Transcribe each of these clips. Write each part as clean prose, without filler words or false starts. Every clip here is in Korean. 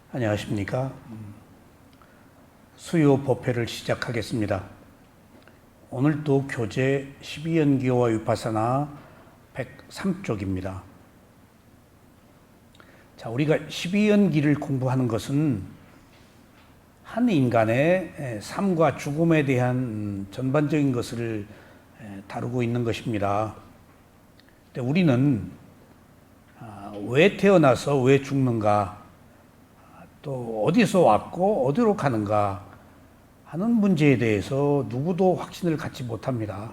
안녕하십니까. 수요 법회를 시작하겠습니다. 오늘도 교재 12연기와 위파사나 103쪽입니다. 자, 우리가 12연기를 공부하는 것은 한 인간의 삶과 죽음에 대한 전반적인 것을 다루고 있는 것입니다. 근데 우리는 왜 태어나서 왜 죽는가, 또 어디서 왔고 어디로 가는가 하는 문제에 대해서 누구도 확신을 갖지 못합니다.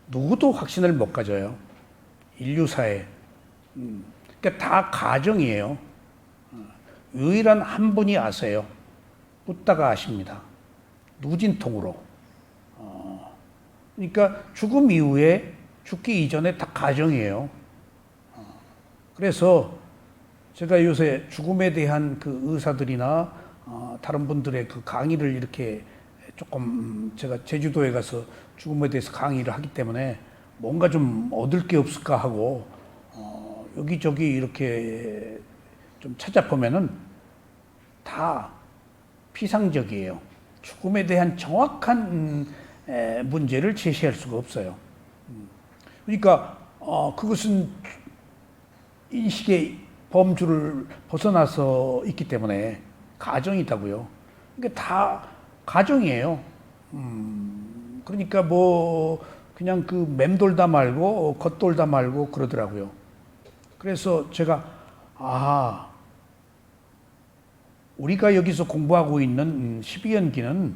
누구도 확신을 못 가져요. 인류사에. 그러니까 다 가정이에요. 유일한 한 분이 아세요. 묻다가 아십니다. 누진통으로. 그러니까 죽음 이후에, 죽기 이전에 다 가정이에요. 그래서 제가 요새 죽음에 대한 그 의사들이나 다른 분들의 그 강의를 이렇게 조금, 제가 제주도에 가서 죽음에 대해서 강의를 하기 때문에 뭔가 좀 얻을 게 없을까 하고 여기저기 이렇게 좀 찾아보면은 다 피상적이에요. 죽음에 대한 정확한 문제를 제시할 수가 없어요. 그러니까 그것은 인식의 범주를 벗어나서 있기 때문에 가정이다고요. 그러니까 다 가정이에요. 그러니까 뭐 그냥 그 맴돌다 말고 겉돌다 말고 그러더라고요. 그래서 제가 우리가 여기서 공부하고 있는 12연기는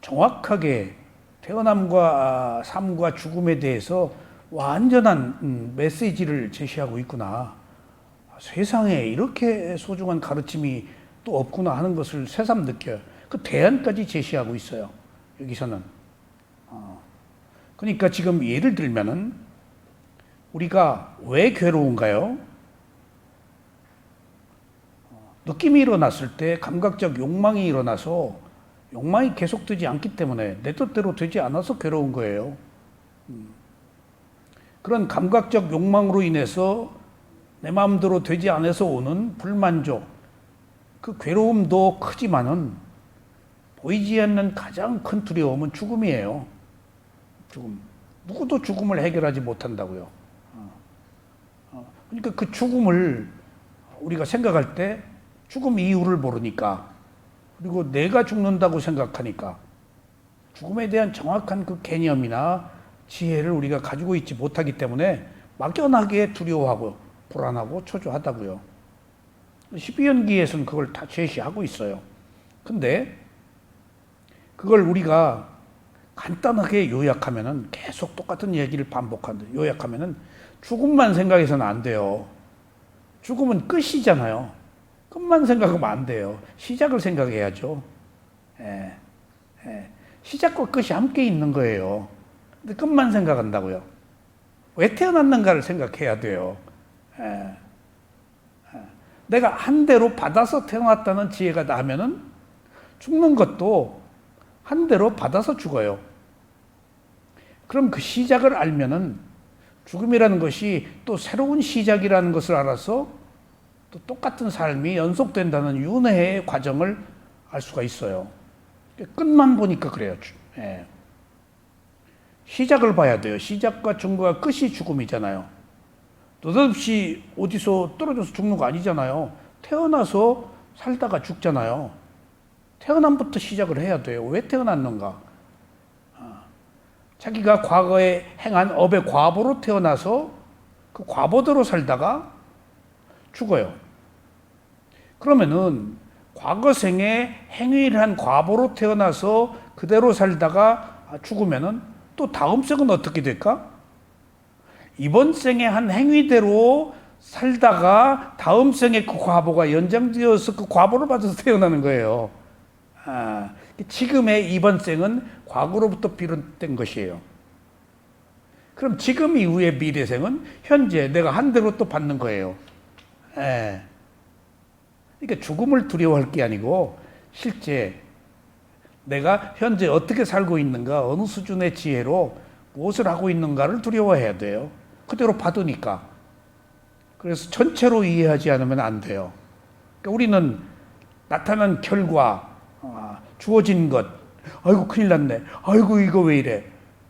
정확하게 태어남과 삶과 죽음에 대해서 완전한 메시지를 제시하고 있구나. 세상에 이렇게 소중한 가르침이 또 없구나 하는 것을 새삼 느껴요. 그 대안까지 제시하고 있어요. 여기서는. 그러니까 지금 예를 들면은 우리가 왜 괴로운가요? 느낌이 일어났을 때 감각적 욕망이 일어나서 욕망이 계속되지 않기 때문에 내 뜻대로 되지 않아서 괴로운 거예요. 그런 감각적 욕망으로 인해서 내 마음대로 되지 않아서 오는 불만족, 그 괴로움도 크지만은 보이지 않는 가장 큰 두려움은 죽음이에요. 죽음. 누구도 죽음을 해결하지 못한다고요. 그러니까 그 죽음을 우리가 생각할 때 죽음 이유를 모르니까, 그리고 내가 죽는다고 생각하니까 죽음에 대한 정확한 그 개념이나 지혜를 우리가 가지고 있지 못하기 때문에 막연하게 두려워하고 불안하고 초조하다고요. 12연기에서는 그걸 다 제시하고 있어요. 근데 그걸 우리가 간단하게 요약하면은, 계속 똑같은 얘기를 반복하는데 요약하면은 죽음만 생각해서는 안 돼요. 죽음은 끝이잖아요. 끝만 생각하면 안 돼요. 시작을 생각해야죠. 시작과 끝이 함께 있는 거예요. 근데 끝만 생각한다고요. 왜 태어났는가를 생각해야 돼요. 내가 한 대로 받아서 태어났다는 지혜가 나면은 죽는 것도 한 대로 받아서 죽어요. 그럼 그 시작을 알면은 죽음이라는 것이 또 새로운 시작이라는 것을 알아서 또 똑같은 삶이 연속된다는 윤회의 과정을 알 수가 있어요. 끝만 보니까 그래요. 시작을 봐야 돼요. 시작과 중간과 끝이 죽음이잖아요. 느닷없이 어디서 떨어져서 죽는 거 아니잖아요. 태어나서 살다가 죽잖아요. 태어남부터 시작을 해야 돼요. 왜 태어났는가? 자기가 과거에 행한 업의 과보로 태어나서 그 과보대로 살다가 죽어요. 그러면은 과거 생에 행위를 한 과보로 태어나서 그대로 살다가 죽으면은 또 다음 생은 어떻게 될까? 이번 생에 한 행위대로 살다가 다음 생에 그 과보가 연장되어서 그 과보를 받아서 태어나는 거예요. 지금의 이번 생은 과거로부터 비롯된 것이에요. 그럼 지금 이후의 미래생은 현재 내가 한 대로 또 받는 거예요. 그러니까 죽음을 두려워할 게 아니고 실제 내가 현재 어떻게 살고 있는가, 어느 수준의 지혜로 무엇을 하고 있는가를 두려워해야 돼요. 그대로 받으니까. 그래서 전체로 이해하지 않으면 안 돼요. 그러니까 우리는 나타난 결과, 주어진 것, 아이고 큰일 났네, 아이고 이거 왜 이래,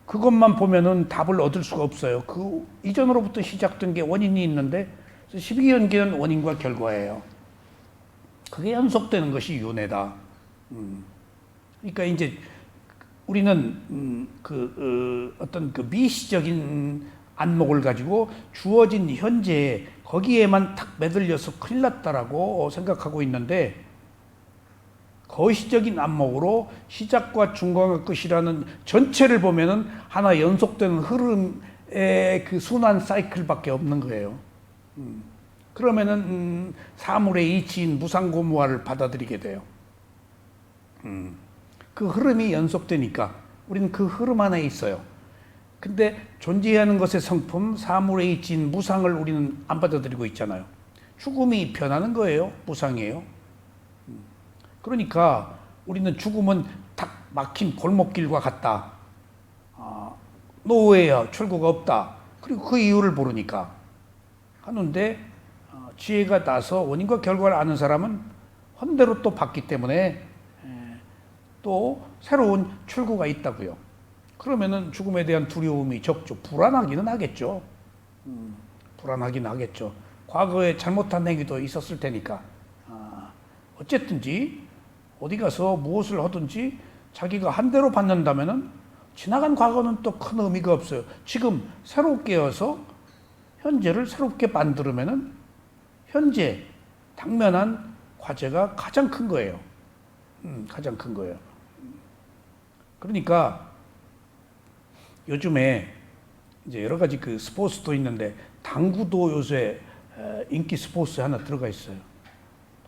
그것만 보면은 답을 얻을 수가 없어요. 그 이전으로부터 시작된 게 원인이 있는데 12연계는 원인과 결과예요. 그게 연속되는 것이 윤회다. 그러니까 이제 우리는 어떤 그 미시적인 안목을 가지고 주어진 현재에 거기에만 탁 매달려서 큰일 났다라고 생각하고 있는데, 거시적인 안목으로 시작과 중간과 끝이라는 전체를 보면은 하나 연속되는 흐름의 그 순환 사이클밖에 없는 거예요. 그러면은 사물의 이치인 무상고무화를 받아들이게 돼요. 그 흐름이 연속되니까 우리는 그 흐름 안에 있어요. 근데 존재하는 것의 성품, 사물의 이치인 무상을 우리는 안 받아들이고 있잖아요. 죽음이 변하는 거예요. 무상이에요. 그러니까 우리는 죽음은 탁 막힌 골목길과 같다. 노후에야 출구가 없다. 그리고 그 이유를 모르니까 하는데, 지혜가 나서 원인과 결과를 아는 사람은 헌대로 또 봤기 때문에 또 새로운 출구가 있다고요. 그러면은 죽음에 대한 두려움이 적죠. 불안하기는 하겠죠. 불안하긴 하겠죠. 과거에 잘못한 행위도 있었을 테니까. 어쨌든지 어디 가서 무엇을 하든지 자기가 한 대로 받는다면은 지나간 과거는 또 큰 의미가 없어요. 지금 새롭게 깨어서 현재를 새롭게 만들면은 현재 당면한 과제가 가장 큰 거예요. 가장 큰 거예요. 그러니까 요즘에 이제 여러 가지 그 스포츠도 있는데, 당구도 요새 인기 스포츠 하나 들어가 있어요.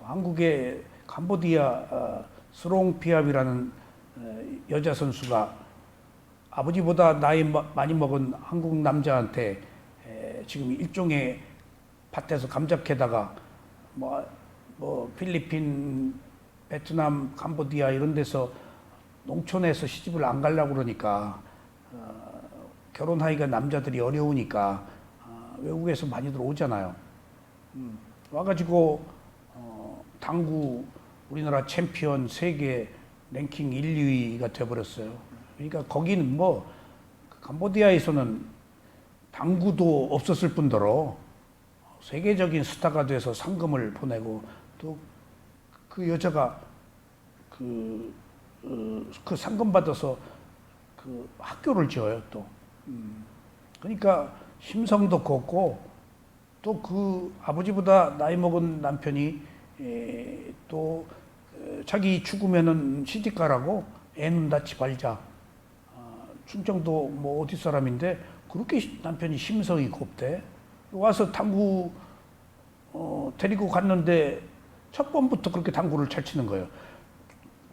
한국의 캄보디아 스롱피압이라는 여자 선수가 아버지보다 나이 많이 먹은 한국 남자한테 지금 일종의 밭에서 감자 캐다가 뭐 필리핀, 베트남, 캄보디아 이런 데서 농촌에서 시집을 안 가려고 그러니까, 결혼하기가 남자들이 어려우니까 외국에서 많이들 오잖아요. 와가지고 당구 우리나라 챔피언 세계 랭킹 1, 2위가 돼버렸어요. 그러니까 거기는 뭐 캄보디아에서는 당구도 없었을 뿐더러 세계적인 스타가 돼서 상금을 보내고, 또 그 여자가 그 상금 받아서 그 학교를 지어요 또. 그러니까 심성도 곱고, 또 그 아버지보다 나이 먹은 남편이 또 자기 죽으면은 시집가라고 애는 낳지 말자. 충청도 뭐 어디 사람인데 그렇게 남편이 심성이 곱대. 와서 당구 데리고 갔는데 첫 번부터 그렇게 당구를 잘 치는 거예요.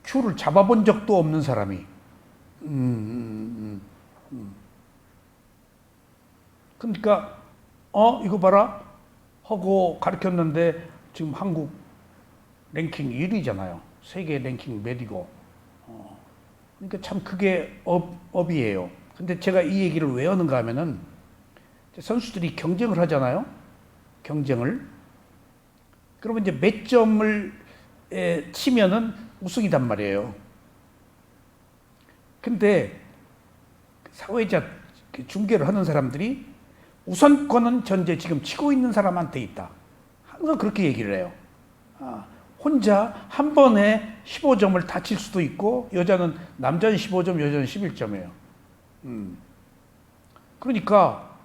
큐를 잡아본 적도 없는 사람이. 그러니까 이거 봐라 하고 가르쳤는데 지금 한국 랭킹 1위잖아요. 세계 랭킹 몇이고. 그러니까 참 그게 업이에요. 근데 제가 이 얘기를 왜 하는가 하면은, 선수들이 경쟁을 하잖아요. 경쟁을. 그러면 이제 몇 점을 치면은 우승이단 말이에요. 근데 사회자 중계를 하는 사람들이 우선권은 현재 지금 치고 있는 사람한테 있다. 항상 그렇게 얘기를 해요. 혼자 한 번에 15점을 다 칠 수도 있고, 남자는 15점, 여자는 11점이에요. 그러니까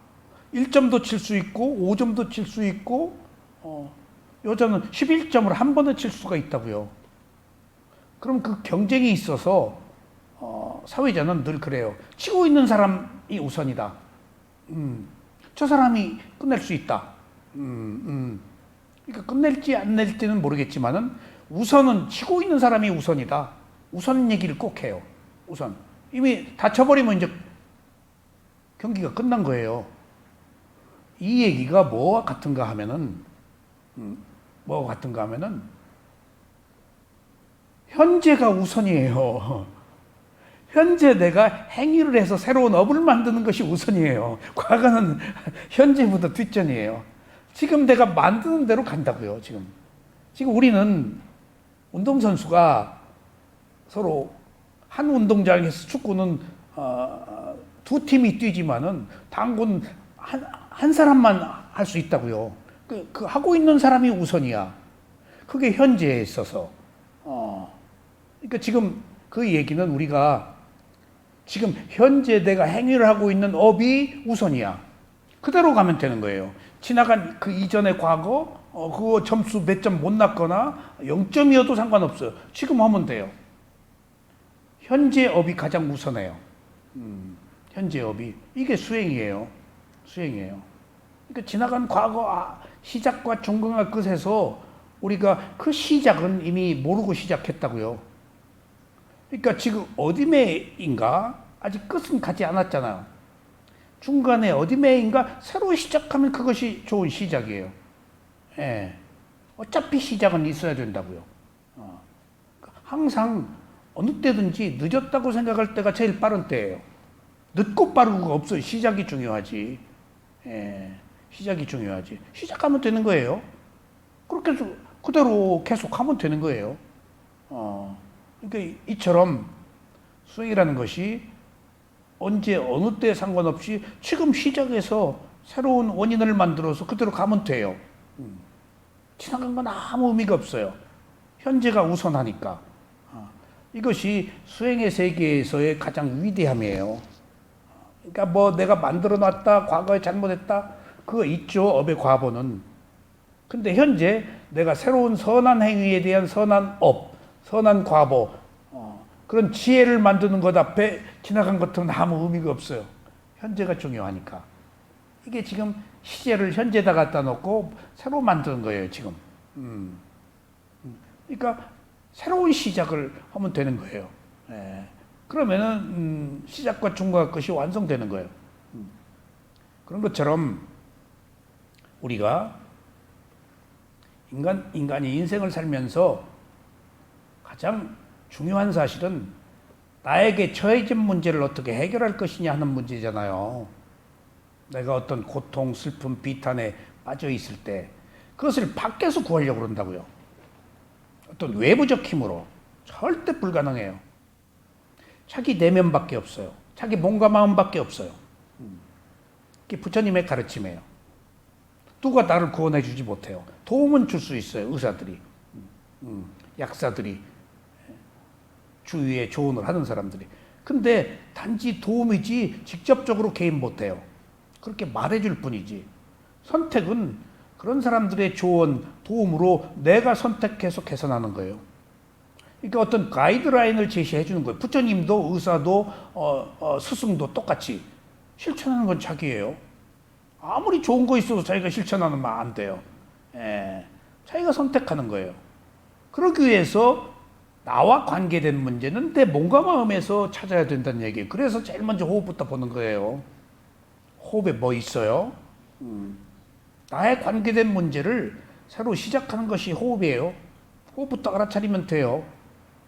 1점도 칠 수 있고 5점도 칠 수 있고, 여자는 11점을 한 번에 칠 수가 있다고요. 그럼 그 경쟁이 있어서 사회자는 늘 그래요. 치고 있는 사람이 우선이다. 저 사람이 끝낼 수 있다. 그러니까 끝낼지 안 낼지는 모르겠지만은 우선은 치고 있는 사람이 우선이다. 우선 얘기를 꼭 해요. 우선. 이미 다쳐버리면 이제 경기가 끝난 거예요. 이 얘기가 뭐와 같은가 하면은, 현재가 우선이에요. 현재 내가 행위를 해서 새로운 업을 만드는 것이 우선이에요. 과거는 현재보다 뒷전이에요. 지금 내가 만드는 대로 간다고요, 지금. 지금 우리는 운동선수가 서로 한 운동장에서 축구는 두 팀이 뛰지만은 당구는 한 사람만 할 수 있다고요. 그 하고 있는 사람이 우선이야. 그게 현재에 있어서. 그러니까 지금 그 얘기는 우리가 지금 현재 내가 행위를 하고 있는 업이 우선이야. 그대로 가면 되는 거예요. 지나간 그 이전의 과거, 그거 점수 몇 점 못 났거나 0점이어도 상관없어요. 지금 하면 돼요. 현재 업이 가장 우선해요. 현재 업이. 이게 수행이에요. 수행이에요. 그러니까 지나간 과거, 시작과 중간과 끝에서 우리가 그 시작은 이미 모르고 시작했다고요. 그러니까 지금 어디매인가? 아직 끝은 가지 않았잖아요. 중간에 어디매인가? 새로 시작하면 그것이 좋은 시작이에요. 예. 어차피 시작은 있어야 된다고요. 항상 어느 때든지 늦었다고 생각할 때가 제일 빠른 때예요. 늦고 빠르고가 없어요. 시작이 중요하지. 예. 시작이 중요하지. 시작하면 되는 거예요. 그렇게 해서 그대로 계속 하면 되는 거예요. 그러니까 이처럼 수행이라는 것이 언제 어느 때 상관없이 지금 시작해서 새로운 원인을 만들어서 그대로 가면 돼요. 지나간 건 아무 의미가 없어요. 현재가 우선하니까. 이것이 수행의 세계에서의 가장 위대함이에요. 그러니까 뭐 내가 만들어 놨다, 과거에 잘못했다, 그거 있죠, 업의 과보는. 근데 현재 내가 새로운 선한 행위에 대한 선한 업, 선한 과보, 그런 지혜를 만드는 것 앞에 지나간 것들은 아무 의미가 없어요. 현재가 중요하니까. 이게 지금 시제를 현재다 갖다 놓고 새로 만드는 거예요, 지금. 그러니까 새로운 시작을 하면 되는 거예요. 예. 그러면은 시작과 중간과 끝이 완성되는 거예요. 그런 것처럼 우리가 인간이 인생을 살면서 가장 중요한 사실은 나에게 처해진 문제를 어떻게 해결할 것이냐 하는 문제잖아요. 내가 어떤 고통, 슬픔, 비탄에 빠져 있을 때 그것을 밖에서 구하려고 그런다고요. 어떤 외부적 힘으로 절대 불가능해요. 자기 내면밖에 없어요. 자기 몸과 마음밖에 없어요. 그게 부처님의 가르침이에요. 누가 나를 구원해 주지 못해요. 도움은 줄 수 있어요. 의사들이, 약사들이, 주위에 조언을 하는 사람들이. 근데 단지 도움이지 직접적으로 개입 못해요. 그렇게 말해줄 뿐이지. 선택은 그런 사람들의 조언, 도움으로 내가 선택해서 개선하는 거예요. 그러니까 어떤 가이드라인을 제시해 주는 거예요. 부처님도 의사도 스승도 똑같이 실천하는 건 자기예요. 아무리 좋은 거 있어도 자기가 실천하면 안 돼요. 예, 자기가 선택하는 거예요. 그러기 위해서 나와 관계된 문제는 내 몸과 마음에서 찾아야 된다는 얘기예요. 그래서 제일 먼저 호흡부터 보는 거예요. 호흡에 뭐 있어요? 나에 관계된 문제를 새로 시작하는 것이 호흡이에요. 호흡부터 알아차리면 돼요.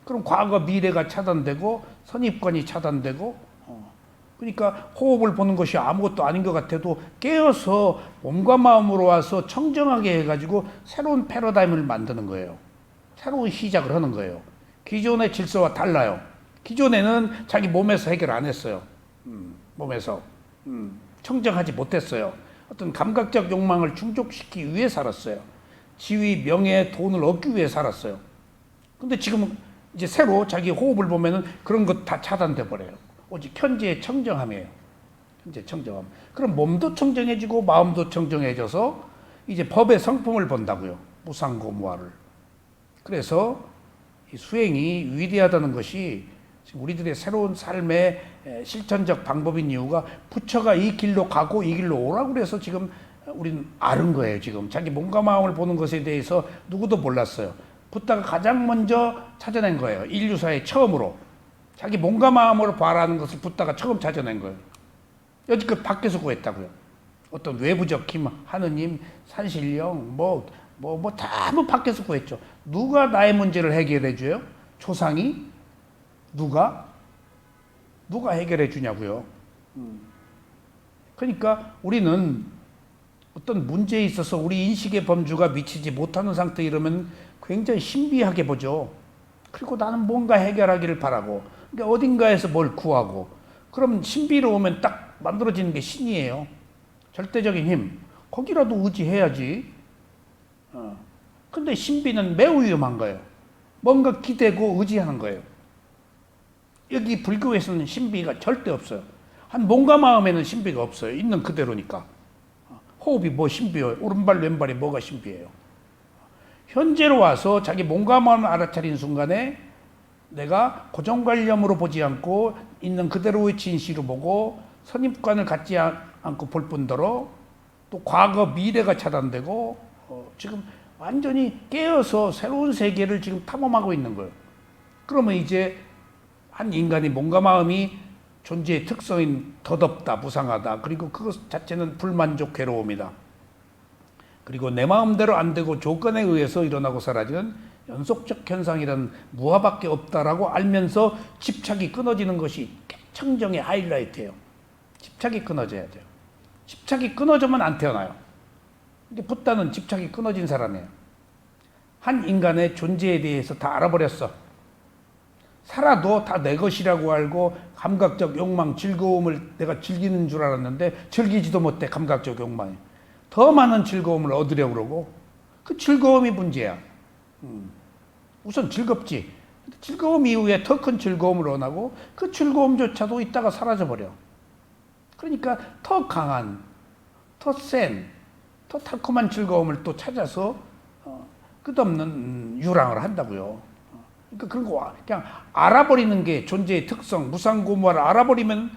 그럼 과거, 미래가 차단되고 선입관이 차단되고 그러니까 호흡을 보는 것이 아무것도 아닌 것 같아도 깨어서 몸과 마음으로 와서 청정하게 해가지고 새로운 패러다임을 만드는 거예요. 새로운 시작을 하는 거예요. 기존의 질서와 달라요. 기존에는 자기 몸에서 해결 안 했어요. 몸에서 청정하지 못했어요. 어떤 감각적 욕망을 충족시키기 위해 살았어요. 지위, 명예, 돈을 얻기 위해 살았어요. 근데 지금 이제 새로 자기 호흡을 보면은 그런 것 다 차단돼 버려요. 오직 현재의 청정함이에요. 현재 청정함. 그럼 몸도 청정해지고 마음도 청정해져서 이제 법의 성품을 본다고요. 무상고무화를. 그래서 이 수행이 위대하다는 것이 지금 우리들의 새로운 삶의 실천적 방법인 이유가 부처가 이 길로 가고 이 길로 오라고 그래서 지금 우리는 아는 거예요. 지금 자기 몸과 마음을 보는 것에 대해서 누구도 몰랐어요. 부다가 가장 먼저 찾아낸 거예요. 인류사의 처음으로. 자기 몸과 마음으로 봐라는 것을 부다가 처음 찾아낸 거예요. 여지껏 밖에서 구했다고요. 어떤 외부적 힘, 하느님, 산신령, 다 밖에서 구했죠. 누가 나의 문제를 해결해 줘요? 조상이? 누가 해결해 주냐고요. 그러니까 우리는 어떤 문제에 있어서 우리 인식의 범주가 미치지 못하는 상태 이러면 굉장히 신비하게 보죠. 그리고 나는 뭔가 해결하기를 바라고, 그러니까 어딘가에서 뭘 구하고, 그럼 신비로우면 딱 만들어지는 게 신이에요. 절대적인 힘. 거기라도 의지해야지. 근데 신비는 매우 위험한 거예요. 뭔가 기대고 의지하는 거예요. 여기 불교에서는 신비가 절대 없어요. 한 몸과 마음에는 신비가 없어요. 있는 그대로니까. 호흡이 뭐 신비해요? 오른발 왼발이 뭐가 신비해요? 현재로 와서 자기 몸과 마음을 알아차린 순간에 내가 고정관념으로 보지 않고 있는 그대로의 진실로 보고 선입관을 갖지 않고 볼 뿐더러 또 과거 미래가 차단되고 지금 완전히 깨어서 새로운 세계를 지금 탐험하고 있는 거예요. 그러면 이제 한 인간이 몸과 마음이 존재의 특성인 더덥다, 무상하다. 그리고 그것 자체는 불만족, 괴로움이다. 그리고 내 마음대로 안 되고 조건에 의해서 일어나고 사라지는 연속적 현상이란 무화밖에 없다라고 알면서 집착이 끊어지는 것이 청정의 하이라이트예요. 집착이 끊어져야 돼요. 집착이 끊어지면 안 태어나요. 근데 붓다는 집착이 끊어진 사람이에요. 한 인간의 존재에 대해서 다 알아버렸어. 살아도 다 내 것이라고 알고 감각적 욕망, 즐거움을 내가 즐기는 줄 알았는데 즐기지도 못해. 감각적 욕망이 더 많은 즐거움을 얻으려고 그러고 그 즐거움이 문제야. 우선 즐겁지. 즐거움 이후에 더 큰 즐거움을 원하고 그 즐거움조차도 있다가 사라져버려. 그러니까 더 강한, 더 센, 더 달콤한 즐거움을 또 찾아서 끝없는 유랑을 한다고요. 그러니까 그런 거 그냥 알아버리는 게 존재의 특성, 무상고무화를 알아버리면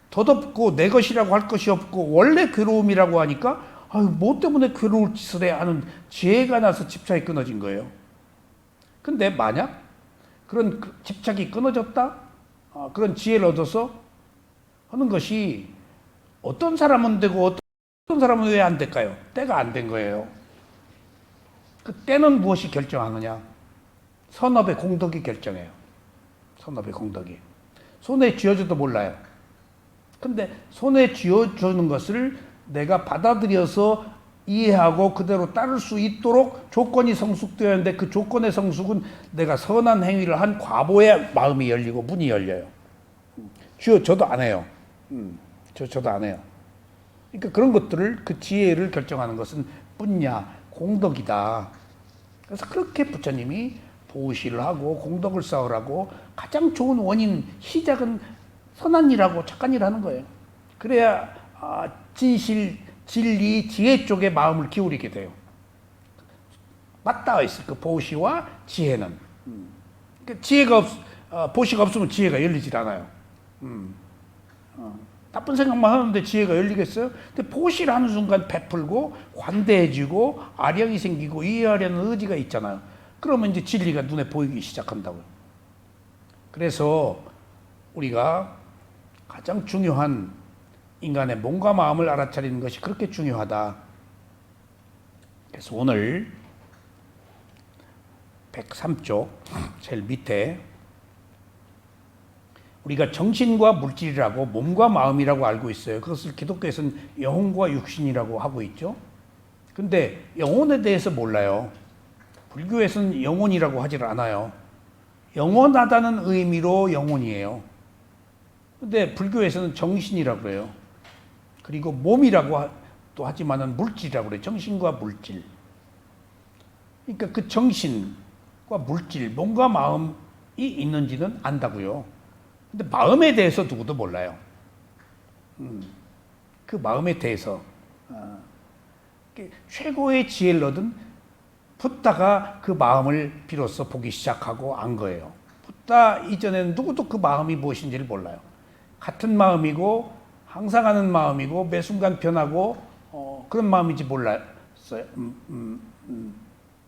덧없고 내 것이라고 할 것이 없고 원래 괴로움이라고 하니까 아유 뭐 때문에 괴로울 짓을 해 하는 지혜가 나서 집착이 끊어진 거예요. 근데 만약 그런 집착이 끊어졌다, 그런 지혜를 얻어서 하는 것이 어떤 사람은 되고 어떤 사람은 왜 안 될까요? 때가 안 된 거예요. 그 때는 무엇이 결정하느냐? 선업의 공덕이 결정해요. 선업의 공덕이. 손에 쥐어줘도 몰라요. 근데 손에 쥐어주는 것을 내가 받아들여서 이해하고 그대로 따를 수 있도록 조건이 성숙되어야 하는데 그 조건의 성숙은 내가 선한 행위를 한 과보에 마음이 열리고 문이 열려요. 쥐어줘도 안 해요. 저도 안 해요. 그러니까 그런 것들을 그 지혜를 결정하는 것은 뿐야, 공덕이다. 그래서 그렇게 부처님이 보시를 하고 공덕을 쌓으라고 가장 좋은 원인, 시작은 선한 일하고 착한 일 하는 거예요. 그래야 진실, 진리, 지혜 쪽에 마음을 기울이게 돼요. 맞닿아 있어. 그 보시와 지혜는. 그러니까 지혜가 보시가 없으면 지혜가 열리질 않아요. 나쁜 생각만 하는데 지혜가 열리겠어요? 근데 보시를 하는 순간 베풀고 관대해지고 아량이 생기고 이해하려는 의지가 있잖아요. 그러면 이제 진리가 눈에 보이기 시작한다고요. 그래서 우리가 가장 중요한 인간의 몸과 마음을 알아차리는 것이 그렇게 중요하다. 그래서 오늘 103쪽 제일 밑에 우리가 정신과 물질이라고 몸과 마음이라고 알고 있어요. 그것을 기독교에서는 영혼과 육신이라고 하고 있죠. 근데 영혼에 대해서 몰라요. 불교에서는 영혼이라고 하질 않아요. 영원하다는 의미로 영혼이에요. 근데 불교에서는 정신이라고 그래요. 그리고 몸이라고 또 하지만은 물질이라고 그래요. 정신과 물질. 그러니까 그 정신과 물질, 몸과 마음이 있는지는 안다고요. 근데 마음에 대해서 누구도 몰라요. 그 마음에 대해서 최고의 지혜를 얻은 붓다가 그 마음을 비로소 보기 시작하고 안 거예요. 붓다 이전에는 누구도 그 마음이 무엇인지를 몰라요. 같은 마음이고 항상 하는 마음이고 매 순간 변하고 그런 마음인지 몰랐어요.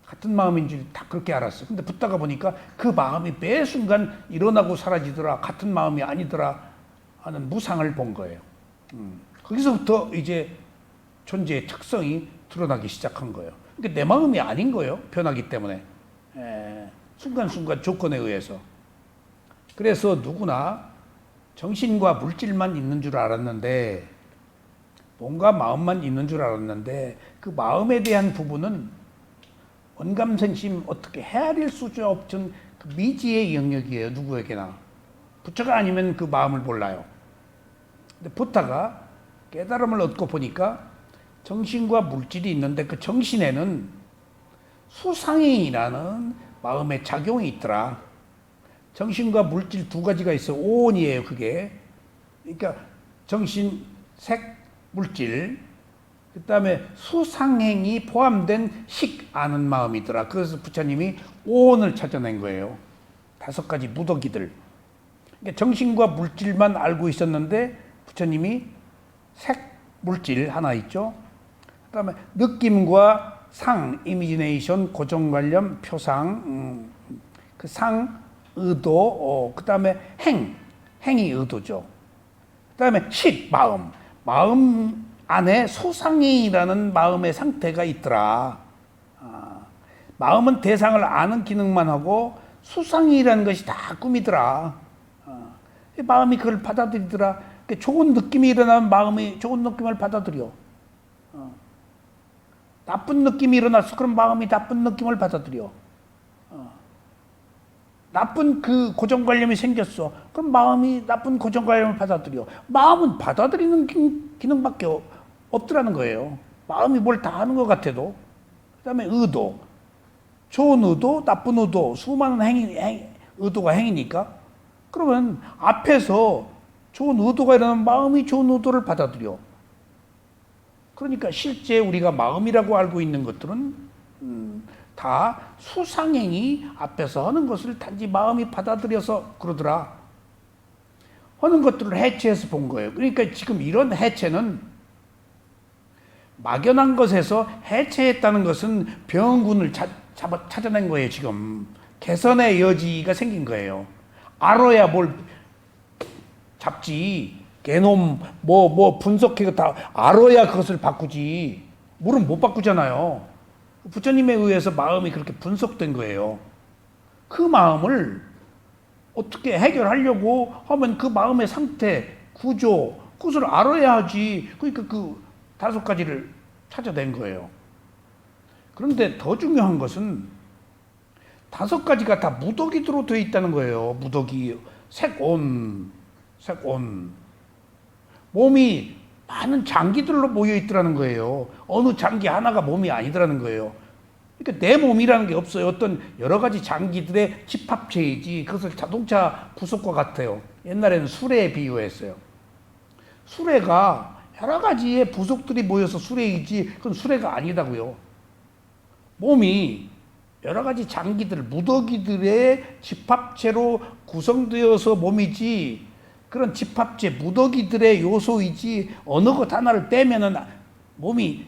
같은 마음인지 다 그렇게 알았어요. 근데 붓다가 보니까 그 마음이 매 순간 일어나고 사라지더라. 같은 마음이 아니더라 하는 무상을 본 거예요. 거기서부터 이제 존재의 특성이 드러나기 시작한 거예요. 그러니까 내 마음이 아닌 거예요. 변하기 때문에. 순간순간 조건에 의해서. 그래서 누구나 정신과 물질만 있는 줄 알았는데 몸과 마음만 있는 줄 알았는데 그 마음에 대한 부분은 원감생심 어떻게 헤아릴 수 없던 그 미지의 영역이에요. 누구에게나. 부처가 아니면 그 마음을 몰라요. 근데 부타가 깨달음을 얻고 보니까 정신과 물질이 있는데 그 정신에는 수상행이라는 마음의 작용이 있더라. 정신과 물질 두 가지가 있어요. 오온이에요, 그게. 그러니까 정신, 색, 물질, 그 다음에 수상행이 포함된 식 아는 마음이더라. 그래서 부처님이 오온을 찾아낸 거예요. 5가지 무더기들. 그러니까 정신과 물질만 알고 있었는데 부처님이 색, 물질 하나 있죠. 그 다음에 느낌과 상, 이미지네이션, 고정관념, 표상, 그 상, 의도, 그 다음에 행이 의도죠. 그 다음에 식, 마음 안에 소상이라는 마음의 상태가 있더라. 마음은 대상을 아는 기능만 하고 수상이라는 것이 다 꿈이더라. 마음이 그걸 받아들이더라. 좋은 느낌이 일어나면 마음이 좋은 느낌을 받아들여. 나쁜 느낌이 일어났어. 그럼 마음이 나쁜 느낌을 받아들여. 나쁜 그 고정관념이 생겼어. 그럼 마음이 나쁜 고정관념을 받아들여. 마음은 받아들이는 기능밖에 없더라는 거예요. 마음이 뭘 다 하는 것 같아도. 그 다음에 의도. 좋은 의도, 나쁜 의도, 수많은 의도가 행위니까. 그러면 앞에서 좋은 의도가 일어나면 마음이 좋은 의도를 받아들여. 그러니까 실제 우리가 마음이라고 알고 있는 것들은 다 수상행이 앞에서 하는 것을 단지 마음이 받아들여서 그러더라. 하는 것들을 해체해서 본 거예요. 그러니까 지금 이런 해체는 막연한 것에서 해체했다는 것은 병군을 찾아낸 거예요. 지금 개선의 여지가 생긴 거예요. 알아야 뭘 잡지. 개놈 분석해서 다 알아야 그것을 바꾸지. 물은 못 바꾸잖아요. 부처님에 의해서 마음이 그렇게 분석된 거예요. 그 마음을 어떻게 해결하려고 하면 그 마음의 상태, 구조, 그것을 알아야 하지. 그러니까 그 5가지를 찾아낸 거예요. 그런데 더 중요한 것은 5가지가 다 무더기로 되어 있다는 거예요. 무더기, 색온. 몸이 많은 장기들로 모여 있더라는 거예요. 어느 장기 하나가 몸이 아니더라는 거예요. 그러니까 내 몸이라는 게 없어요. 어떤 여러 가지 장기들의 집합체이지. 그것을 자동차 부속과 같아요. 옛날에는 수레에 비유했어요. 수레가 여러 가지의 부속들이 모여서 수레이지 그건 수레가 아니다고요. 몸이 여러 가지 장기들, 무더기들의 집합체로 구성되어서 몸이지 그런 집합체, 무더기들의 요소이지 어느 것 하나를 빼면은 몸이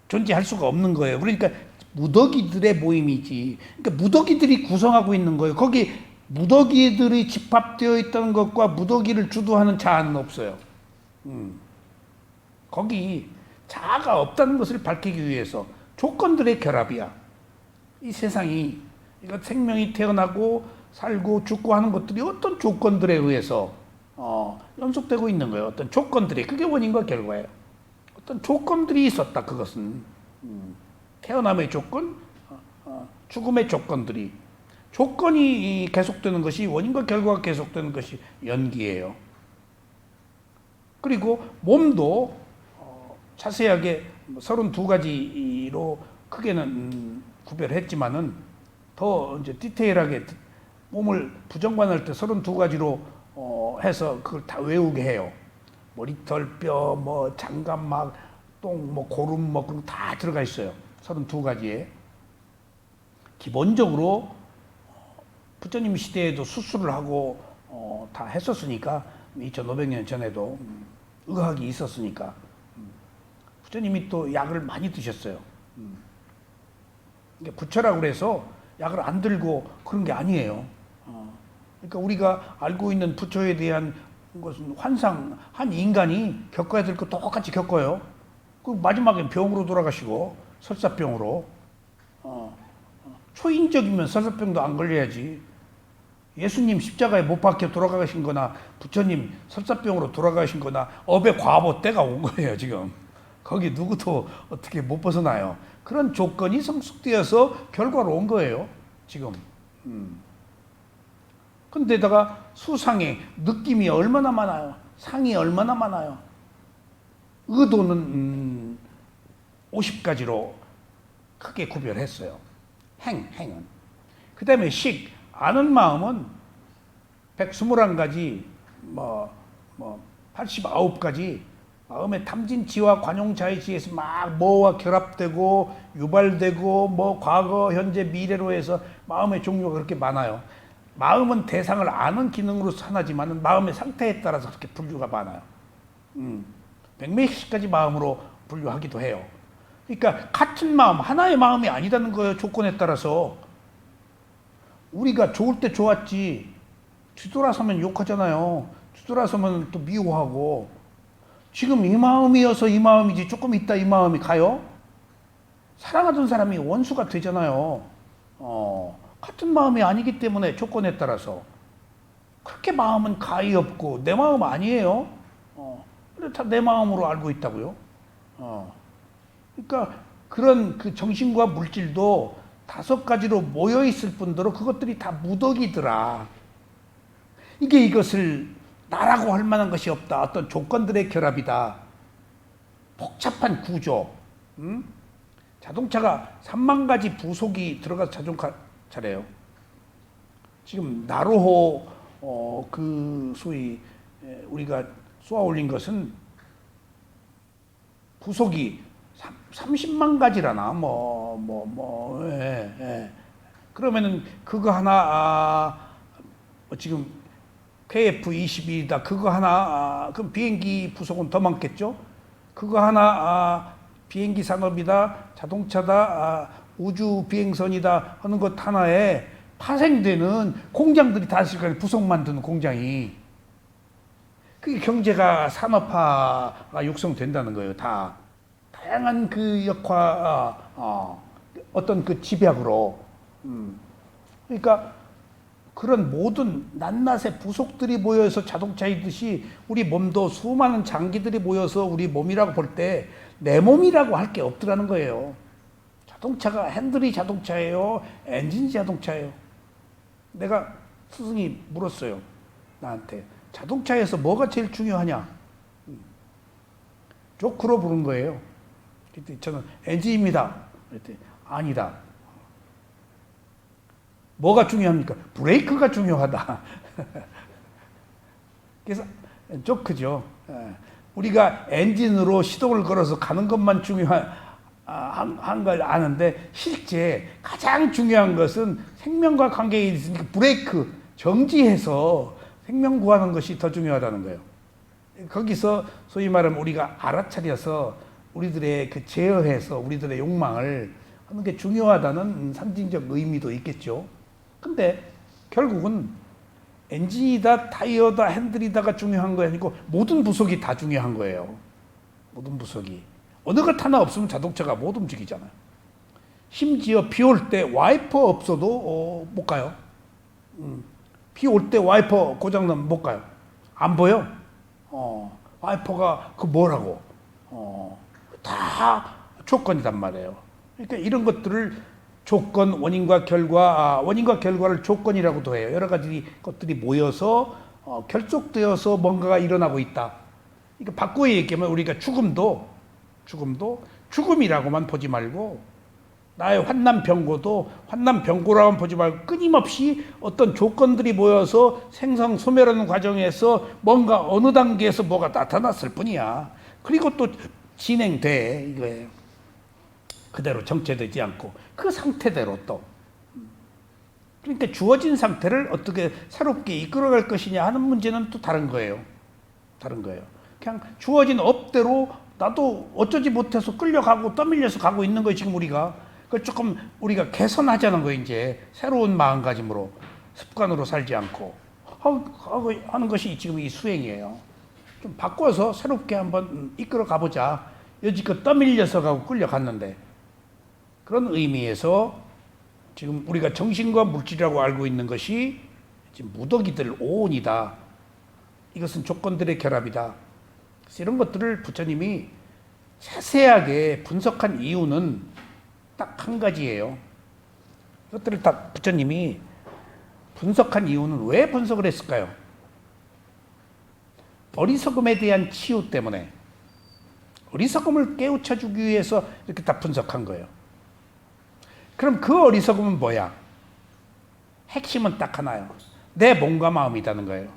존재할 수가 없는 거예요. 그러니까 무더기들의 모임이지. 그러니까 무더기들이 구성하고 있는 거예요. 거기 무더기들이 집합되어 있다는 것과 무더기를 주도하는 자아는 없어요. 거기 자아가 없다는 것을 밝히기 위해서 조건들의 결합이야. 이 세상이 이거 생명이 태어나고 살고 죽고 하는 것들이 어떤 조건들에 의해서 연속되고 있는 거예요. 어떤 조건들이. 그게 원인과 결과예요. 어떤 조건들이 있었다. 그것은 태어남의 조건, 죽음의 조건들이. 조건이 계속되는 것이 원인과 결과가 계속되는 것이 연기예요. 그리고 몸도 자세하게 32가지로 크게는 구별했지만은 더 이제 디테일하게 몸을 부정관할 때 32가지로 해서 그걸 다 외우게 해요. 머리털, 뼈, 장갑막, 똥, 고름, 그런 거 다 들어가 있어요. 32가지에. 기본적으로 부처님 시대에도 수술을 하고 다 했었으니까 2500년 전에도 의학이 있었으니까 부처님이 또 약을 많이 드셨어요. 부처라고 그래서 약을 안 들고 그런 게 아니에요. 그러니까 우리가 알고 있는 부처에 대한 것은 환상, 한 인간이 겪어야 될 거 똑같이 겪어요. 그 마지막에 병으로 돌아가시고 설사병으로. 초인적이면 설사병도 안 걸려야지. 예수님 십자가에 못 박혀 돌아가신 거나 부처님 설사병으로 돌아가신 거나 업의 과보 때가 온 거예요 지금. 거기 누구도 어떻게 못 벗어나요. 그런 조건이 성숙되어서 결과로 온 거예요. 지금. 근데다가 수상의 느낌이 얼마나 많아요. 상이 얼마나 많아요. 의도는 50가지로 크게 구별했어요. 행은. 그 다음에 식, 아는 마음은 121가지, 89가지, 마음의 탐진치와 관용자의치에서 막 뭐와 결합되고, 유발되고, 과거, 현재, 미래로 해서 마음의 종류가 그렇게 많아요. 마음은 대상을 아는 기능으로 하나지만 마음의 상태에 따라서 그렇게 분류가 많아요. 백몇십 가지 마음으로 분류하기도 해요. 그러니까 같은 마음, 하나의 마음이 아니라는 거예요. 조건에 따라서. 우리가 좋을 때 좋았지 뒤돌아서면 욕하잖아요. 뒤돌아서면 또 미워하고. 지금 이 마음이어서 이 마음이지 조금 있다 이 마음이 가요? 사랑하던 사람이 원수가 되잖아요. 같은 마음이 아니기 때문에 조건에 따라서. 그렇게 마음은 가히 없고 내 마음 아니에요. 근데 다 내 마음으로 알고 있다고요. 그러니까 그런 그 정신과 물질도 5가지로 모여 있을 뿐더러 그것들이 다 무덕이더라. 이것을 나라고 할 만한 것이 없다. 어떤 조건들의 결합이다. 복잡한 구조. 자동차가 3만 가지 부속이 들어가서 자동차래요. 지금 나로호 소위 우리가 쏘아 올린 것은 부속이 30만 가지라나 그러면은 그거 하나 지금 KF-22다 그거 하나 그럼 비행기 부속은 더 많겠죠? 그거 하나 비행기 산업이다 자동차다 우주 비행선이다 하는 것 하나에 파생되는 공장들이 다 있을 거예요. 부속 만드는 공장이. 그게 경제가 산업화가 육성된다는 거예요. 다 다양한 그 역화 어떤 그 집약으로. 그러니까 그런 모든 낱낱의 부속들이 모여서 자동차이듯이 우리 몸도 수많은 장기들이 모여서 우리 몸이라고 볼 때 내 몸이라고 할 게 없더라는 거예요. 자동차가 핸들이 자동차예요? 엔진이 자동차예요? 내가 스승이 물었어요. 나한테. 자동차에서 뭐가 제일 중요하냐? 조크로 부른 거예요. 그때 저는 엔진입니다. 그랬더니 아니다. 뭐가 중요합니까? 브레이크가 중요하다. 그래서 조크죠. 우리가 엔진으로 시동을 걸어서 가는 것만 중요한 걸 아는데 실제 가장 중요한 것은 생명과 관계에 있으니까 브레이크, 정지해서 생명 구하는 것이 더 중요하다는 거예요. 거기서 소위 말하면 우리가 알아차려서 우리들의 그 제어해서 우리들의 욕망을 하는 게 중요하다는 상징적 의미도 있겠죠. 근데 결국은 엔진이다, 타이어다, 핸들이다가 중요한 거 아니고 모든 부속이 다 중요한 거예요. 모든 부속이. 어느 것 하나 없으면 자동차가 못 움직이잖아요. 심지어 비 올 때 와이퍼 없어도 못 가요. 비 올 때 와이퍼 고장나면 못 가요. 안 보여? 와이퍼가 그 뭐라고? 다 조건이란 말이에요. 그러니까 이런 것들을 조건, 원인과 결과, 원인과 결과를 조건이라고도 해요. 여러 가지 것들이 모여서 결속되어서 뭔가가 일어나고 있다. 그러니까 바꾸어 얘기하면 우리가 죽음도 죽음이라고만 보지 말고 나의 환난병고도 환난병고라고만 보지 말고 끊임없이 어떤 조건들이 모여서 생성, 소멸하는 과정에서 뭔가 어느 단계에서 뭐가 나타났을 뿐이야. 그리고 또 진행돼 이거예요. 그대로 정체되지 않고 그 상태대로 또. 그러니까 주어진 상태를 어떻게 새롭게 이끌어갈 것이냐 하는 문제는 또 다른 거예요. 다른 거예요. 그냥 주어진 업대로 나도 어쩌지 못해서 끌려가고 떠밀려서 가고 있는 거예요. 지금 우리가. 그걸 조금 우리가 개선하자는 거예요. 이제 새로운 마음가짐으로 습관으로 살지 않고 하는 것이 지금 이 수행이에요. 좀 바꿔서 새롭게 한번 이끌어 가보자. 여지껏 떠밀려서 가고 끌려갔는데 그런 의미에서 지금 우리가 정신과 물질이라고 알고 있는 것이 지금 무더기들 오온이다. 이것은 조건들의 결합이다. 그래서 이런 것들을 부처님이 세세하게 분석한 이유는 딱 한 가지예요. 이것들을 다 부처님이 분석한 이유는 왜 분석을 했을까요? 어리석음에 대한 치유 때문에, 어리석음을 깨우쳐주기 위해서 이렇게 다 분석한 거예요. 그럼 그 어리석음은 뭐야? 핵심은 딱 하나요. 내 몸과 마음이라는 거예요.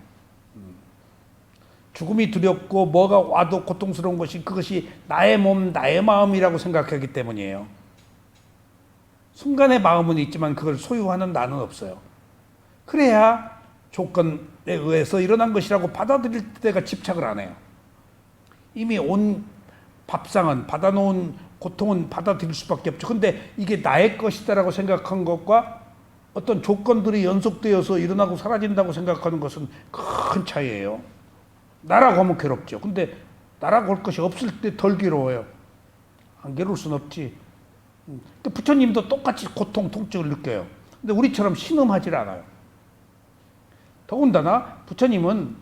죽음이 두렵고 뭐가 와도 고통스러운 것이 그것이 나의 몸, 나의 마음이라고 생각하기 때문이에요. 순간의 마음은 있지만 그걸 소유하는 나는 없어요. 그래야 조건에 의해서 일어난 것이라고 받아들일 때가 집착을 안 해요. 이미 온 밥상은 받아놓은 고통은 받아들일 수밖에 없죠. 근데 이게 나의 것이다라고 생각한 것과 어떤 조건들이 연속되어서 일어나고 사라진다고 생각하는 것은 큰 차이예요. 나라고 하면 괴롭죠. 근데 나라고 할 것이 없을 때 덜 괴로워요. 안 괴로울 순 없지. 부처님도 똑같이 고통, 통증을 느껴요. 근데 우리처럼 신음하지 않아요. 더군다나 부처님은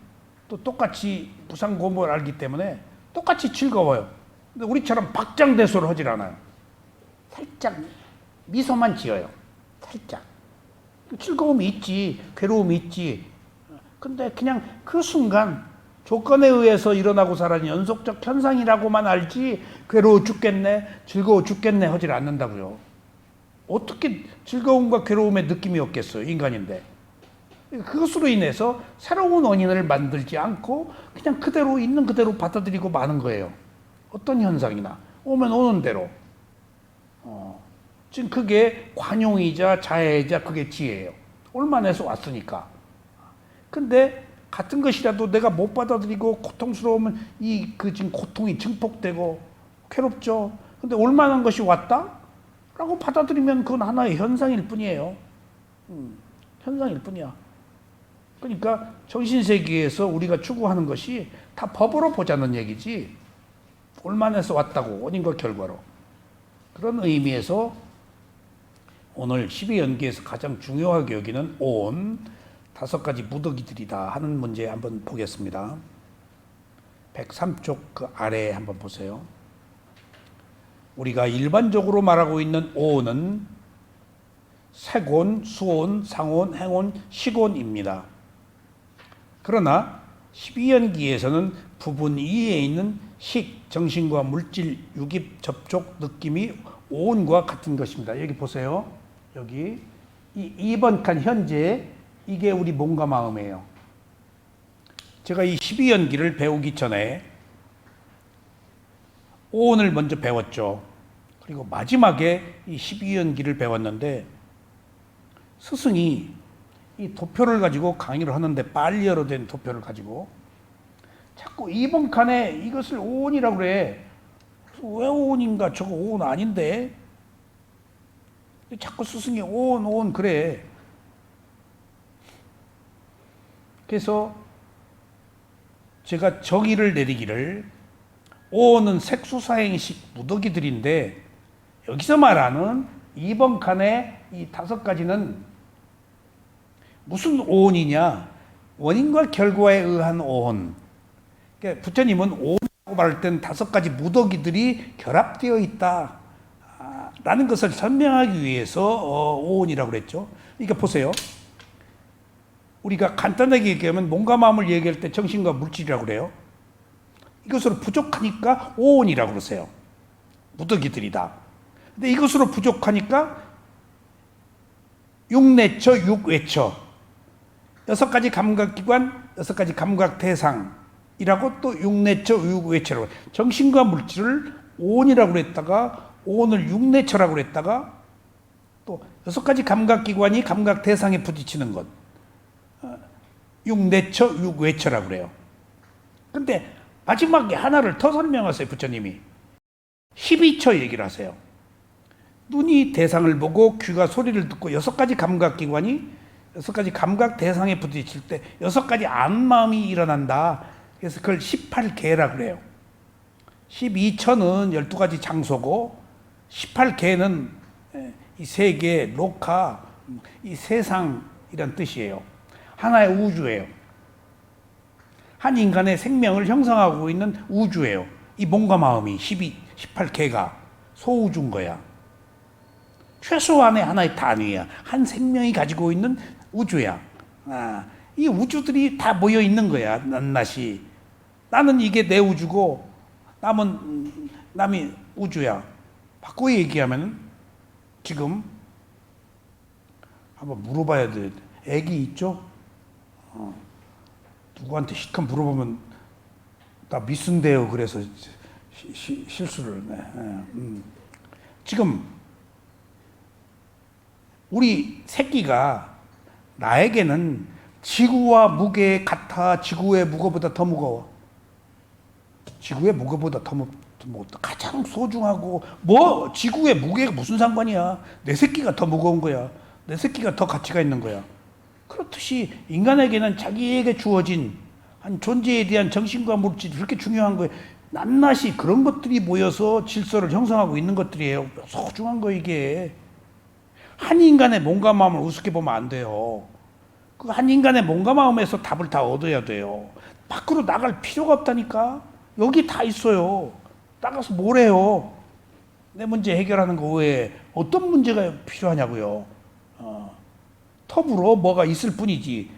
또 똑같이 부상고목을 알기 때문에 똑같이 즐거워요. 근데 우리처럼 박장대소를 하질 않아요. 살짝 미소만 지어요. 살짝. 즐거움이 있지, 괴로움이 있지. 근데 그냥 그 순간 조건에 의해서 일어나고 사라진 연속적 현상이라고만 알지 괴로워 죽겠네, 즐거워 죽겠네 하질 않는다고요. 어떻게 즐거움과 괴로움의 느낌이 없겠어요, 인간인데. 그것으로 인해서 새로운 원인을 만들지 않고 그냥 그대로 있는 그대로 받아들이고 마는 거예요. 어떤 현상이나 오면 오는 대로. 지금 그게 관용이자 자애이자 그게 지혜예요. 올만해서 왔으니까. 근데 같은 것이라도 내가 못 받아들이고 고통스러우면 지금 고통이 증폭되고 괴롭죠. 근데 올만한 것이 왔다? 라고 받아들이면 그건 하나의 현상일 뿐이에요. 현상일 뿐이야. 그러니까 정신세계에서 우리가 추구하는 것이 다 법으로 보자는 얘기지. 올만해서 왔다고, 원인과 결과로. 그런 의미에서 오늘 12연기에서 가장 중요하게 여기는 온, 5가지 무더기들이다 하는 문제 한번 보겠습니다. 103쪽 그 아래에 한번 보세요. 우리가 일반적으로 말하고 있는 오는 색온, 수온, 상온, 행온, 식온입니다. 그러나 12연기에서는 부분 2에 있는 식, 정신과 물질, 유깁, 접촉, 느낌이 오온과 같은 것입니다. 여기 보세요. 여기 이 2번 칸 현재 이게 우리 몸과 마음이에요. 제가 이 12연기를 배우기 전에 오온을 먼저 배웠죠. 그리고 마지막에 이 12연기를 배웠는데 스승이 이 도표를 가지고 강의를 하는데 빨리어로 된 도표를 가지고 자꾸 2번 칸에 이것을 오온이라고 그래. 왜 오온인가? 저거 오온 아닌데? 자꾸 스승이 오온, 오온 그래. 그래서 제가 정의를 내리기를 오온은 색수사행식 무더기들인데 여기서 말하는 2번 칸의 이 5가지는 무슨 오온이냐? 원인과 결과에 의한 오온. 그러니까 부처님은 오온이라고 말할 때는 5가지 무더기들이 결합되어 있다 라는 것을 설명하기 위해서 오온이라고 그랬죠. 그러니까 보세요. 우리가 간단하게 얘기하면 몸과 마음을 얘기할 때 정신과 물질이라고 그래요. 이것으로 부족하니까 오온이라고 그러세요. 무더기들이다. 근데 이것으로 부족하니까 육내처, 육외처 6가지 감각기관, 6가지 감각대상이라고 또 육내처, 육외처라고 정신과 물질을 오온이라고 그랬다가 오온을 육내처라고 그랬다가 또 6가지 감각기관이 감각대상에 부딪히는 것 육내처, 육외처라고 그래요. 근데 마지막에 하나를 더 설명하세요. 부처님이 12처 얘기를 하세요. 눈이 대상을 보고 귀가 소리를 듣고 6가지 감각기관이 6가지 감각 대상에 부딪힐 때 6가지 안마음이 일어난다. 그래서 그걸 18개라고 그래요. 12처는 12가지 장소고 18개는 이 세계, 로카, 이 세상이란 뜻이에요. 하나의 우주예요. 한 인간의 생명을 형성하고 있는 우주예요. 이 몸과 마음이 18개가 소우주인 거야. 최소한의 하나의 단위야. 한 생명이 가지고 있는 우주야. 이 우주들이 다 모여 있는 거야. 낱낱이. 나는 이게 내 우주고 남이 우주야. 바꿔 얘기하면 지금 한번 물어봐야 돼. 애기 있죠? 누구한테 실컷 물어보면 나 미순대요. 그래서 실수를. 지금 우리 새끼가 나에게는 지구와 무게 같아. 지구의 무게보다 더 무거워. 지구의 무게보다 더 가장 소중하고 지구의 무게가 무슨 상관이야. 내 새끼가 더 무거운 거야. 내 새끼가 더 가치가 있는 거야. 그렇듯이 인간에게는 자기에게 주어진 한 존재에 대한 정신과 물질이 그렇게 중요한 거예요. 낱낱이 그런 것들이 모여서 질서를 형성하고 있는 것들이에요. 소중한 거 이게. 한 인간의 몸과 마음을 우습게 보면 안 돼요. 그 한 인간의 몸과 마음에서 답을 다 얻어야 돼요. 밖으로 나갈 필요가 없다니까. 여기 다 있어요. 나가서 뭘 해요? 내 문제 해결하는 거 외에 어떤 문제가 필요하냐고요. 톱으로 뭐가 있을 뿐이지.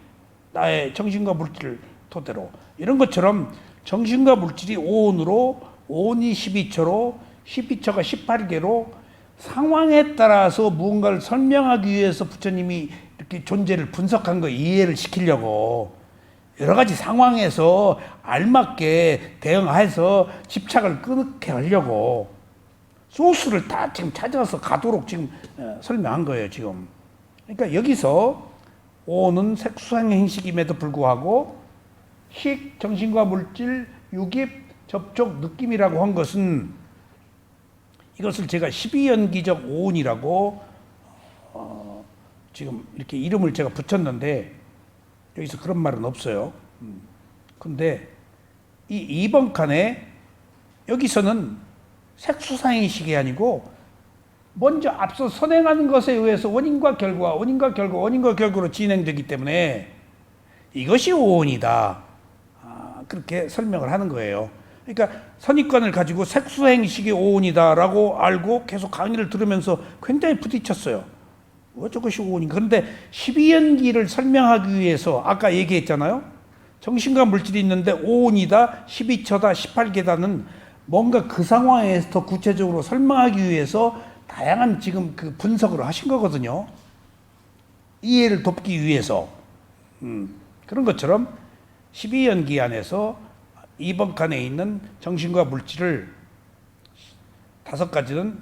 나의 정신과 물질을 토대로. 이런 것처럼 정신과 물질이 오온으로, 오온이 12처로, 12처가 18개로 상황에 따라서 무언가를 설명하기 위해서 부처님이 이렇게 존재를 분석한 거 이해를 시키려고 여러 가지 상황에서 알맞게 대응해서 집착을 끊게 하려고 소스를 다 지금 찾아서 가도록 지금 설명한 거예요, 지금. 그러니까 여기서 오는 색수상 행식임에도 불구하고 식, 정신과 물질, 유깁, 접촉, 느낌이라고 한 것은 이것을 제가 12연기적 오온이라고 지금 이렇게 이름을 제가 붙였는데 여기서 그런 말은 없어요. 근데 이 2번 칸에 여기서는 색수상의식이 아니고 먼저 앞서 선행하는 것에 의해서 원인과 결과로 진행되기 때문에 이것이 오온이다. 그렇게 설명을 하는 거예요. 그러니까 선입관을 가지고 색수행식이 오온이다라고 알고 계속 강의를 들으면서 굉장히 부딪혔어요. 왜 저것이 오온인가? 그런데 12연기를 설명하기 위해서 아까 얘기했잖아요. 정신과 물질이 있는데 오온이다, 12처다, 18개다는 뭔가 그 상황에서 더 구체적으로 설명하기 위해서 다양한 지금 그 분석을 하신 거거든요. 이해를 돕기 위해서. 그런 것처럼 12연기 안에서 2번 칸에 있는 정신과 물질을 5가지는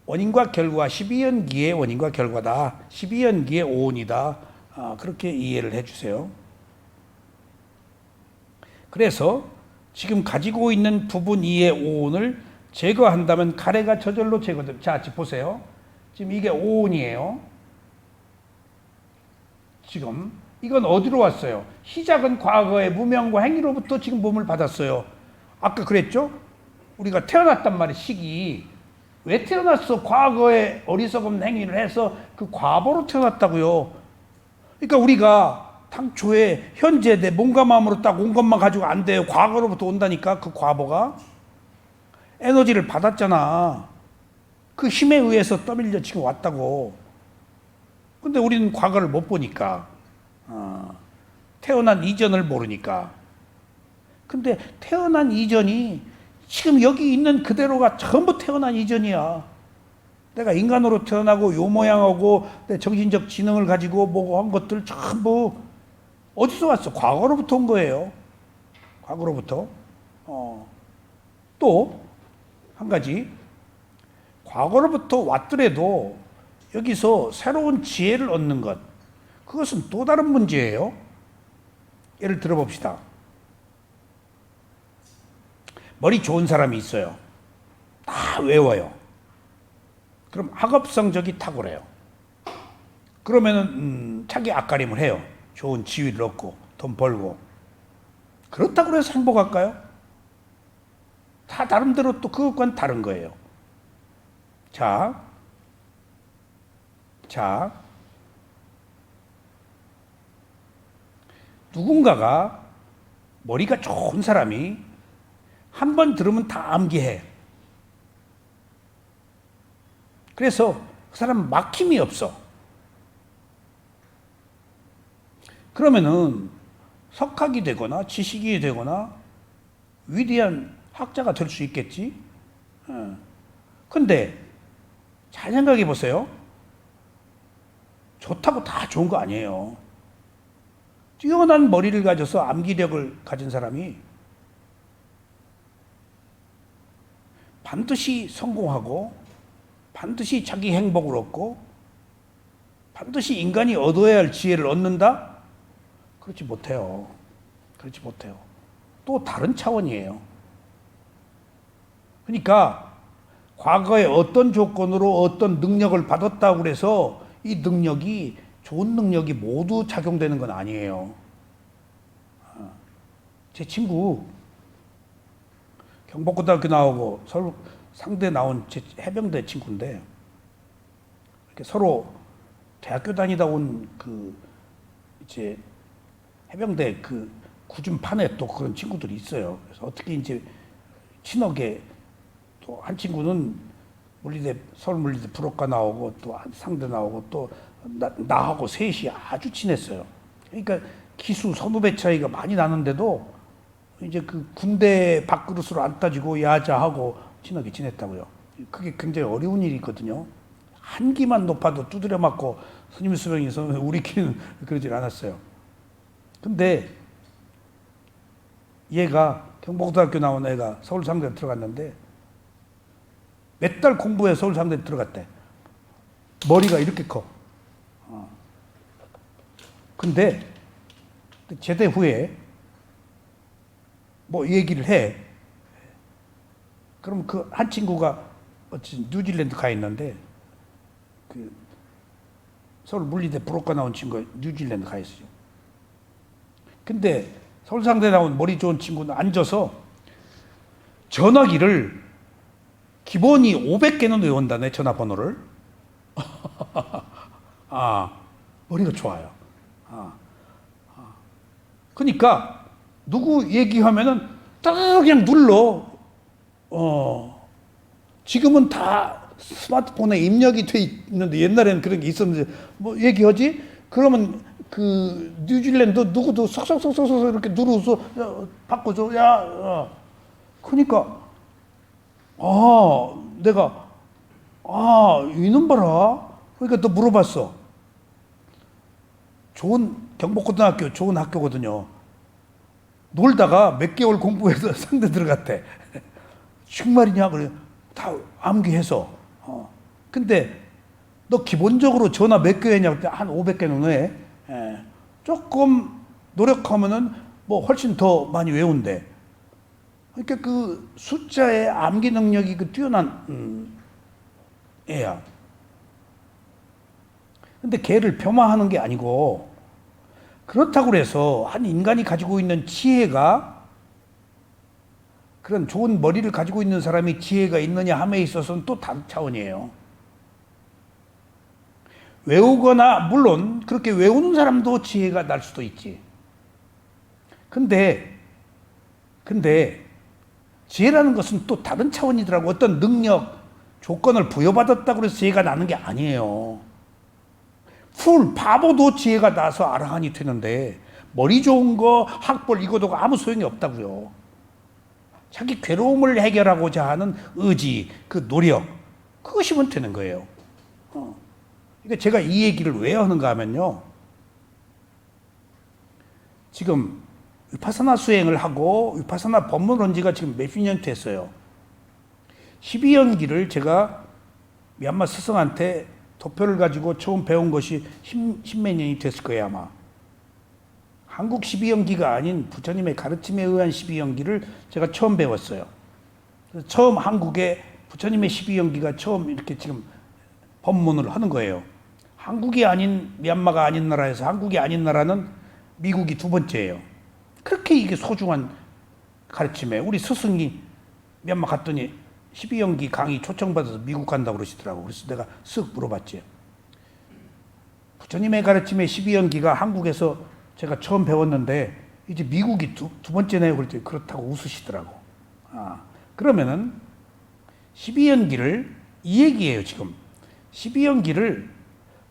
원인과 결과, 12연기의 원인과 결과다. 12연기의 오온이다. 그렇게 이해를 해주세요. 그래서 지금 가지고 있는 부분 2의 오온을 제거한다면 가래가 저절로 제거됩니다. 자, 지금 보세요. 지금 이게 오온이에요. 지금 이건 어디로 왔어요? 시작은 과거의 무명과 행위로부터 지금 몸을 받았어요. 아까 그랬죠? 우리가 태어났단 말이에요. 시기. 왜 태어났어? 과거에 어리석은 행위를 해서 그 과보로 태어났다고요. 그러니까 우리가 당초에 현재 내 몸과 마음으로 딱 온 것만 가지고 안 돼요. 과거로부터 온다니까 그 과보가. 에너지를 받았잖아. 그 힘에 의해서 떠밀려 지금 왔다고. 근데 우리는 과거를 못 보니까. 태어난 이전을 모르니까. 근데 태어난 이전이 지금 여기 있는 그대로가 전부 태어난 이전이야. 내가 인간으로 태어나고 요 모양하고 내 정신적 지능을 가지고 뭐고 한 것들 전부 어디서 왔어? 과거로부터 온 거예요. 과거로부터. 또 한 가지, 과거로부터 왔더라도 여기서 새로운 지혜를 얻는 것, 그것은 또 다른 문제예요. 예를 들어봅시다. 머리 좋은 사람이 있어요. 다 외워요. 그럼 학업 성적이 탁월해요. 그러면은 자기 앞가림을 해요. 좋은 지위를 얻고 돈 벌고. 그렇다고 해서 행복할까요? 다 나름대로 또 그것과는 다른 거예요. 자, 누군가가 머리가 좋은 사람이 한 번 들으면 다 암기해. 그래서 그 사람 막힘이 없어. 그러면은 석학이 되거나 지식이 되거나 위대한 학자가 될 수 있겠지. 근데 잘 생각해 보세요. 좋다고 다 좋은 거 아니에요. 뛰어난 머리를 가져서 암기력을 가진 사람이 반드시 성공하고 반드시 자기 행복을 얻고 반드시 인간이 얻어야 할 지혜를 얻는다? 그렇지 못해요. 그렇지 못해요. 또 다른 차원이에요. 그러니까 과거에 어떤 조건으로 어떤 능력을 받았다고 그래서 이 능력이 좋은 능력이 모두 작용되는 건 아니에요. 제 친구 경복고등학교 나오고 서울 상대 나온 제 해병대 친구인데 이렇게 서로 대학교 다니다 온 그 이제 해병대 그 구준판에 또 그런 친구들이 있어요. 그래서 어떻게 이제 친하게 또 한 친구는 물리대 서울 물리대 불업과 나오고 또 한 상대 나오고 또 나하고 셋이 아주 친했어요. 그러니까 기수 선후배 차이가 많이 나는데도 이제 그 군대 밥그릇으로 안 따지고 야자하고 친하게 지냈다고요. 그게 굉장히 어려운 일이거든요. 한 기만 높아도 두드려 맞고 스님 수명에서 우리끼리는 그러질 않았어요. 근데 얘가 경복고등학교 나온 애가 서울상대에 들어갔는데 몇 달 공부해 서울상대에 들어갔대. 머리가 이렇게 커. 근데 제대 후에 뭐 얘기를 해. 그럼 그 한 친구가 어찌 뉴질랜드 가 있는데 그 서울 물리대 불업과 나온 친구가 뉴질랜드 가 있어요. 근데 서울상대 나온 머리 좋은 친구는 앉아서 전화기를 기본이 500개는 외운다네, 전화번호를. 머리가 좋아요. 그러니까 누구 얘기하면은 딱 그냥 눌러. 지금은 다 스마트폰에 입력이 돼 있는데 옛날에는 그런 게 있었는데 뭐 얘기하지? 그러면 그 뉴질랜드 누구도 쏙쏙쏙쏙 이렇게 누르서 바꿔줘. 그러니까 내가 이놈 봐라. 그러니까 또 물어봤어. 좋은 경복고등학교 좋은 학교거든요. 놀다가 몇 개월 공부해서 상대 들어갔대. 정말이냐? 그래. 다 암기해서. 근데 너 기본적으로 전화 몇 개 했냐고 했더니 한 500개는 해. 조금 노력하면은 뭐 훨씬 더 많이 외운대. 그러니까 그 숫자의 암기 능력이 그 뛰어난 애야. 근데 걔를 폄하하는 게 아니고 그렇다고 해서 한 인간이 가지고 있는 지혜가 그런 좋은 머리를 가지고 있는 사람이 지혜가 있느냐 함에 있어서는 또 다른 차원이에요. 외우거나 물론 그렇게 외우는 사람도 지혜가 날 수도 있지. 근데 지혜라는 것은 또 다른 차원이더라고. 어떤 능력, 조건을 부여받았다고 해서 지혜가 나는 게 아니에요. 바보도 지혜가 나서 아랑하니 되는데 머리 좋은 거, 학벌 이거도 아무 소용이 없다고요. 자기 괴로움을 해결하고자 하는 의지, 그 노력, 그것이면 되는 거예요. 그러니까 제가 이 얘기를 왜 하는가 하면요. 지금 위파사나 수행을 하고 위파사나 법문 온 지가 지금 몇십 년 됐어요. 12연기를 제가 미얀마 스승한테 도표를 가지고 처음 배운 것이 십몇 년이 됐을 거예요, 아마. 한국 12연기가 아닌 부처님의 가르침에 의한 12연기를 제가 처음 배웠어요. 그래서 처음 한국에 부처님의 12연기가 처음 이렇게 지금 법문을 하는 거예요. 한국이 아닌, 미얀마가 아닌 나라에서 한국이 아닌 나라는 미국이 두 번째예요. 그렇게 이게 소중한 가르침에 우리 스승이 미얀마 갔더니 12연기 강의 초청받아서 미국 간다고 그러시더라고. 그래서 내가 쓱 물어봤지. 부처님의 가르침에 12연기가 한국에서 제가 처음 배웠는데 이제 미국이 두 번째네요. 그랬더니 그렇다고 웃으시더라고. 그러면은 12연기를 이 얘기예요, 지금. 12연기를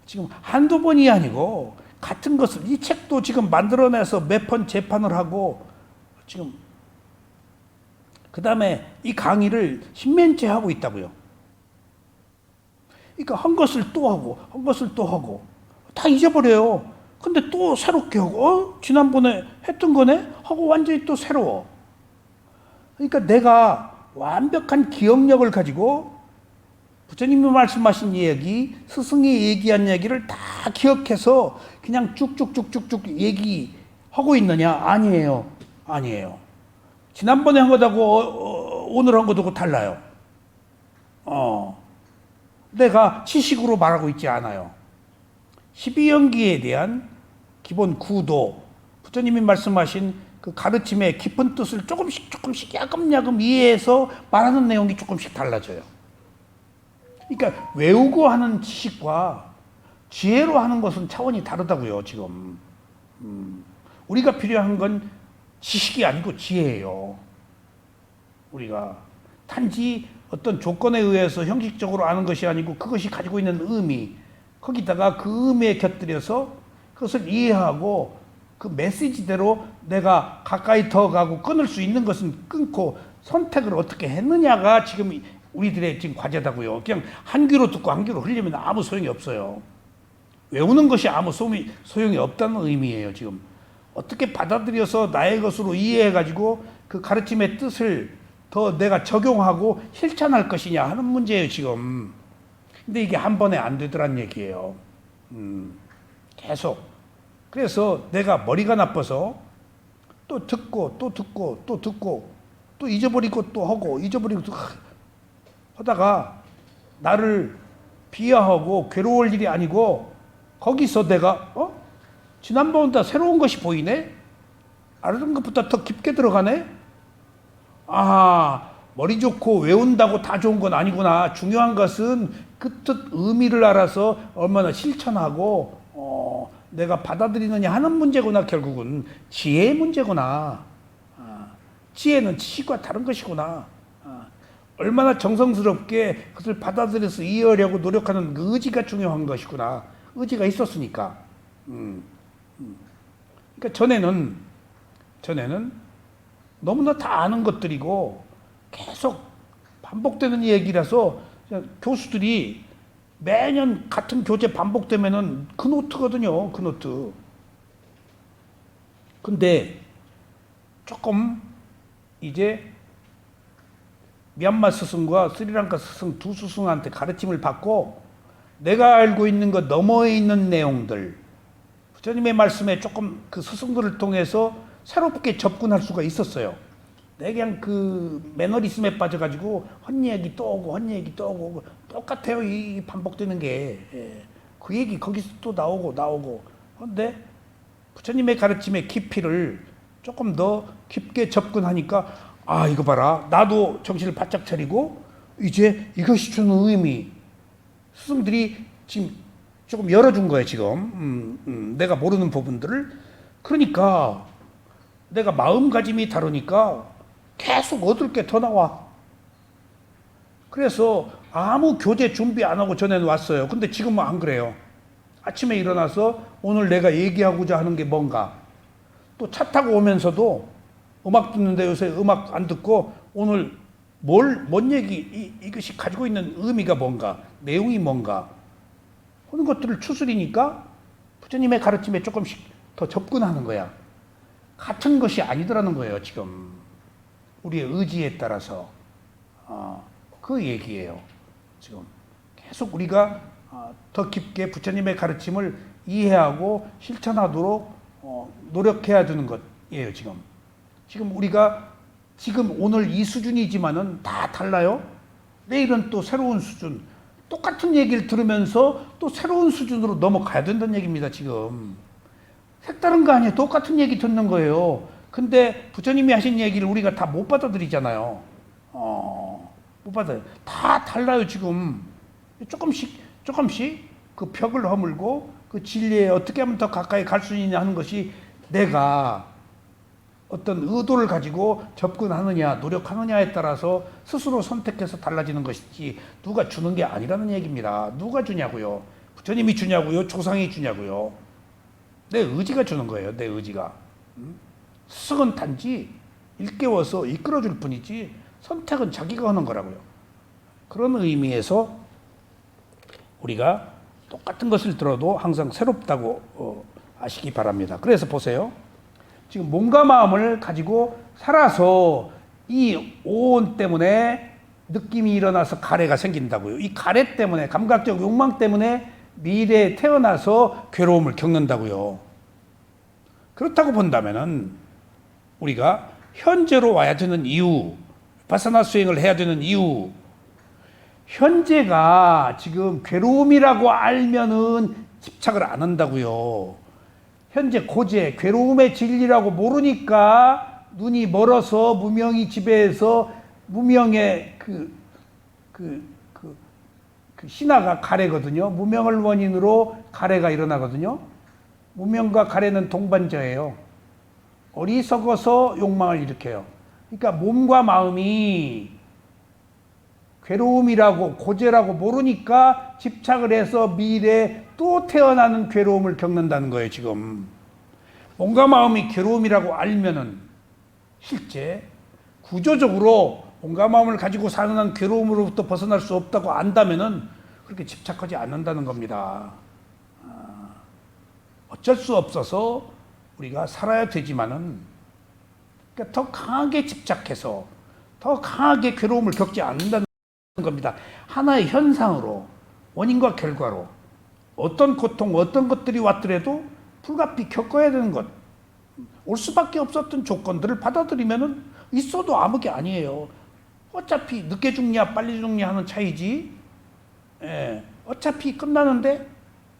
지금 한두 번이 아니고 같은 것을 이 책도 지금 만들어내서 몇 번 재판을 하고 지금 그다음에 이 강의를 10년째 하고 있다고요. 그러니까 한 것을 또 하고 한 것을 또 하고 다 잊어버려요. 근데 또 새롭게 하고 지난번에 했던 거네 하고 완전히 또 새로워. 그러니까 내가 완벽한 기억력을 가지고 부처님이 말씀하신 얘기, 스승이 얘기한 얘기를 다 기억해서 그냥 쭉쭉쭉쭉쭉 얘기하고 있느냐? 아니에요. 아니에요. 지난번에 한 거하고 오늘 한 거하고 달라요. 내가 지식으로 말하고 있지 않아요. 12연기에 대한 기본 구도, 부처님이 말씀하신 그 가르침의 깊은 뜻을 조금씩 야금야금 이해해서 말하는 내용이 조금씩 달라져요. 그러니까 외우고 하는 지식과 지혜로 하는 것은 차원이 다르다고요, 지금. 우리가 필요한 건 지식이 아니고 지혜예요. 우리가 단지 어떤 조건에 의해서 형식적으로 아는 것이 아니고 그것이 가지고 있는 의미, 거기다가 그 의미에 곁들여서 그것을 이해하고 그 메시지대로 내가 가까이 더 가고 끊을 수 있는 것은 끊고 선택을 어떻게 했느냐가 지금 우리들의 지금 과제다고요. 그냥 한 귀로 듣고 한 귀로 흘리면 아무 소용이 없어요. 외우는 것이 아무 소용이 없다는 의미예요, 지금. 어떻게 받아들여서 나의 것으로 이해해가지고 그 가르침의 뜻을 더 내가 적용하고 실천할 것이냐 하는 문제예요, 지금. 근데 이게 한 번에 안 되더란 얘기예요. 계속. 그래서 내가 머리가 나빠서 또 듣고 또 듣고 또 듣고 또 잊어버리고 또 하고 잊어버리고 또 하다가 나를 비하하고 괴로울 일이 아니고 거기서 내가 지난번보다 새로운 것이 보이네? 알던 것보다 더 깊게 들어가네? 머리 좋고 외운다고 다 좋은 건 아니구나. 중요한 것은 그 뜻 의미를 알아서 얼마나 실천하고 내가 받아들이느냐 하는 문제구나. 결국은 지혜의 문제구나. 지혜는 지식과 다른 것이구나. 얼마나 정성스럽게 그것을 받아들여서 이해하려고 노력하는 그 의지가 중요한 것이구나. 의지가 있었으니까. 그러니까 전에는 너무나 다 아는 것들이고 계속 반복되는 얘기라서 교수들이 매년 같은 교재 반복되면은 그 노트거든요. 그 노트. 근데 조금 이제 미얀마 스승과 스리랑카 스승 두 스승한테 가르침을 받고 내가 알고 있는 것 너머에 있는 내용들, 부처님의 말씀에 조금 그 스승들을 통해서 새롭게 접근할 수가 있었어요. 내가 그냥 그 매너리즘에 빠져가지고 헛얘기 또 오고 헛얘기 또 오고 똑같아요. 이 반복되는 게. 그 얘기 거기서 또 나오고. 그런데 부처님의 가르침의 깊이를 조금 더 깊게 접근하니까 이거 봐라. 나도 정신을 바짝 차리고 이제 이것이 주는 의미. 스승들이 지금 조금 열어준 거예요, 지금. 내가 모르는 부분들을. 그러니까 내가 마음가짐이 다르니까 계속 얻을 게 더 나와. 그래서 아무 교재 준비 안 하고 전에는 왔어요. 근데 지금은 안 그래요. 아침에 일어나서 오늘 내가 얘기하고자 하는 게 뭔가. 또 차 타고 오면서도 음악 듣는데 요새 음악 안 듣고 오늘 뭔 얘기, 이것이 가지고 있는 의미가 뭔가, 내용이 뭔가 하는 것들을 추스리니까 부처님의 가르침에 조금씩 더 접근하는 거야. 같은 것이 아니더라는 거예요, 지금. 우리의 의지에 따라서. 그 얘기예요. 지금 계속 우리가 더 깊게 부처님의 가르침을 이해하고 실천하도록 노력해야 되는 것이에요, 지금. 지금 우리가 지금 오늘 이 수준이지만은 다 달라요. 내일은 또 새로운 수준. 똑같은 얘기를 들으면서 또 새로운 수준으로 넘어가야 된다는 얘기입니다, 지금. 색다른 거 아니에요. 똑같은 얘기 듣는 거예요. 근데 부처님이 하신 얘기를 우리가 다 못 받아들이잖아요. 못 받아요. 다 달라요, 지금. 조금씩 그 벽을 허물고 그 진리에 어떻게 하면 더 가까이 갈 수 있냐 하는 것이 내가 어떤 의도를 가지고 접근하느냐, 노력하느냐에 따라서 스스로 선택해서 달라지는 것이지 누가 주는 게 아니라는 얘기입니다. 누가 주냐고요? 부처님이 주냐고요? 조상이 주냐고요? 내 의지가 주는 거예요. 내 의지가. 스승은 단지 일깨워서 이끌어줄 뿐이지 선택은 자기가 하는 거라고요. 그런 의미에서 우리가 똑같은 것을 들어도 항상 새롭다고 아시기 바랍니다. 그래서 보세요. 지금 몸과 마음을 가지고 살아서 이 오온 때문에 느낌이 일어나서 가래가 생긴다고요. 이 가래 때문에, 감각적 욕망 때문에 미래에 태어나서 괴로움을 겪는다고요. 그렇다고 본다면은 우리가 현재로 와야 되는 이유, 바사나 수행을 해야 되는 이유, 현재가 지금 괴로움이라고 알면은 집착을 안 한다고요. 현재 고제, 괴로움의 진리라고 모르니까 눈이 멀어서 무명이 지배해서 무명의 그 신화가 가래거든요. 무명을 원인으로 가래가 일어나거든요. 무명과 가래는 동반자예요. 어리석어서 욕망을 일으켜요. 그러니까 몸과 마음이 괴로움이라고 고제라고 모르니까 집착을 해서 미래에 또 태어나는 괴로움을 겪는다는 거예요. 지금 몸과 마음이 괴로움이라고 알면은 실제 구조적으로 몸과 마음을 가지고 사는 한 괴로움으로부터 벗어날 수 없다고 안다면은 그렇게 집착하지 않는다는 겁니다. 어쩔 수 없어서 우리가 살아야 되지만은 그러니까 더 강하게 집착해서 더 강하게 괴로움을 겪지 않는다는 겁니다. 하나의 현상으로, 원인과 결과로 어떤 고통, 어떤 것들이 왔더라도 불가피 겪어야 되는 것, 올 수밖에 없었던 조건들을 받아들이면은 있어도 아무 게 아니에요. 어차피 늦게 죽냐 빨리 죽냐 하는 차이지, 어차피 끝나는데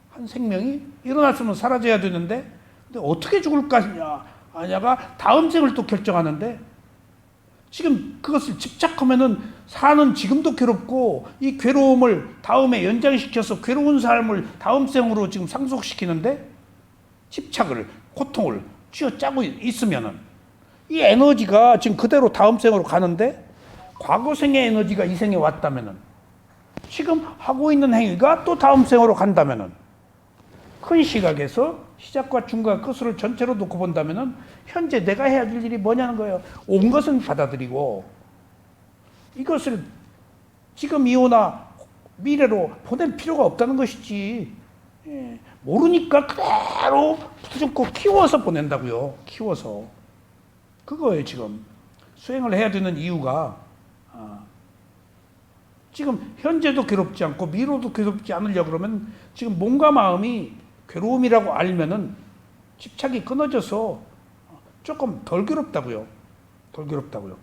한 생명이 일어났으면 사라져야 되는데, 근데 어떻게 죽을까 하냐가 다음 생을 또 결정하는데, 지금 그것을 집착하면은 사는 지금도 괴롭고 이 괴로움을 다음에 연장시켜서 괴로운 삶을 다음 생으로 지금 상속시키는데, 집착을, 고통을 쥐어짜고 있으면은 이 에너지가 지금 그대로 다음 생으로 가는데, 과거 생의 에너지가 이 생에 왔다면은, 지금 하고 있는 행위가 또 다음 생으로 간다면은, 큰 시각에서 시작과 중과 끝을 전체로 놓고 본다면은 현재 내가 해야 될 일이 뭐냐는 거예요. 온 것은 받아들이고 이것을 지금 이후나 미래로 보낼 필요가 없다는 것이지, 모르니까 그대로 붙잡고 키워서 보낸다고요. 키워서. 그거예요. 지금 수행을 해야 되는 이유가, 지금 현재도 괴롭지 않고 미래도 괴롭지 않으려고 그러면 지금 몸과 마음이 괴로움이라고 알면은 집착이 끊어져서 조금 덜 괴롭다고요. 덜 괴롭다고요.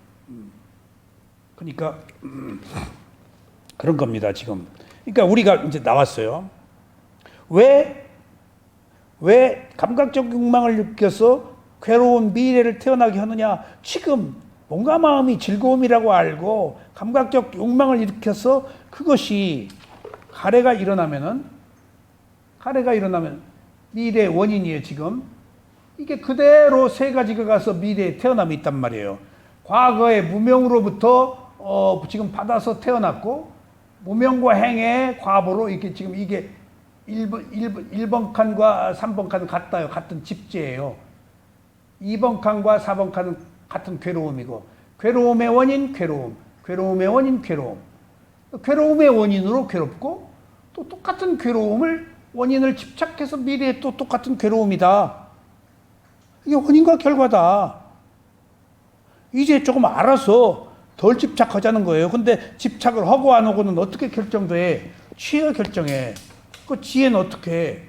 그러니까 그런 겁니다. 지금. 그러니까 우리가 이제 나왔어요. 왜 감각적 욕망을 느껴서 괴로운 미래를 태어나게 하느냐? 지금 몸과 마음이 즐거움이라고 알고 감각적 욕망을 일으켜서 그것이 가래가 일어나면 미래의 원인이에요. 지금 이게 그대로 세 가지가 가서 미래에 태어남이 있단 말이에요. 과거의 무명으로부터 지금 받아서 태어났고, 무명과 행의 과보로 이렇게 지금 이게 1번 칸과 3번 칸은 같아요. 같은 집재예요. 2번 칸과 4번 칸은 같은 괴로움이고, 괴로움의 원인 괴로움, 괴로움의 원인 괴로움, 괴로움의 원인으로 괴롭고, 또 똑같은 괴로움을 원인을 집착해서 미래에 또 똑같은 괴로움이다. 이게 원인과 결과다. 이제 조금 알아서 덜 집착하자는 거예요. 근데 집착을 하고 안 하고는 어떻게 결정돼? 지혜가 결정해. 그 지혜는 어떻게 해?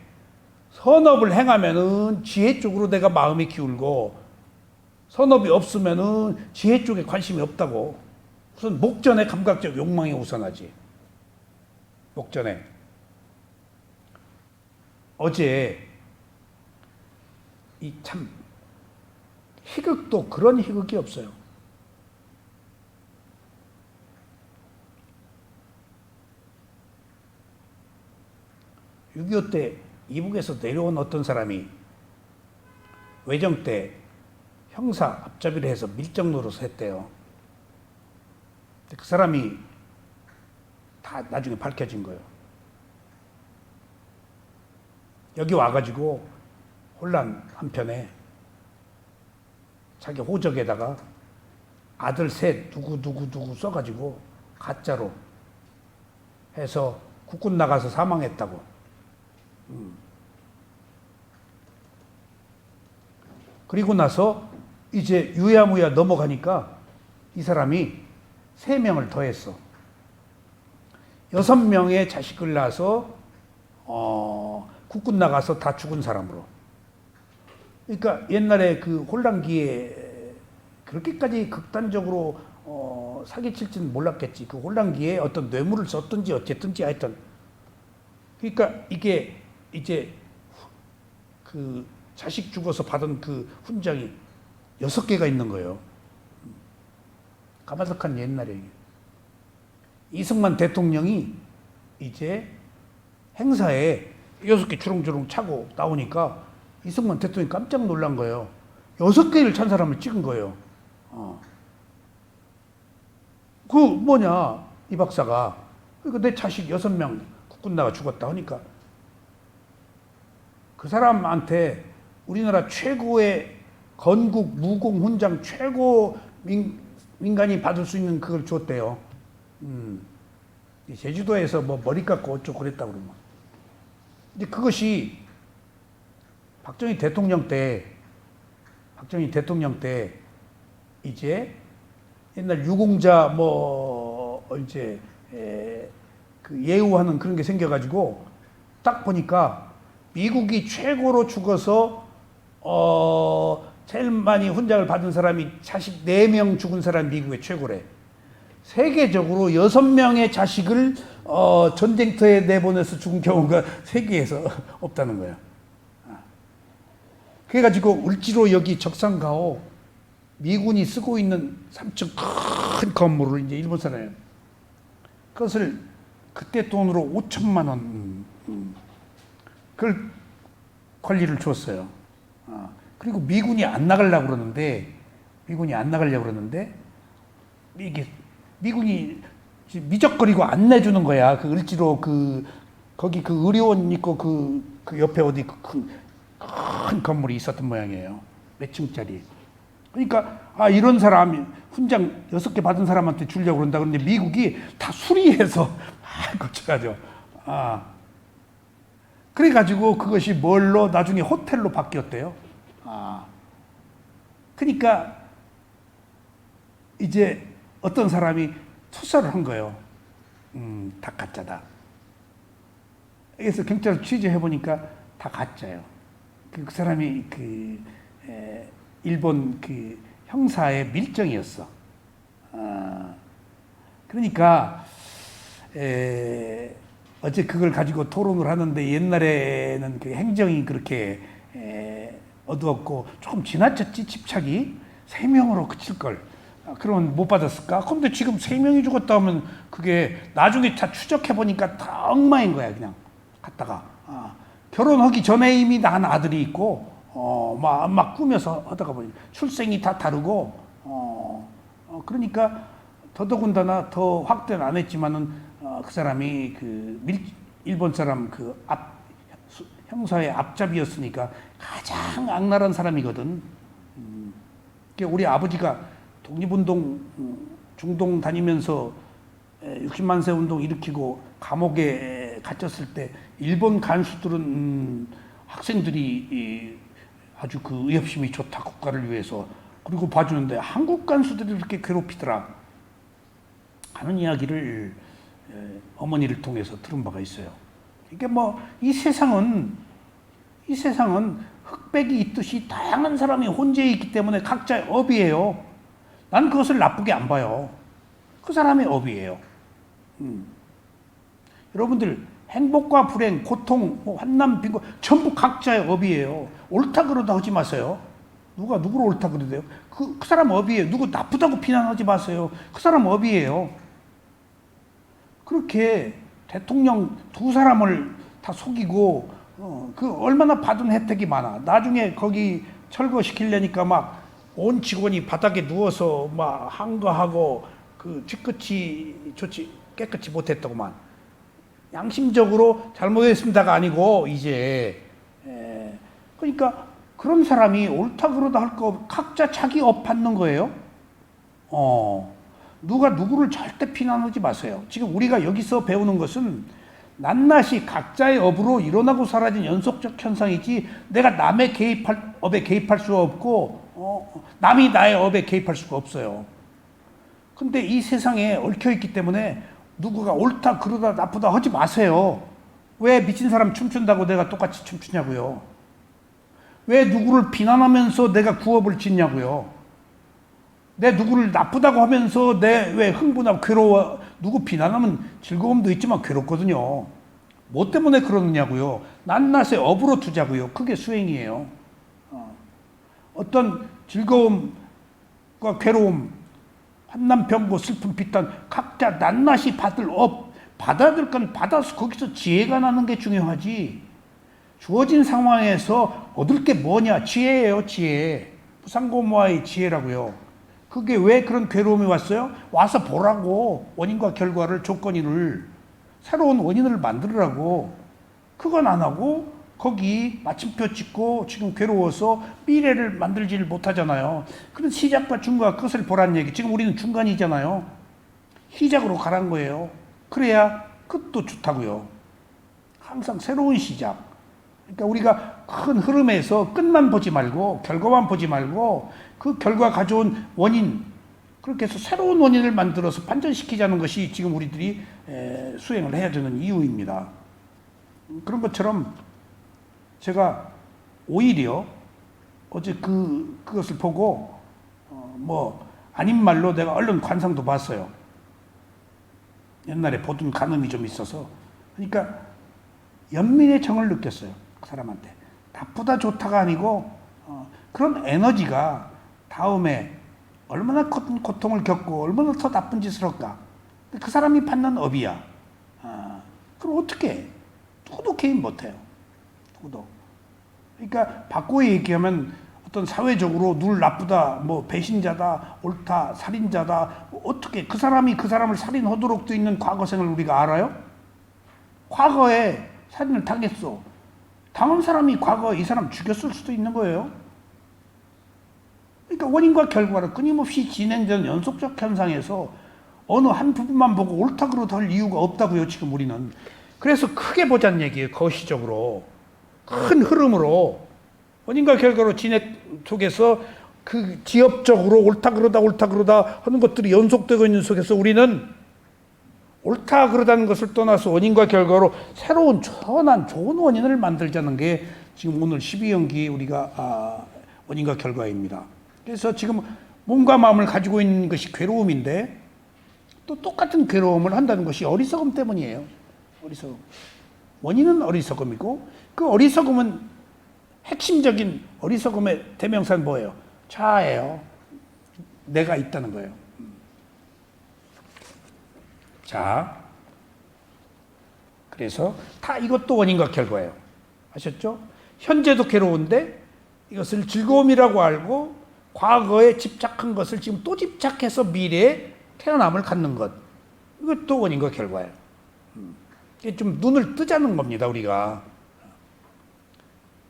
선업을 행하면은 지혜 쪽으로 내가 마음이 기울고, 선업이 없으면은 지혜 쪽에 관심이 없다고. 우선 목전에 감각적 욕망이 우선하지. 목전에. 어제 이 참 희극도 그런 희극이 없어요. 6.25 때 이북에서 내려온 어떤 사람이 외정 때 형사 앞잡이를 해서 밀정 노릇을 했대요. 그 사람이 다 나중에 밝혀진 거예요. 여기 와가지고 혼란 한편에 자기 호적에다가 아들 셋 누구 써가지고 가짜로 해서 국군 나가서 사망했다고. 그리고 나서 이제 유야무야 넘어가니까 이 사람이 3명을 더했어. 6명의 자식을 낳아서 국군 나가서 다 죽은 사람으로. 그러니까 옛날에 그 혼란기에 그렇게까지 극단적으로 사기칠지는 몰랐겠지. 그 혼란기에 어떤 뇌물을 썼든지 어쨌든지 하여튼. 그러니까 이게 이제 그 자식 죽어서 받은 그 훈장이 6개가 있는 거예요. 까마득한 옛날에. 이승만 대통령이 이제 행사에 6개 주렁주렁 차고 나오니까 이승만 대통령이 깜짝 놀란 거예요. 6개를 찬 사람을 찍은 거예요. 그 뭐냐, 이 박사가. 그러니까 내 자식 6명 국군 나가 죽었다 하니까 그 사람한테 우리나라 최고의 건국 무공 훈장 최고 민간이 받을 수 있는 그걸 줬대요. 제주도에서 뭐 머리 깎고 어쩌고 그랬다고 그러면. 근데 그것이 박정희 대통령 때 이제 옛날 유공자 뭐 이제 그 예우하는 그런 게 생겨가지고 딱 보니까 미국이 최고로 죽어서 제일 많이 훈장을 받은 사람이 자식 4명 죽은 사람이 미국의 최고래. 세계적으로 6명의 자식을 전쟁터에 내보내서 죽은 경우가 세계에서 없다는 거야. 그래가지고 을지로 여기 적산가오 미군이 쓰고 있는 3층 큰 건물을 이제 일본 사람이 그것을 그때 돈으로 5천만 원 그걸 권리를 줬어요. 그리고 미군이 안 나가려고 그러는데 이게 미군이 미적거리고 안 내주는 거야. 그 을지로 거기 그 의료원 있고 그 옆에 어디 큰 건물이 있었던 모양이에요. 몇 층짜리. 그러니까 이런 사람이 훈장 6개 받은 사람한테 주려고 그런다. 그런데 미국이 다 수리해서 고쳐가지고 그래가지고 그것이 뭘로 나중에 호텔로 바뀌었대요. 그러니까 이제 어떤 사람이 투사를 한 거예요. 다 가짜다. 그래서 경찰 취재해 보니까 다 가짜예요. 그 사람이 일본 그 형사의 밀정이었어. 그러니까 어제 그걸 가지고 토론을 하는데 옛날에는 그 행정이 그렇게 어두웠고 조금 지나쳤지 집착이 3명으로 그칠 걸. 그러면 못 받았을까? 근데 지금 3명이 죽었다 하면 그게 나중에 다 추적해 보니까 다 엉망인 거야. 그냥 갔다가 결혼하기 전에 이미 낳은 아들이 있고 막 꾸며서 하다가 보니 출생이 다 다르고 그러니까 더더군다나 더 확대는 안 했지만은 그 사람이 일본 사람 형사의 앞잡이였으니까 가장 악랄한 사람이거든. 우리 아버지가 독립운동 중동 다니면서 60만 세 운동 일으키고 감옥에 갇혔을 때 일본 간수들은 학생들이 아주 그 의협심이 좋다 국가를 위해서 그리고 봐주는데 한국 간수들이 이렇게 괴롭히더라 하는 이야기를 어머니를 통해서 들은 바가 있어요. 이게 뭐 이 세상은 흑백이 있듯이 다양한 사람이 혼재해 있기 때문에 각자의 업이에요. 난 그것을 나쁘게 안 봐요. 그 사람의 업이에요. 여러분들 행복과 불행, 고통, 환난, 빈곤 전부 각자의 업이에요. 옳다 그러다 하지 마세요. 누가 누구를 옳다 그러대요? 그 사람 업이에요. 누구 나쁘다고 비난하지 마세요. 그 사람 업이에요. 그렇게 대통령 2사람을 다 속이고 그 얼마나 받은 혜택이 많아. 나중에 거기 철거시키려니까 막 온 직원이 바닥에 누워서 막 한가하고 그 뒤끝이 좋지 깨끗이 못했더구만. 양심적으로 잘못했습니다가 아니고 이제 그러니까 그런 사람이 옳다 그러다 할 거 각자 자기 업 받는 거예요. 누가 누구를 절대 비난하지 마세요. 지금 우리가 여기서 배우는 것은 낱낱이 각자의 업으로 일어나고 사라진 연속적 현상이지 내가 남의 업에 개입할 수가 없고 남이 나의 업에 개입할 수가 없어요. 근데 이 세상에 얽혀있기 때문에 누구가 옳다 그러다 나쁘다 하지 마세요. 왜 미친 사람 춤춘다고 내가 똑같이 춤추냐고요. 왜 누구를 비난하면서 내가 구업을 짓냐고요. 내 누구를 나쁘다고 하면서 내 왜 흥분하고 괴로워. 누구 비난하면 즐거움도 있지만 괴롭거든요. 뭐 때문에 그러느냐고요. 낱낱의 업으로 두자고요. 그게 수행이에요. 어떤 즐거움과 괴로움, 환난 병고 슬픔 비탄 각자 낱낱이 받을 업, 받아야 될 건 받아서 거기서 지혜가 나는 게 중요하지. 주어진 상황에서 얻을 게 뭐냐? 지혜예요, 지혜. 무상고모아의 지혜라고요. 그게 왜 그런 괴로움이 왔어요? 와서 보라고. 원인과 결과를, 조건인을, 새로운 원인을 만들으라고. 그건 안 하고 거기 마침표 찍고 지금 괴로워서 미래를 만들지를 못하잖아요. 그런 시작과 중간 끝을 보라는 얘기. 지금 우리는 중간이잖아요. 시작으로 가란 거예요. 그래야 끝도 좋다고요. 항상 새로운 시작. 그러니까 우리가 큰 흐름에서 끝만 보지 말고 결과만 보지 말고 그 결과 가져온 원인, 그렇게 해서 새로운 원인을 만들어서 반전시키자는 것이 지금 우리들이 수행을 해야 되는 이유입니다. 그런 것처럼 제가 오히려 어제 그것을 보고 아닌 말로 내가 얼른 관상도 봤어요. 옛날에 보던 간음이 좀 있어서. 그러니까 연민의 정을 느꼈어요. 그 사람한테. 나쁘다 좋다가 아니고 그런 에너지가 다음에 얼마나 큰 고통을 겪고 얼마나 더 나쁜 짓을 할까. 그 사람이 받는 업이야. 그럼 어떻게 해? 누구도 개인 못해요. 누구도. 그러니까 바꾸어 얘기하면 어떤 사회적으로 누굴 나쁘다, 배신자다, 옳다, 살인자다, 어떻게 그 사람이 그 사람을 살인하도록 돼 있는 과거생을 우리가 알아요? 과거에 살인을 당했어. 당한 사람이 과거에 이 사람 죽였을 수도 있는 거예요. 그러니까 원인과 결과를 끊임없이 진행되는 연속적 현상에서 어느 한 부분만 보고 옳다 그러다 할 이유가 없다고요, 지금 우리는. 그래서 크게 보자는 얘기예요, 거시적으로. 큰 흐름으로. 원인과 결과로 진행 속에서 그 지엽적으로 옳다 그러다 하는 것들이 연속되고 있는 속에서 우리는 옳다 그러다는 것을 떠나서 원인과 결과로 새로운 선한 좋은 원인을 만들자는 게 지금 오늘 12연기 우리가 원인과 결과입니다. 그래서 지금 몸과 마음을 가지고 있는 것이 괴로움인데 또 똑같은 괴로움을 한다는 것이 어리석음 때문이에요. 어리석음. 원인은 어리석음이고 그 어리석음은 핵심적인 어리석음의 대명사는 뭐예요? 자아예요. 내가 있다는 거예요. 자, 그래서 다 이것도 원인과 결과예요. 아셨죠? 현재도 괴로운데 이것을 즐거움이라고 알고 과거에 집착한 것을 지금 또 집착해서 미래에 태어남을 갖는 것. 이것도 원인과 결과예요. 이게 좀 눈을 뜨자는 겁니다, 우리가.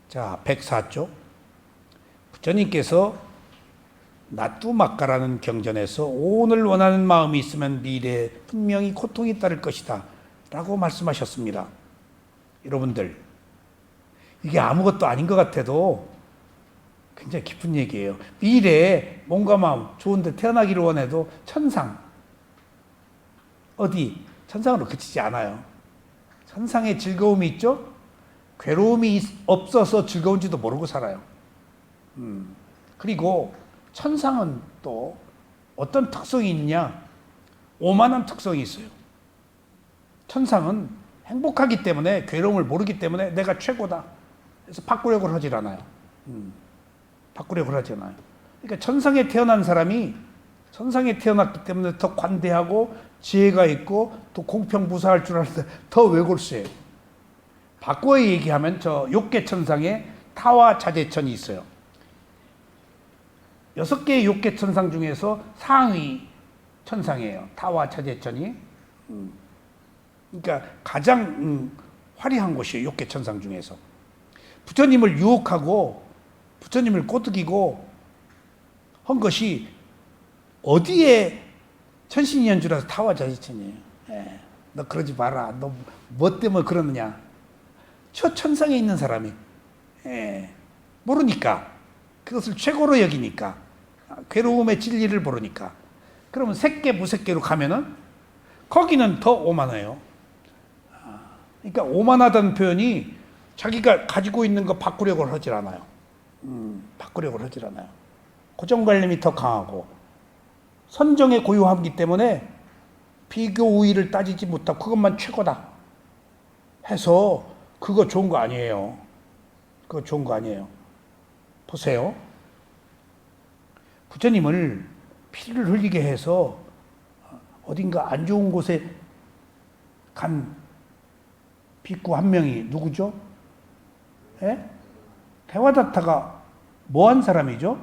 자, 104쪽. 부처님께서 나뚜막가라는 경전에서 오늘 원하는 마음이 있으면 미래에 분명히 고통이 따를 것이다 라고 말씀하셨습니다. 여러분들, 이게 아무것도 아닌 것 같아도 굉장히 깊은 얘기예요. 미래에 몸과 마음 좋은데 태어나기를 원해도 천상, 어디 천상으로 그치지 않아요. 천상에 즐거움이 있죠? 괴로움이 없어서 즐거운지도 모르고 살아요. 그리고 천상은 또 어떤 특성이 있느냐? 오만한 특성이 있어요. 천상은 행복하기 때문에 괴로움을 모르기 때문에 내가 최고다. 그래서 바꾸려고 하질 않아요. 바꾸려고 하지 않아요. 그러니까 천상에 태어난 사람이 천상에 태어났기 때문에 더 관대하고 지혜가 있고 또 공평무사할 줄 아는데 더 외골수예요. 바꾸어 얘기하면 저 욕계천상에 타와 자제천이 있어요. 6개의 욕계 천상 중에서 상위 천상이에요. 타와 차제천이. 그러니까 가장 화려한 곳이에요. 욕계 천상 중에서. 부처님을 유혹하고 부처님을 꼬드기고 한 것이 어디에 천신이 연주라서 타와 차제천이에요. 예, 너 그러지 마라. 너 뭐 때문에 그러느냐. 저 천상에 있는 사람이 모르니까, 그것을 최고로 여기니까, 괴로움의 진리를 모르니까. 그러면 색계 무색계로 가면은 거기는 더 오만해요. 그러니까 오만하다는 표현이 자기가 가지고 있는 거 바꾸려고 하질 않아요. 바꾸려고 하질 않아요. 고정관념이 더 강하고 선정에 고유하기 때문에 비교 우위를 따지지 못하고 그것만 최고다 해서 그거 좋은 거 아니에요. 그거 좋은 거 아니에요. 보세요. 부처님을 피를 흘리게 해서 어딘가 안 좋은 곳에 간 ภิක්구 한 명이 누구죠? 예? 대화다타가 뭐 한 사람이죠?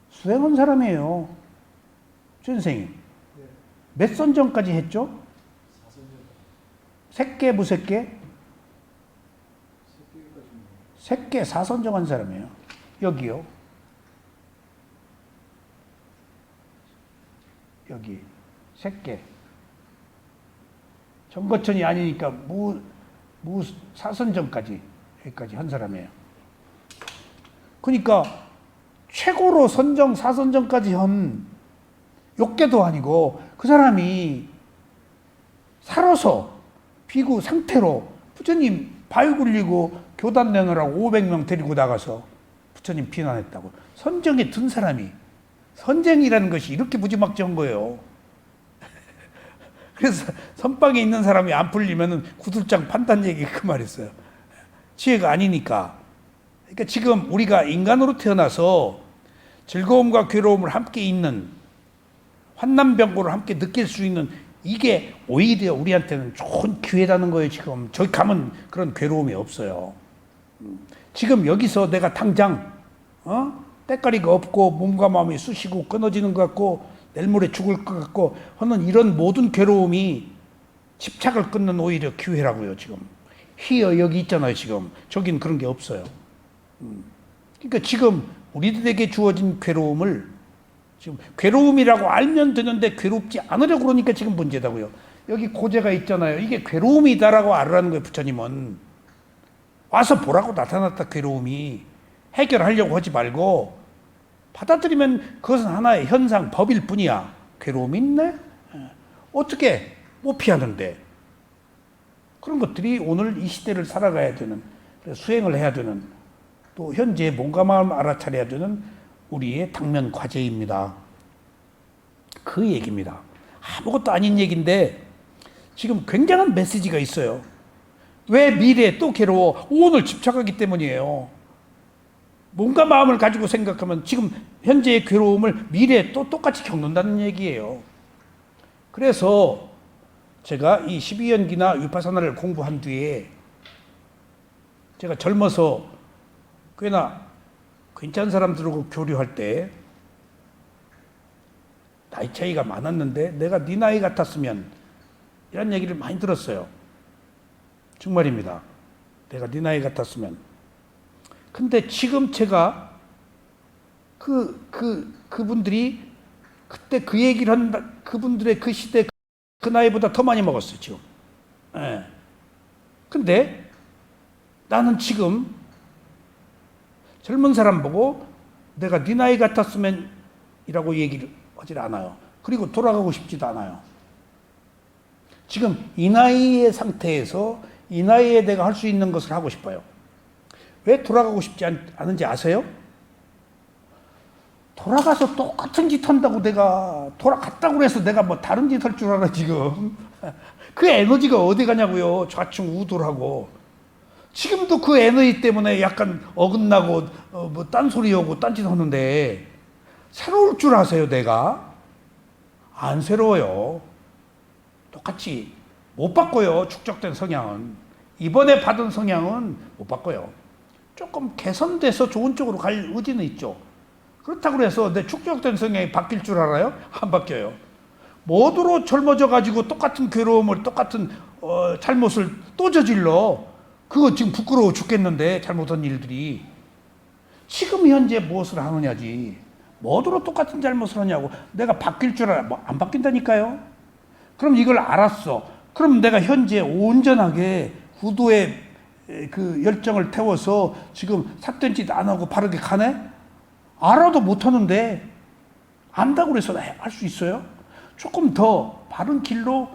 수행한 사람이에요. 선생님. 몇 선정까지 했죠? 색계 무색계? 색계 4선정한 사람이에요. 여기요. 여기 색계. 정거천이 아니니까 무 4선정까지 여기까지 한 사람이에요. 그러니까 최고로 선정 4선정까지 한 욕계도 아니고 그 사람이 살아서 비구 상태로 부처님 바위 굴리고 교단 내놓으라고 500명 데리고 나가서 부처님 비난했다고. 선정에 든 사람이, 선정이라는 것이 이렇게 무지막지한 거예요. 그래서 선방에 있는 사람이 안 풀리면은 구들장 판단 얘기 그 말했어요. 지혜가 아니니까. 그러니까 지금 우리가 인간으로 태어나서 즐거움과 괴로움을 함께 있는, 환난병고를 함께 느낄 수 있는, 이게 오히려 우리한테는 좋은 기회라는 거예요. 지금 저기 가면 그런 괴로움이 없어요. 지금 여기서 내가 당장 때깔이가 없고 몸과 마음이 쑤시고 끊어지는 것 같고 내일 모레 죽을 것 같고 하는 이런 모든 괴로움이 집착을 끊는 오히려 기회라고요. 지금 희어 여기 있잖아요. 지금 저긴 그런 게 없어요. 그러니까 지금 우리들에게 주어진 괴로움을 지금 괴로움이라고 알면 되는데 괴롭지 않으려고 그러니까 지금 문제다고요. 여기 고제가 있잖아요. 이게 괴로움이다라고 알으라는 거예요. 부처님은 와서 보라고 나타났다. 괴로움이 해결하려고 하지 말고 받아들이면 그것은 하나의 현상, 법일 뿐이야. 괴로움이 있네? 어떻게 못 피하는데. 그런 것들이 오늘 이 시대를 살아가야 되는, 수행을 해야 되는, 또 현재 몸과 마음을 알아차려야 되는 우리의 당면 과제입니다. 그 얘기입니다. 아무것도 아닌 얘기인데 지금 굉장한 메시지가 있어요. 왜 미래에 또 괴로워? 오늘 집착하기 때문이에요. 몸과 마음을 가지고 생각하면 지금 현재의 괴로움을 미래에 또 똑같이 겪는다는 얘기예요. 그래서 제가 이 12연기나 위파사나를 공부한 뒤에 제가 젊어서 꽤나 괜찮은 사람들하고 교류할 때 나이 차이가 많았는데 내가 네 나이 같았으면 이런 얘기를 많이 들었어요. 정말입니다. 내가 네 나이 같았으면. 근데 지금 제가 그분들이 그때 그 얘기를 한다, 그분들의 그 시대 그 나이보다 더 많이 먹었어요, 지금. 예. 근데 나는 지금 젊은 사람 보고 내가 네 나이 같았으면 이라고 얘기를 하질 않아요. 그리고 돌아가고 싶지도 않아요. 지금 이 나이의 상태에서 이 나이에 내가 할 수 있는 것을 하고 싶어요. 왜 돌아가고 싶지 않은지 아세요? 돌아가서 똑같은 짓 한다고 내가 돌아갔다고 해서 내가 뭐 다른 짓 할 줄 알아 지금. 그 에너지가 어디 가냐고요. 좌충 우돌하고. 지금도 그 에너지 때문에 약간 어긋나고 뭐 딴소리하고 딴짓 하는데 새로울 줄 아세요 내가? 안 새로워요. 똑같이 못 바꿔요. 축적된 성향은. 이번에 받은 성향은 못 바꿔요. 조금 개선돼서 좋은 쪽으로 갈 의지는 있죠. 그렇다고 해서 내 축적된 성향이 바뀔 줄 알아요? 안 바뀌어요. 뭐더러 젊어져 가지고 똑같은 괴로움을 똑같은 잘못을 또 저질러. 그거 지금 부끄러워 죽겠는데 잘못한 일들이. 지금 현재 무엇을 하느냐지. 뭐더러 똑같은 잘못을 하냐고. 내가 바뀔 줄 알아. 뭐 안 바뀐다니까요. 그럼 이걸 알았어. 그럼 내가 현재 온전하게 구도의 그 열정을 태워서 지금 삿된 짓 안 하고 바르게 가네? 알아도 못하는데 안다고 해서 할 수 있어요? 조금 더 바른 길로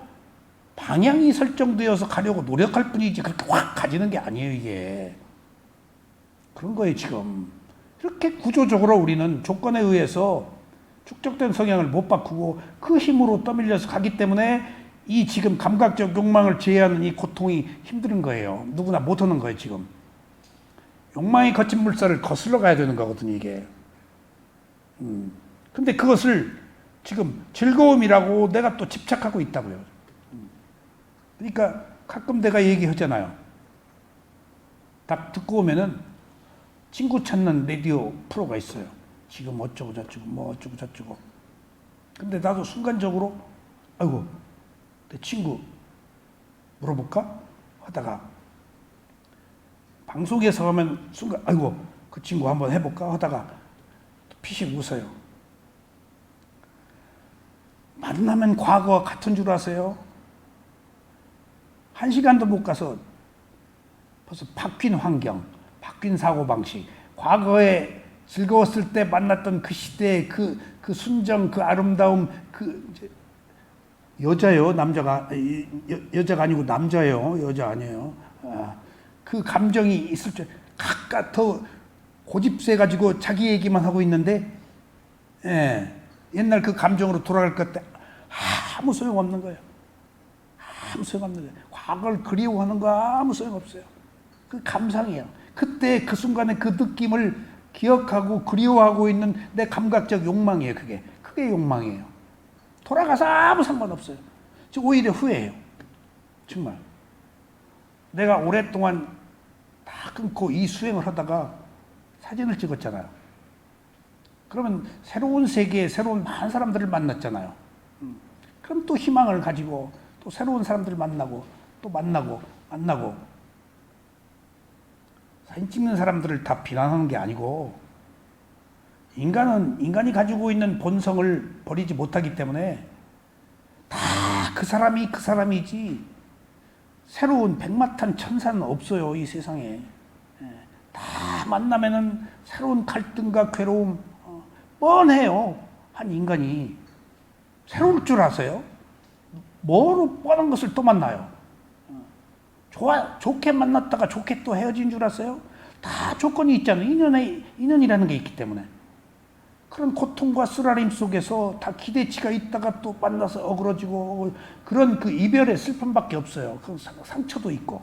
방향이 설정되어서 가려고 노력할 뿐이지 그렇게 확 가지는 게 아니에요, 이게. 그런 거예요, 지금. 이렇게 구조적으로 우리는 조건에 의해서 축적된 성향을 못 바꾸고 그 힘으로 떠밀려서 가기 때문에 이 지금 감각적 욕망을 제어하는 이 고통이 힘든 거예요. 누구나 못하는 거예요, 지금. 욕망이 거친 물살을 거슬러 가야 되는 거거든요, 이게. 근데 그것을 지금 즐거움이라고 내가 또 집착하고 있다고요. 그러니까 가끔 내가 얘기하잖아요. 딱 듣고 오면은 친구 찾는 라디오 프로가 있어요. 지금 어쩌고 저쩌고 뭐 어쩌고 저쩌고. 근데 나도 순간적으로 아이고 내 친구 물어볼까? 하다가 방송에서 하면 순간 아이고 그 친구 한번 해볼까? 하다가 피식 웃어요. 만나면 과거와 같은 줄 아세요? 1시간도 못 가서 벌써 바뀐 환경, 바뀐 사고방식, 과거에 즐거웠을 때 만났던 그 시대의 그 순정, 그 아름다움, 그 여자요, 남자가, 여자가 아니고 남자예요, 여자 아니에요. 그 감정이 있을 때 각각 더 고집세가지고 자기 얘기만 하고 있는데, 예, 옛날 그 감정으로 돌아갈 것 같아 아무 소용없는 거예요. 아무 소용없는 거예요. 과거를 그리워하는 거 아무 소용없어요. 그 감상이에요. 그때 그 순간에 그 느낌을 기억하고 그리워하고 있는 내 감각적 욕망이에요. 그게 욕망이에요. 돌아가서 아무 상관없어요. 즉 오히려 후회해요. 정말. 내가 오랫동안 다 끊고 이 수행을 하다가 사진을 찍었잖아요. 그러면 새로운 세계에 새로운 많은 사람들을 만났잖아요. 그럼 또 희망을 가지고 또 새로운 사람들을 만나고 또 만나고 사진 찍는 사람들을 다 비난하는 게 아니고 인간이 가지고 있는 본성을 버리지 못하기 때문에 다 그 사람이 그 사람이지 새로운 백마탄 천사는 없어요, 이 세상에. 다 만나면은 새로운 갈등과 괴로움 뻔해요. 한 인간이 새로울 줄 아세요? 뭐로 뻔한 것을 또 만나요? 좋게 만났다가 좋게 또 헤어진 줄 아세요? 다 조건이 있잖아요. 인연이라는 게 있기 때문에. 그런 고통과 쓰라림 속에서 다 기대치가 있다가 또 만나서 어그러지고 그런 그 이별의 슬픔밖에 없어요. 그 상처도 있고.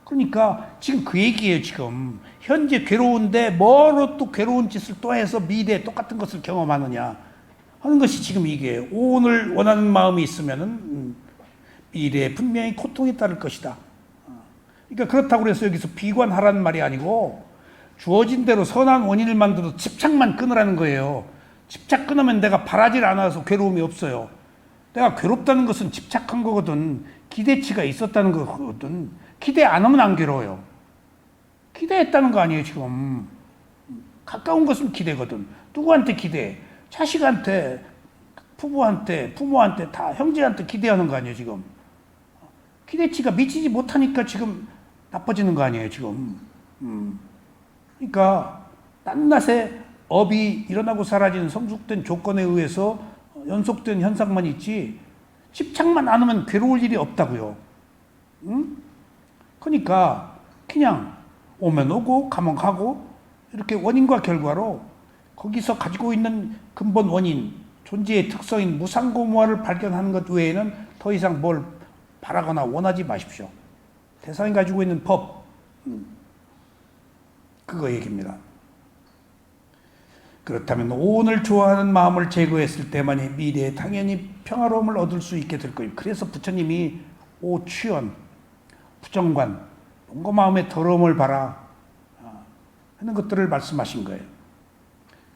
그러니까 지금 그 얘기예요, 지금. 현재 괴로운데 뭐로 또 괴로운 짓을 또 해서 미래에 똑같은 것을 경험하느냐 하는 것이 지금 이게 오늘 원하는 마음이 있으면은 미래에 분명히 고통이 따를 것이다. 그러니까 그렇다고 해서 여기서 비관하라는 말이 아니고 주어진 대로 선한 원인을 만들어서 집착만 끊으라는 거예요. 집착 끊으면 내가 바라질 않아서 괴로움이 없어요. 내가 괴롭다는 것은 집착한 거거든. 기대치가 있었다는 거거든. 기대 안 하면 안 괴로워요. 기대했다는 거 아니에요, 지금. 가까운 것은 기대거든. 누구한테 기대해? 자식한테, 부부한테, 부모한테, 다 형제한테 기대하는 거 아니에요, 지금. 기대치가 미치지 못하니까 지금 나빠지는 거 아니에요, 지금. 그러니까 낱낱의 업이 일어나고 사라지는 성숙된 조건에 의해서 연속된 현상만 있지 집착만 안 하면 괴로울 일이 없다고요. 그러니까 그냥 오면 오고 가면 가고 이렇게 원인과 결과로 거기서 가지고 있는 근본 원인, 존재의 특성인 무상고무화를 발견하는 것 외에는 더 이상 뭘 바라거나 원하지 마십시오. 대상이 가지고 있는 법, 그거 얘기입니다. 그렇다면 오늘 좋아하는 마음을 제거했을 때만이 미래에 당연히 평화로움을 얻을 수 있게 될 거예요. 그래서 부처님이 오취연, 부정관, 뭔가 마음의 더러움을 봐라 하는 것들을 말씀하신 거예요.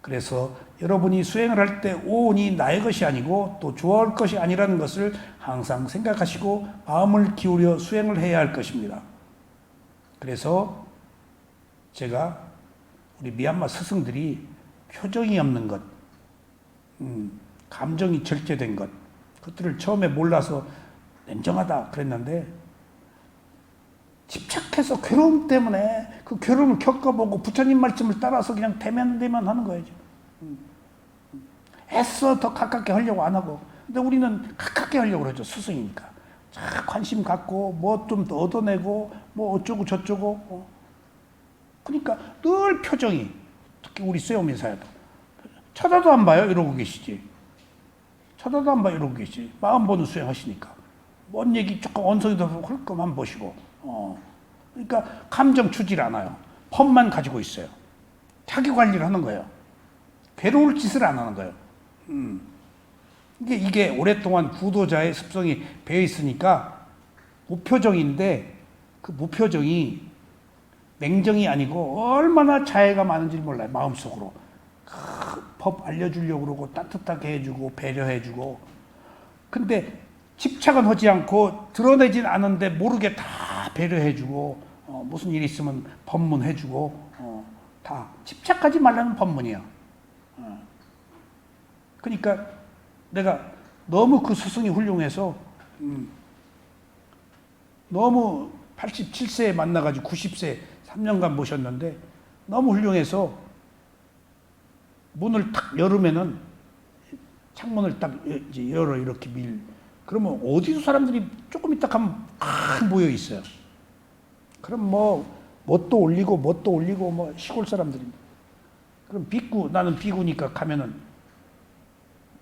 그래서 여러분이 수행을 할 때 오온이 나의 것이 아니고 또 주어올 것이 아니라는 것을 항상 생각하시고 마음을 기울여 수행을 해야 할 것입니다. 그래서 제가 우리 미얀마 스승들이 표정이 없는 것, 감정이 절제된 것, 그것들을 처음에 몰라서 냉정하다 그랬는데 집착해서 괴로움 때문에 그 괴로움을 겪어보고 부처님 말씀을 따라서 그냥 대면 하는 거예요. 애써 더 가깝게 하려고 안 하고. 근데 우리는 가깝게 하려고 그러죠. 스승이니까. 자, 관심 갖고 뭐 좀 더 얻어내고 뭐 어쩌고 저쩌고. 그러니까 늘 표정이, 특히 우리 쇠오미사야도 쳐다도 안 봐요 이러고 계시지. 쳐다도 안 봐요 이러고 계시지. 마음 보는 수행하시니까. 뭔 얘기 조금 언성이도 헐끔만 보시고. 그러니까 감정 추질 않아요. 펌만 가지고 있어요. 자기 관리를 하는 거예요. 괴로울 짓을 안 하는 거예요. 이게 오랫동안 구도자의 습성이 배어 있으니까 무표정인데 그 무표정이 냉정이 아니고 얼마나 자애가 많은지 몰라요. 마음속으로. 법 알려주려고 그러고 따뜻하게 해주고 배려해주고. 근데 집착은 하지 않고 드러내진 않은데 모르게 다 배려해주고 무슨 일 있으면 법문해주고 다 집착하지 말라는 법문이야. 그러니까 내가 너무 그 스승이 훌륭해서 너무 87세에 만나가지고 90세 3년간 모셨는데 너무 훌륭해서 문을 탁 열으면은 창문을 딱 열어 이렇게 그러면 어디서 사람들이 조금 있다 가면 막 모여 있어요. 그럼 뭣도 올리고 뭐 시골 사람들이. 그럼 비구, 나는 비구니까 가면은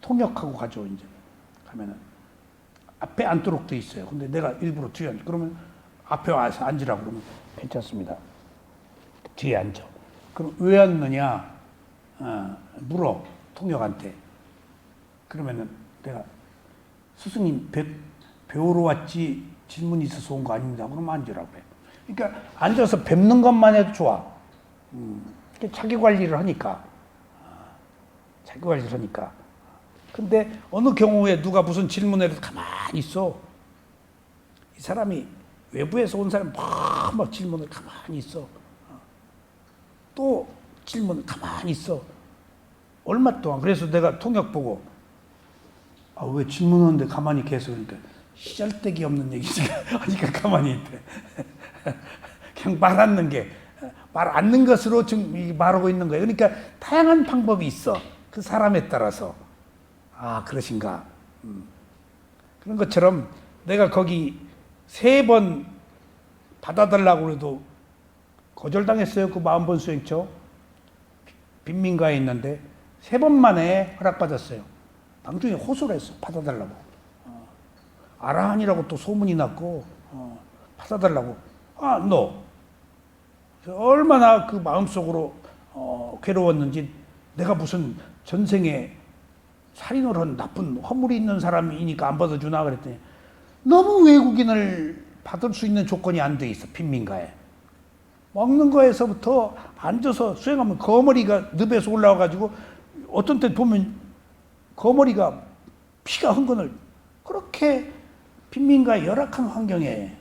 통역하고 가죠. 이제 가면은 앞에 앉도록 돼 있어요. 근데 내가 일부러 뒤에 앉아. 그러면 앞에 와서 앉으라고 그러면 괜찮습니다. 뒤에 앉아. 그럼 왜 앉느냐? 물어 통역한테. 그러면은 내가 스승님 배우러 왔지 질문이 있어서 온 거 아닙니다. 그러면 앉으라고 해. 그러니까 앉아서 뵙는 것만 해도 좋아. 자기 관리를 하니까. 자기 관리를 하니까. 근데 어느 경우에 누가 무슨 질문해도 가만히 있어. 이 사람이 외부에서 온 사람 막 질문을 가만히 있어. 또 질문을 가만히 있어. 얼마 동안. 그래서 내가 통역 보고 왜 질문하는데 가만히 계속. 그러니까 시잘데기 없는 얘기지. 하니까 가만히 있대. 그냥 말 않는 게, 말 않는 것으로 지금 말하고 있는 거예요. 그러니까 다양한 방법이 있어. 그 사람에 따라서. 그러신가. 그런 것처럼 내가 거기 3번 받아달라고 해도 거절당했어요. 그 마음본 수행처. 빈민가에 있는데 3번 만에 허락받았어요. 나중에 호소를 했어. 받아달라고. 아라한이라고 또 소문이 났고 받아달라고. 너. 얼마나 그 마음속으로 괴로웠는지. 내가 무슨 전생에 살인을 한 나쁜 허물이 있는 사람이니까 안 받아주나 그랬더니 너무 외국인을 받을 수 있는 조건이 안 돼 있어. 빈민가에. 먹는 거에서부터 앉아서 수행하면 거머리가 늪에서 올라와가지고 어떤 때 보면 거머리가 피가 흥건을. 그렇게 빈민가의 열악한 환경에.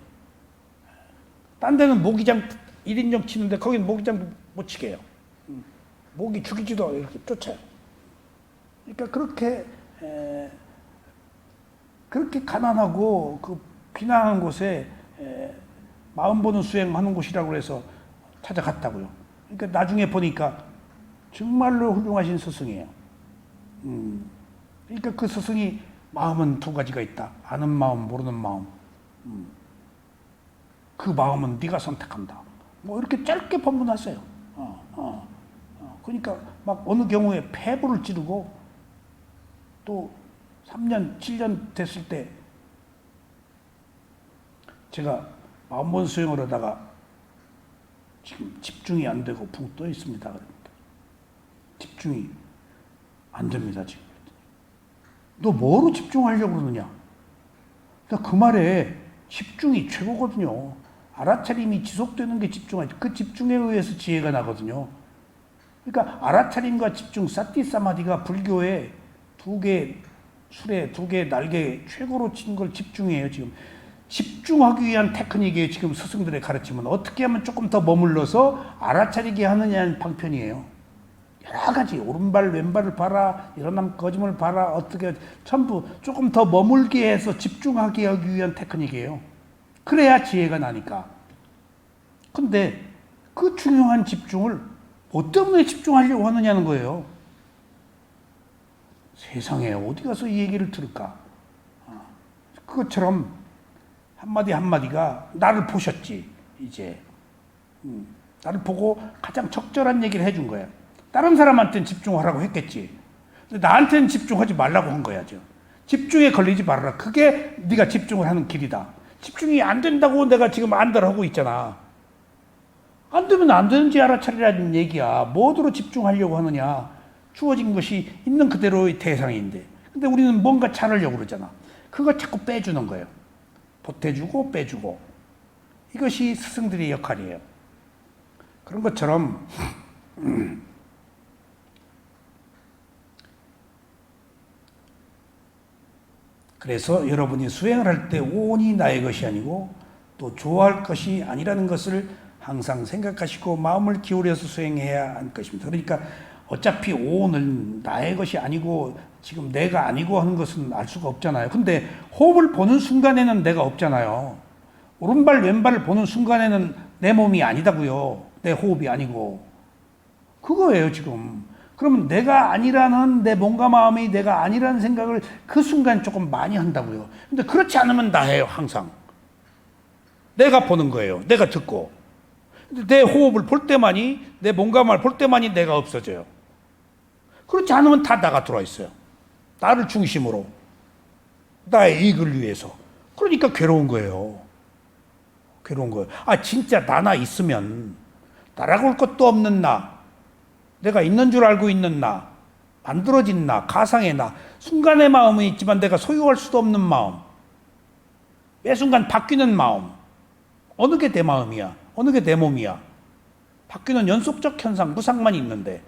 딴 데는 모기장 1인용 치는데 거기는 모기장 못 치게 해요. 모기 죽이지도 이렇게 쫓아요. 그러니까 그렇게 가난하고 그 비난한 곳에 마음 보는 수행하는 곳이라고 해서 찾아갔다고요. 그러니까 나중에 보니까 정말로 훌륭하신 스승이에요. 그러니까 그 스승이 마음은 2가지가 있다. 아는 마음, 모르는 마음. 그 마음은 네가 선택한다. 뭐 이렇게 짧게 법문하세요. 그러니까 막 어느 경우에 폐부를 찌르고 또 3년, 7년 됐을 때 제가 마음본 수행을 하다가 지금 집중이 안 되고 붕 떠 있습니다. 그러니까 집중이 안 됩니다. 지금. 너 뭐로 집중하려고 그러느냐? 그 말에 집중이 최고거든요. 알아차림이 지속되는 게 집중하지. 그 집중에 의해서 지혜가 나거든요. 그러니까 알아차림과 집중, 사티 사마디가 불교의 두 개 술에 두 개 날개 최고로 친 걸 집중이에요. 지금 집중하기 위한 테크닉이에요. 지금 스승들의 가르침은 어떻게 하면 조금 더 머물러서 알아차리게 하느냐는 방편이에요. 여러 가지 오른발 왼발을 봐라, 일어남 거짐을 봐라, 어떻게 전부 조금 더 머물게 해서 집중하게 하기 위한 테크닉이에요. 그래야 지혜가 나니까. 근데 그 중요한 집중을 뭐 때문에 집중하려고 하느냐는 거예요. 세상에 어디 가서 이 얘기를 들을까? 그것처럼 한마디 한마디가 나를 보셨지, 이제. 나를 보고 가장 적절한 얘기를 해준 거야. 다른 사람한테는 집중하라고 했겠지. 근데 나한테는 집중하지 말라고 한 거야죠. 집중에 걸리지 말아라. 그게 네가 집중을 하는 길이다. 집중이 안 된다고 내가 지금 안달 하고 있잖아. 안 되면 안 되는지 알아차리라는 얘기야. 뭐로 집중하려고 하느냐. 주어진 것이 있는 그대로의 대상인데. 근데 우리는 뭔가 차르려고 그러잖아. 그거 자꾸 빼주는 거예요. 보태주고 빼주고. 이것이 스승들의 역할이에요. 그런 것처럼 그래서 여러분이 수행을 할 때 오온이 나의 것이 아니고 또 좋아할 것이 아니라는 것을 항상 생각하시고 마음을 기울여서 수행해야 할 것입니다. 그러니까 어차피 오온은 나의 것이 아니고 지금 내가 아니고 하는 것은 알 수가 없잖아요. 근데 호흡을 보는 순간에는 내가 없잖아요. 오른발 왼발을 보는 순간에는 내 몸이 아니다고요. 내 호흡이 아니고. 그거예요 지금. 그러면 내가 아니라는 내 몸과 마음이 내가 아니라는 생각을 그 순간 조금 많이 한다고요. 근데 그렇지 않으면 나예요 항상. 내가 보는 거예요. 내가 듣고. 근데 내 호흡을 볼 때만이 내 몸과 마음을 볼 때만이 내가 없어져요. 그렇지 않으면 다 나가 들어와 있어요. 나를 중심으로. 나의 이익을 위해서. 그러니까 괴로운 거예요. 괴로운 거예요. 아 진짜 나나 있으면 나라고 할 것도 없는 나, 내가 있는 줄 알고 있는 나, 만들어진 나, 가상의 나, 순간의 마음은 있지만 내가 소유할 수도 없는 마음, 매 순간 바뀌는 마음, 어느 게 내 마음이야? 어느 게 내 몸이야? 바뀌는 연속적 현상, 무상만 있는데.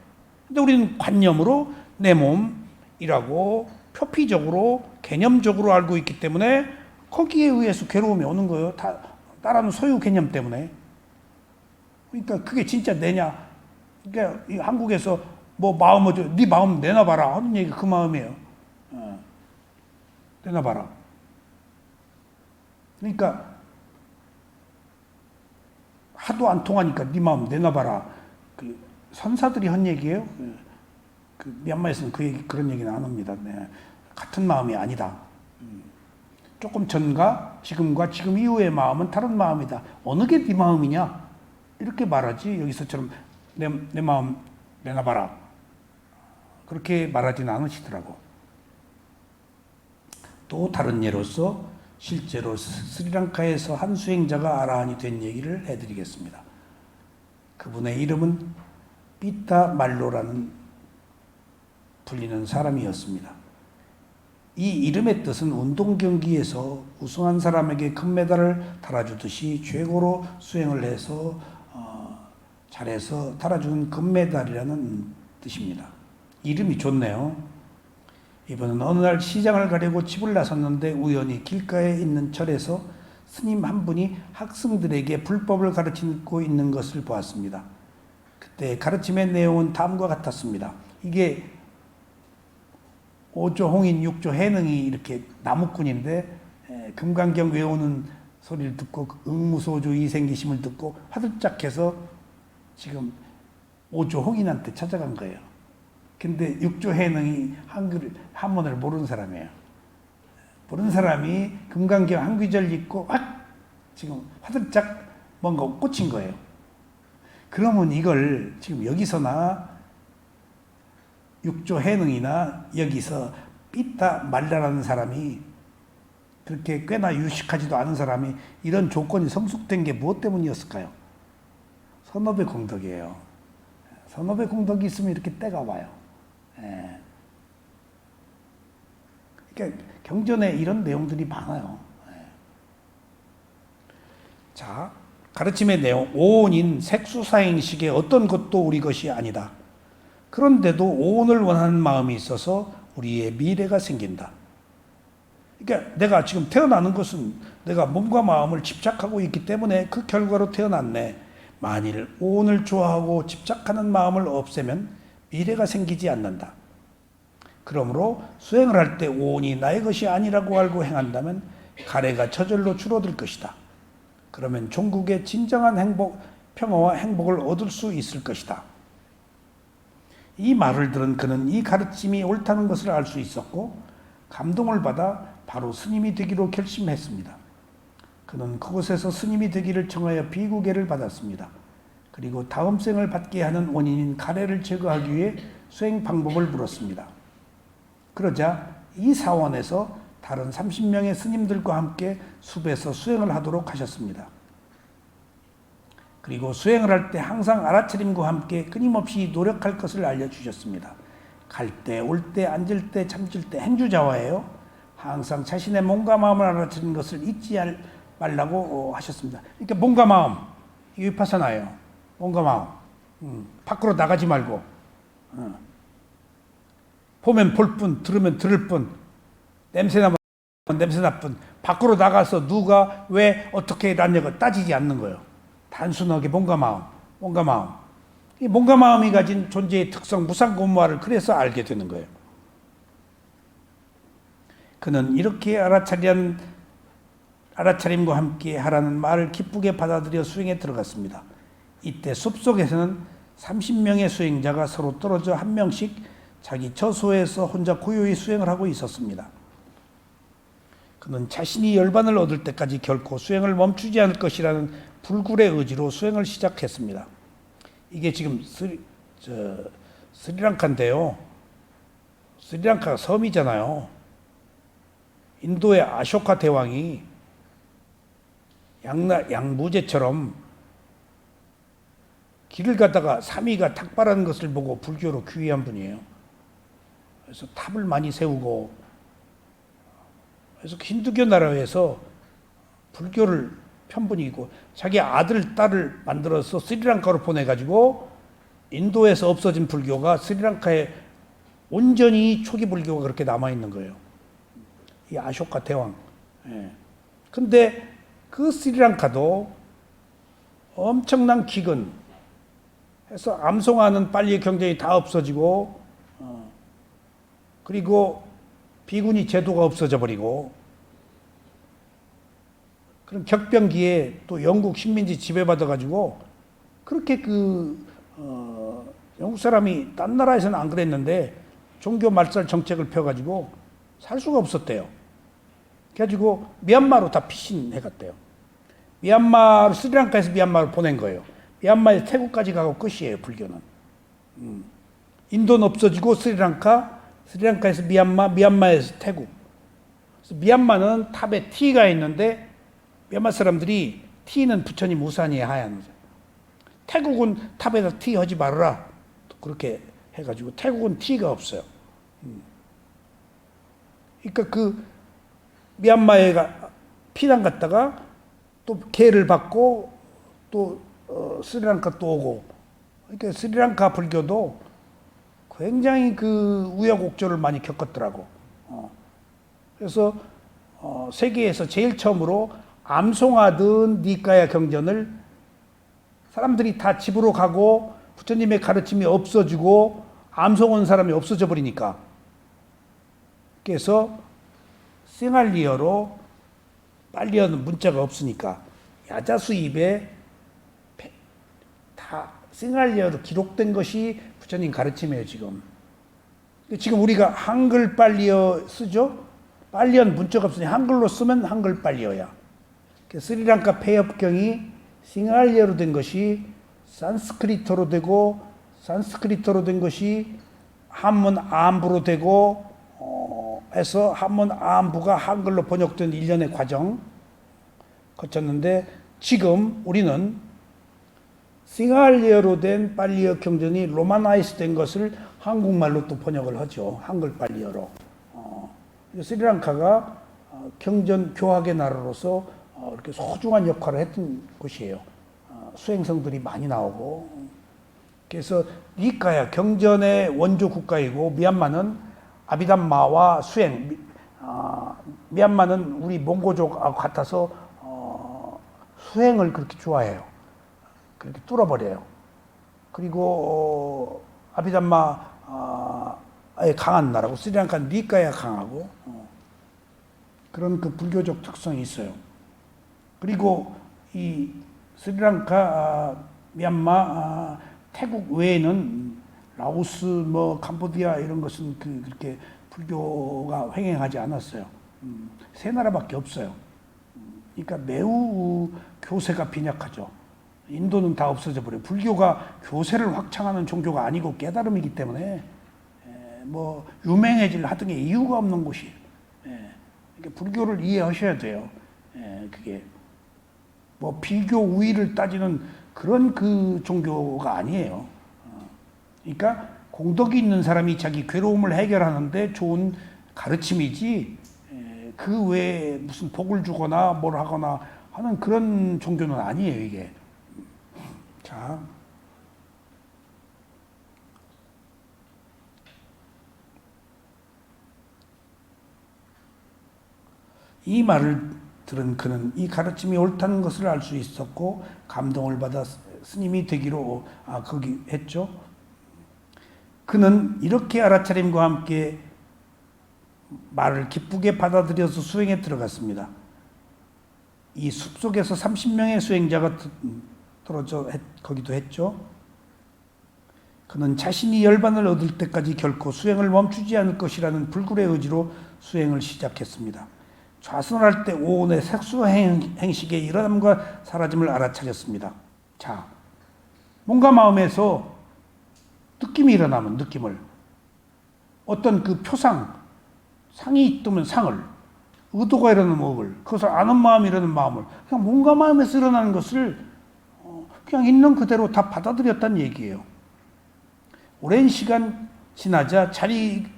근데 우리는 관념으로 내 몸이라고 표피적으로, 개념적으로 알고 있기 때문에 거기에 의해서 괴로움이 오는 거예요. 다 따라하는 소유 개념 때문에. 그러니까 그게 진짜 내냐? 그러니까 한국에서 뭐 마음을 네 마음 내놔봐라 하는 얘기가 그 마음이에요. 내놔봐라. 그러니까 하도 안 통하니까 네 마음 내놔봐라. 그 선사들이 한 얘기예요. 그 미얀마에서는 그런 얘기는 안 합니다. 네. 같은 마음이 아니다. 조금 전과 지금과 지금 이후의 마음은 다른 마음이다. 어느 게 네 마음이냐? 이렇게 말하지 여기서처럼 내 마음 내놔봐라. 그렇게 말하지는 않으시더라고. 또 다른 예로서 실제로 스리랑카에서 한 수행자가 아라한이 된 얘기를 해드리겠습니다. 그분의 이름은 피타 말로라는 불리는 사람이었습니다. 이 이름의 뜻은 운동 경기에서 우승한 사람에게 금메달을 달아주듯이 최고로 수행을 해서 잘해서 달아주는 금메달이라는 뜻입니다. 이름이 좋네요. 이번은 어느 날 시장을 가려고 집을 나섰는데 우연히 길가에 있는 절에서 스님 한 분이 학생들에게 불법을 가르치고 있는 것을 보았습니다. 그때 가르침의 내용은 다음과 같았습니다. 이게 5조 홍인 6조 해능이 이렇게 나무꾼인데 금강경 외우는 소리를 듣고 응무소주 이생기심을 듣고 화들짝해서 지금 5조 홍인한테 찾아간 거예요. 근데 6조 해능이 한문을 모르는 사람이에요. 모르는 사람이 금강경 한 귀절 읽고 지금 화들짝 뭔가 꽂힌 거예요. 그러면 이걸 지금 여기서나 6조 해능이나 여기서 삐따 말라라는 사람이 그렇게 꽤나 유식하지도 않은 사람이 이런 조건이 성숙된 게 무엇 때문이었을까요? 선업의 공덕이에요. 선업의 공덕이 있으면 이렇게 때가 와요. 예. 그러니까 경전에 이런 내용들이 많아요. 예. 자, 가르침의 내용. 오온인 색수사행식의 어떤 것도 우리 것이 아니다. 그런데도 오온을 원하는 마음이 있어서 우리의 미래가 생긴다. 그러니까 내가 지금 태어나는 것은 내가 몸과 마음을 집착하고 있기 때문에 그 결과로 태어났네. 만일 오온을 좋아하고 집착하는 마음을 없애면 미래가 생기지 않는다. 그러므로 수행을 할 때 오온이 나의 것이 아니라고 알고 행한다면 가래가 저절로 줄어들 것이다. 그러면 종국의 진정한 평화와 행복을 얻을 수 있을 것이다. 이 말을 들은 그는 이 가르침이 옳다는 것을 알 수 있었고 감동을 받아 바로 스님이 되기로 결심했습니다. 그는 그곳에서 스님이 되기를 청하여 비구계를 받았습니다. 그리고 다음 생을 받게 하는 원인인 가래를 제거하기 위해 수행 방법을 물었습니다. 그러자 이 사원에서 다른 30명의 스님들과 함께 숲에서 수행을 하도록 하셨습니다. 그리고 수행을 할 때 항상 알아차림과 함께 끊임없이 노력할 것을 알려주셨습니다. 갈 때, 올 때, 앉을 때, 잠들 때 행주자화예요. 항상 자신의 몸과 마음을 알아차리는 것을 잊지 말라고 하셨습니다. 그러니까 몸과 마음, 이 위파사나예요. 몸과 마음. 밖으로 나가지 말고 보면 볼 뿐, 들으면 들을 뿐, 냄새나면 냄새날 뿐, 밖으로 나가서 누가 왜 어떻게 났냐고 따지지 않는 거예요. 단순하게 몸과 마음, 몸과 마음. 이 몸과 마음이 가진 존재의 특성, 무상고무화를 그래서 알게 되는 거예요. 그는 이렇게 알아차림과 함께 하라는 말을 기쁘게 받아들여 수행에 들어갔습니다. 이때 숲속에서는 30명의 수행자가 서로 떨어져 한 명씩 자기 처소에서 혼자 고요히 수행을 하고 있었습니다. 그는 자신이 열반을 얻을 때까지 결코 수행을 멈추지 않을 것이라는 불굴의 의지로 수행을 시작했습니다. 이게 지금 스리랑카인데요. 스리랑카가 섬이잖아요. 인도의 아쇼카 대왕이 양무제처럼 길을 가다가 사미가 탁발하는 것을 보고 불교로 귀의한 분이에요. 그래서 탑을 많이 세우고, 그래서 힌두교 나라에서 불교를 편분이고 자기 아들, 딸을 만들어서 스리랑카로 보내가지고 인도에서 없어진 불교가 스리랑카에 온전히 초기 불교가 그렇게 남아있는 거예요. 이 아쇼카 대왕. 근데 그 스리랑카도 엄청난 기근 해서 암송하는 빨리 경전이 다 없어지고 그리고 비구니 제도가 없어져 버리고 그런 격변기에 또 영국 식민지 지배받아 가지고 그렇게 영국 사람이 딴 나라에서는 안 그랬는데 종교 말살 정책을 펴가지고 살 수가 없었대요. 그래가지고 미얀마로 다 피신해 갔대요. 스리랑카에서 미얀마로 보낸 거예요. 미얀마에서 태국까지 가고 끝이에요, 불교는. 인도는 없어지고 스리랑카에서 미얀마에서 태국. 그래서 미얀마는 탑에 티가 있는데 미얀마 사람들이 티는 부처님 우산이에요, 하얀 우산. 태국은 탑에다 티 하지 말아라. 또 그렇게 해가지고 태국은 티가 없어요. 그러니까 미얀마에 피난 갔다가 또 계를 받고 또 스리랑카 또 오고. 그러니까 스리랑카 불교도 굉장히 우여곡절을 많이 겪었더라고. 그래서 세계에서 제일 처음으로 암송하던 니까야 경전을 사람들이 다 집으로 가고 부처님의 가르침이 없어지고 암송 온 사람이 없어져 버리니까 그래서 싱할리어로 빨리어는 문자가 없으니까 야자수 입에 다 싱할리어로 기록된 것이 부처님 가르침이에요. 지금 우리가 한글 빨리어 쓰죠. 빨리어는 문자가 없으니 한글로 쓰면 한글 빨리어야. 스리랑카 폐협경이 싱할리어로 된 것이 산스크리트로 되고 산스크리트로 된 것이 한문 암부로 되고 해서 한문 암부가 한글로 번역된 일련의 과정 거쳤는데 지금 우리는 싱할리어로 된 빨리어 경전이 로마나이즈 된 것을 한국말로 또 번역을 하죠. 한글 빨리어로. 스리랑카가 경전 교학의 나라로서 이렇게 소중한 역할을 했던 곳이에요. 수행성들이 많이 나오고 그래서 니까야 경전의 원조 국가이고 미얀마는 아비담마와 수행, 미얀마는 우리 몽고족하고 같아서 수행을 그렇게 좋아해요. 그렇게 뚫어버려요. 그리고 아비담마에 강한 나라고 스리랑카는 니까야 강하고 그런 그 불교적 특성이 있어요. 그리고 이 스리랑카, 미얀마, 태국 외에는 라오스, 뭐 캄보디아 이런 것은 그렇게 불교가 횡행하지 않았어요. 세 나라밖에 없어요. 그러니까 매우 교세가 빈약하죠. 인도는 다 없어져 버려요. 불교가 교세를 확장하는 종교가 아니고 깨달음이기 때문에 뭐 유명해질 하등의 이유가 없는 곳이에요. 그러니까 불교를 이해하셔야 돼요. 그게 뭐 비교 우위를 따지는 그런 그 종교가 아니에요. 그러니까 공덕이 있는 사람이 자기 괴로움을 해결하는데 좋은 가르침이지 그 외에 무슨 복을 주거나 뭘 하거나 하는 그런 종교는 아니에요, 이게. 자. 이 말을 들은 그는 이 가르침이 옳다는 것을 알 수 있었고 감동을 받아 스님이 되기로 거기 했죠. 그는 이렇게 알아차림과 함께 말을 기쁘게 받아들여서 수행에 들어갔습니다. 이 숲속에서 30명의 수행자가 떨어져 거기도 했죠. 그는 자신이 열반을 얻을 때까지 결코 수행을 멈추지 않을 것이라는 불굴의 의지로 수행을 시작했습니다. 좌선을 할 때 오온의 색수 행식의 일어남과 사라짐을 알아차렸습니다. 자, 뭔가 마음에서 느낌이 일어나면 느낌을 어떤 그 표상, 상이 있다면 상을, 의도가 일어나는 의을, 그것을 아는 마음이 일어나는 마음을 그냥 뭔가 마음에서 일어나는 것을 그냥 있는 그대로 다 받아들였다는 얘기예요. 오랜 시간 지나자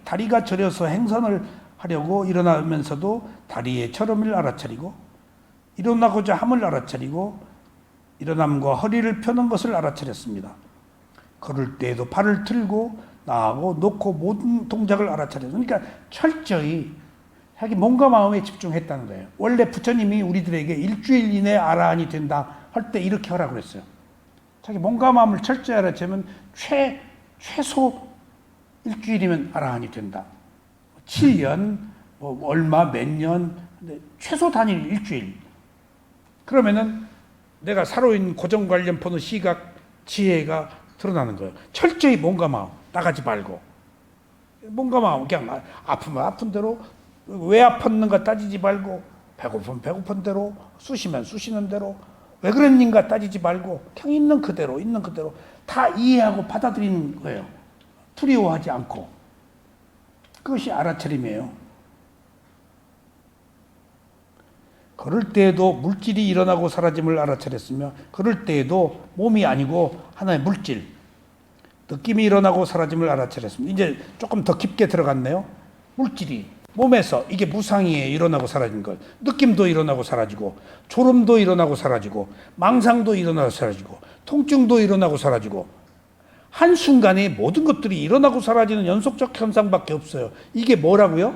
다리가 저려서 행선을 하려고 일어나면서도 다리의 저름을 알아차리고 일어나고자 함을 알아차리고 일어남과 허리를 펴는 것을 알아차렸습니다. 걸을 때에도 발을 틀고 나하고 놓고 모든 동작을 알아차렸습니다. 그러니까 철저히 자기 몸과 마음에 집중했다는 거예요. 원래 부처님이 우리들에게 일주일 이내 아라한이 된다 할 때 이렇게 하라고 그랬어요. 자기 몸과 마음을 철저히 알아차리면 최소 일주일이면 아라한이 된다. 7년, 뭐 얼마, 몇 년, 근데 최소 단일 일주일. 그러면은 내가 살아있는 고정 관련 보는 시각, 지혜가 드러나는 거예요. 철저히 몸과 마음 나가지 말고 몸과 마음 그냥 아프면 아픈 대로 왜 아팠는가 따지지 말고 배고프면 배고픈 대로 쑤시면 쑤시는 대로 왜 그랬는가 따지지 말고 그냥 있는 그대로 다 이해하고 받아들이는 거예요. 두려워하지 않고. 그것이 알아차림이에요. 걸을 때에도 물질이 일어나고 사라짐을 알아차렸으며 걸을 때에도 몸이 아니고 하나의 물질, 느낌이 일어나고 사라짐을 알아차렸습니다. 이제 조금 더 깊게 들어갔네요. 물질이 몸에서 이게 무상이에요. 일어나고 사라진 것. 느낌도 일어나고 사라지고 졸음도 일어나고 사라지고 망상도 일어나고 사라지고 통증도 일어나고 사라지고 한순간에 모든 것들이 일어나고 사라지는 연속적 현상밖에 없어요. 이게 뭐라고요?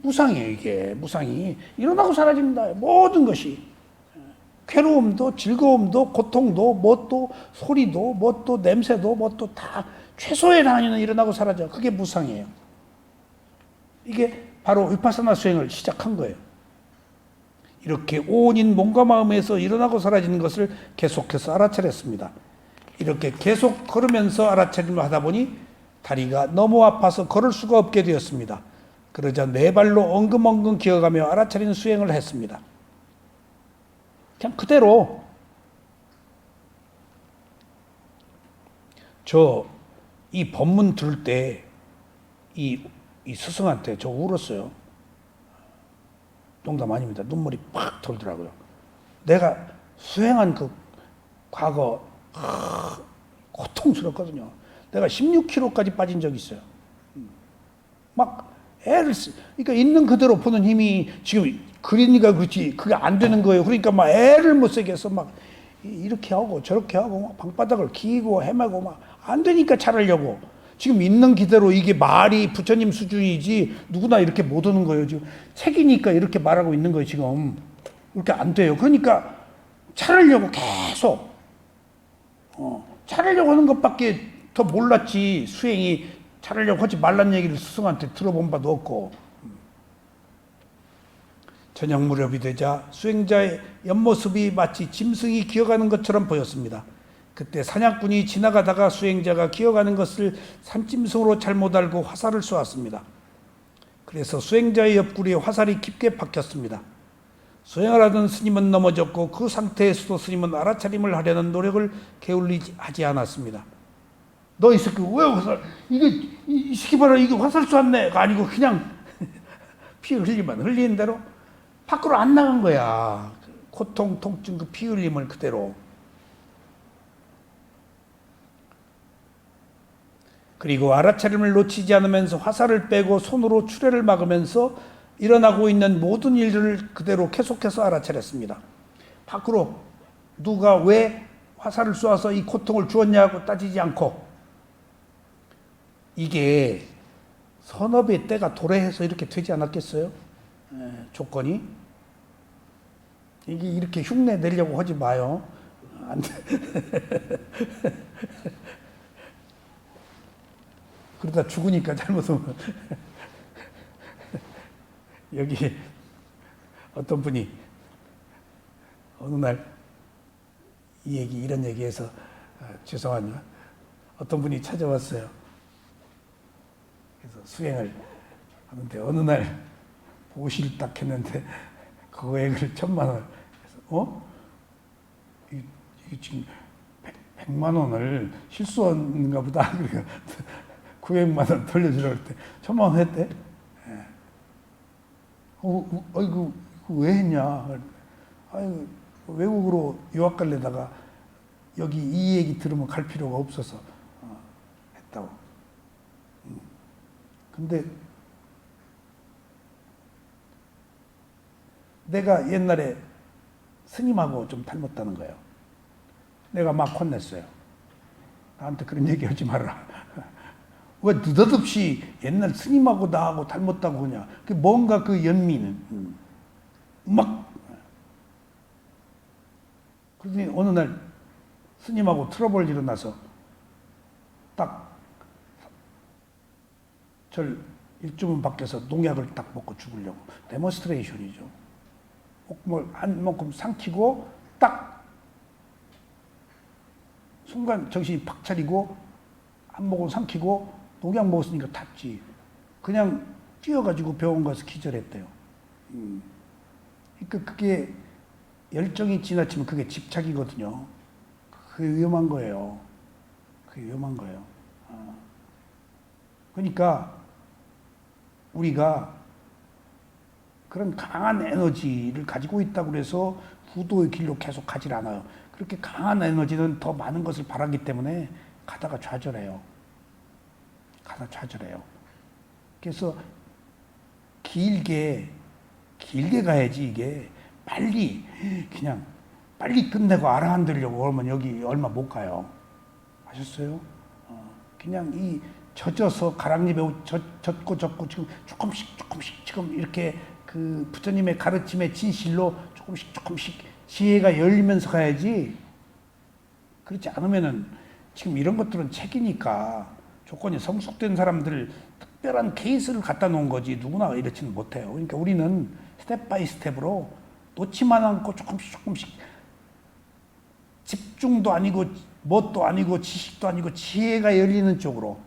무상이에요. 이게 무상이 일어나고 사라집니다. 모든 것이 괴로움도 즐거움도 고통도 뭣도 소리도 뭣도 냄새도 뭣도 다 최소의 단위는 일어나고 사라져. 그게 무상이에요. 이게 바로 위파사나 수행을 시작한 거예요. 이렇게 온인 몸과 마음에서 일어나고 사라지는 것을 계속해서 알아차렸습니다. 이렇게 계속 걸으면서 알아차림을 하다 보니 다리가 너무 아파서 걸을 수가 없게 되었습니다. 그러자 네 발로 엉금엉금 기어가며 알아차리는 수행을 했습니다. 그냥 그대로. 이 법문 들을 때 이 스승한테 저 울었어요. 농담 아닙니다. 눈물이 팍 돌더라고요. 내가 수행한 그 과거 고통스럽거든요. 내가 16kg까지 빠진 적이 있어요. 막 그러니까 있는 그대로 보는 힘이 지금 그러니까 그렇지 그게 안 되는 거예요. 그러니까 막 애를 못 쓰게 해서 막 이렇게 하고 저렇게 하고 막 방바닥을 기고 헤매고 막 안 되니까 잘하려고. 지금 있는 기대로 이게 말이 부처님 수준이지 누구나 이렇게 못 오는 거예요. 지금 책이니까 이렇게 말하고 있는 거예요. 지금 이렇게 안 돼요. 그러니까 잘하려고 계속 잘하려고 하는 것밖에 더 몰랐지. 수행이 잘하려고 하지 말란 얘기를 스승한테 들어본 바도 없고. 저녁 무렵이 되자 수행자의 옆모습이 마치 짐승이 기어가는 것처럼 보였습니다. 그때 사냥꾼이 지나가다가 수행자가 기어가는 것을 산짐승으로 잘못 알고 화살을 쏘았습니다. 그래서 수행자의 옆구리에 화살이 깊게 박혔습니다. 수행을 하던 스님은 넘어졌고 그 상태에서도 스님은 알아차림을 하려는 노력을 게을리지 하지 않았습니다. 너 이 새끼 왜 화살, 이 새끼 봐라, 이게 화살 쏘았네가 아니고 그냥 피 흘리면 흘리는 대로 밖으로 안 나간 거야. 고통, 통증, 그 피 흘림을 그대로. 그리고 알아차림을 놓치지 않으면서 화살을 빼고 손으로 출혈을 막으면서 일어나고 있는 모든 일들을 그대로 계속해서 알아차렸습니다. 밖으로 누가 왜 화살을 쏘아서 이 고통을 주었냐고 따지지 않고, 이게 선업의 때가 도래해서 이렇게 되지 않았겠어요? 조건이. 이게 이렇게 흉내 내려고 하지 마요. 안 돼. 그러다 죽으니까 잘못하면. 여기 어떤 분이 어느 날 이런 얘기해서 죄송하지만 어떤 분이 찾아왔어요. 그래서 수행을 하는데 어느 날 보시를 딱 했는데 거액을 1,000만 원. 그래서 이게 지금 100만 원을 실수한가 보다. 그러니까 900만 원 돌려주라고 했대. 1,000만 원 했대. 이거 왜 했냐? 아이고, 외국으로 유학 갈래다가 여기 이 얘기 들으면 갈 필요가 없어서 했다고. 근데 내가 옛날에 스님하고 좀 닮았다는 거예요. 내가 막 혼냈어요. 나한테 그런 얘기 하지 말라. 왜 느닷없이 옛날 스님하고 나하고 닮았다고 하냐. 뭔가 그 연미는 막. 그러더니 어느 날 스님하고 트러블 일어나서 딱 절 일주문 밖에서 농약을 딱 먹고 죽으려고. 데몬스트레이션이죠. 목을 한 만큼 삼키고 딱 순간 정신이 팍 차리고 한 모금 삼키고 농약 먹었으니까 탔지. 그냥 뛰어가지고 병원 가서 기절했대요. 그러니까 그게 열정이 지나치면 그게 집착이거든요. 그게 위험한 거예요. 그게 위험한 거예요. 그러니까 우리가 그런 강한 에너지를 가지고 있다고 해서 부도의 길로 계속 가질 않아요. 그렇게 강한 에너지는 더 많은 것을 바라기 때문에 가다가 좌절해요. 그래서 길게 가야지. 이게 그냥 빨리 끝내고 아랑한들려고 그러면 여기 얼마 못 가요. 아셨어요? 그냥 이 젖어서 가랑잎에 젖고 지금 조금씩 지금 이렇게 그 부처님의 가르침의 진실로 조금씩 지혜가 열리면서 가야지. 그렇지 않으면은 지금 이런 것들은 책이니까 조건이 성숙된 사람들 특별한 케이스를 갖다 놓은 거지 누구나 이렇지는 못해요. 그러니까 우리는 스텝 바이 스텝으로 놓지만 않고 조금씩 집중도 아니고 뭣도 아니고 지식도 아니고 지혜가 열리는 쪽으로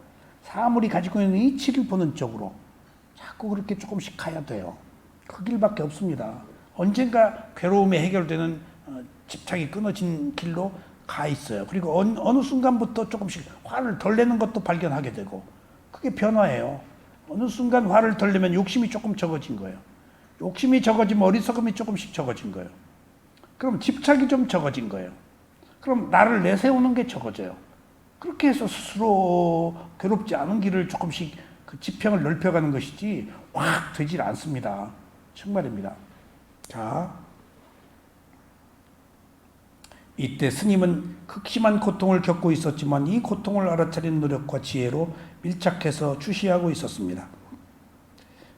사물이 가지고 있는 이치를 보는 쪽으로 자꾸 그렇게 조금씩 가야 돼요. 그 길밖에 없습니다. 언젠가 괴로움이 해결되는 집착이 끊어진 길로 가 있어요. 그리고 어느 순간부터 조금씩 화를 덜 내는 것도 발견하게 되고 그게 변화예요. 어느 순간 화를 덜 내면 욕심이 조금 적어진 거예요. 욕심이 적어지면 어리석음이 조금씩 적어진 거예요. 그럼 집착이 좀 적어진 거예요. 그럼 나를 내세우는 게 적어져요. 그렇게 해서 스스로 괴롭지 않은 길을 조금씩 그 지평을 넓혀가는 것이지 확 되질 않습니다. 정말입니다. 자, 이때 스님은 극심한 고통을 겪고 있었지만 이 고통을 알아차리는 노력과 지혜로 밀착해서 주시하고 있었습니다.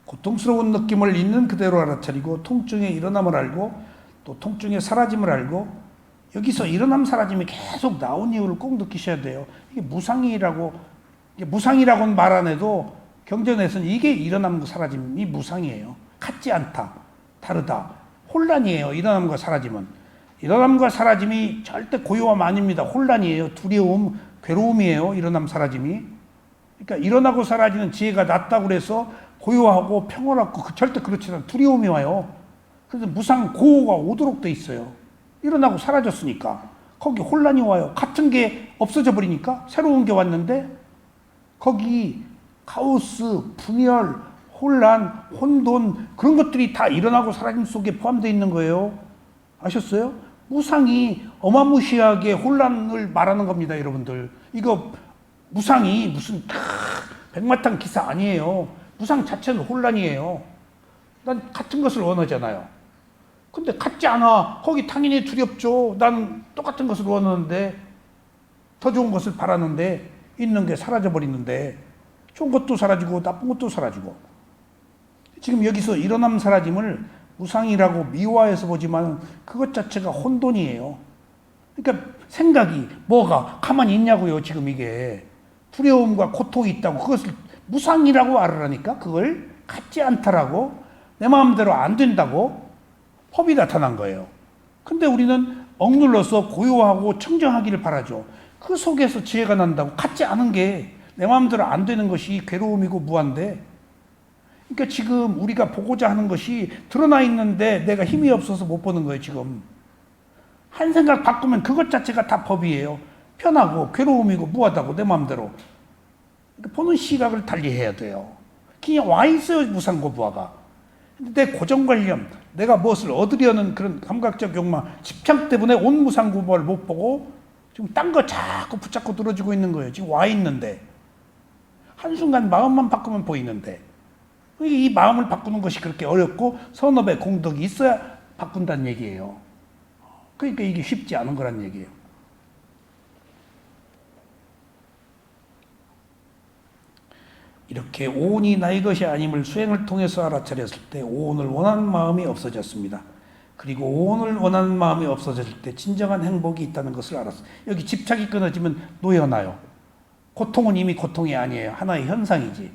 고통스러운 느낌을 있는 그대로 알아차리고 통증의 일어남을 알고 또 통증의 사라짐을 알고 여기서 일어남 사라짐이 계속 나온 이유를 꼭 느끼셔야 돼요. 이게 무상이라고는 말 안 해도 경전에서는 이게 일어남과 사라짐이 무상이에요. 같지 않다, 다르다, 혼란이에요. 일어남과 사라짐은. 일어남과 사라짐이 절대 고요함 아닙니다. 혼란이에요. 두려움, 괴로움이에요. 일어남 사라짐이. 그러니까 일어나고 사라지는 지혜가 낮다고 그래서 고요하고 평온하고 절대 그렇지 않아요. 두려움이 와요. 그래서 무상 고호가 오도록 돼 있어요. 일어나고 사라졌으니까. 거기 혼란이 와요. 같은 게 없어져 버리니까 새로운 게 왔는데 거기 카오스, 분열, 혼란, 혼돈 그런 것들이 다 일어나고 사라짐 속에 포함되어 있는 거예요. 아셨어요? 무상이 어마무시하게 혼란을 말하는 겁니다, 여러분들. 이거 무상이 무슨 백마탄 기사 아니에요. 무상 자체는 혼란이에요. 난 같은 것을 원하잖아요. 근데 같지 않아. 거기 당연히 두렵죠. 난 똑같은 것을 원하는데 더 좋은 것을 바라는데 있는 게 사라져 버리는데 좋은 것도 사라지고 나쁜 것도 사라지고 지금 여기서 일어남 사라짐을 무상이라고 미화해서 보지만 그것 자체가 혼돈이에요. 그러니까 생각이 뭐가 가만히 있냐고요. 지금 이게 두려움과 고통이 있다고 그것을 무상이라고 알으라니까 그걸 같지 않다라고 내 마음대로 안 된다고 법이 나타난 거예요. 근데 우리는 억눌러서 고요하고 청정하기를 바라죠. 그 속에서 지혜가 난다고 같지 않은 게 내 마음대로 안 되는 것이 괴로움이고 무한데 그러니까 지금 우리가 보고자 하는 것이 드러나 있는데 내가 힘이 없어서 못 보는 거예요, 지금. 한 생각 바꾸면 그것 자체가 다 법이에요. 편하고 괴로움이고 무하다고 내 마음대로. 그러니까 보는 시각을 달리해야 돼요. 그냥 와 있어요, 무상고부화가. 근데 내 고정관념, 내가 무엇을 얻으려는 그런 감각적 욕망, 집착 때문에 온 무상고부화를 못 보고 지금 딴 거 자꾸 붙잡고 늘어지고 있는 거예요. 지금 와 있는데. 한순간 마음만 바꾸면 보이는데. 이 마음을 바꾸는 것이 그렇게 어렵고 선업의 공덕이 있어야 바꾼다는 얘기예요. 그러니까 이게 쉽지 않은 거란 얘기예요. 이렇게 오온이 나의 것이 아님을 수행을 통해서 알아차렸을 때 오온을 원하는 마음이 없어졌습니다. 그리고 오온을 원하는 마음이 없어졌을 때 진정한 행복이 있다는 것을 알았어요. 여기 집착이 끊어지면 놓여놔요. 고통은 이미 고통이 아니에요. 하나의 현상이지.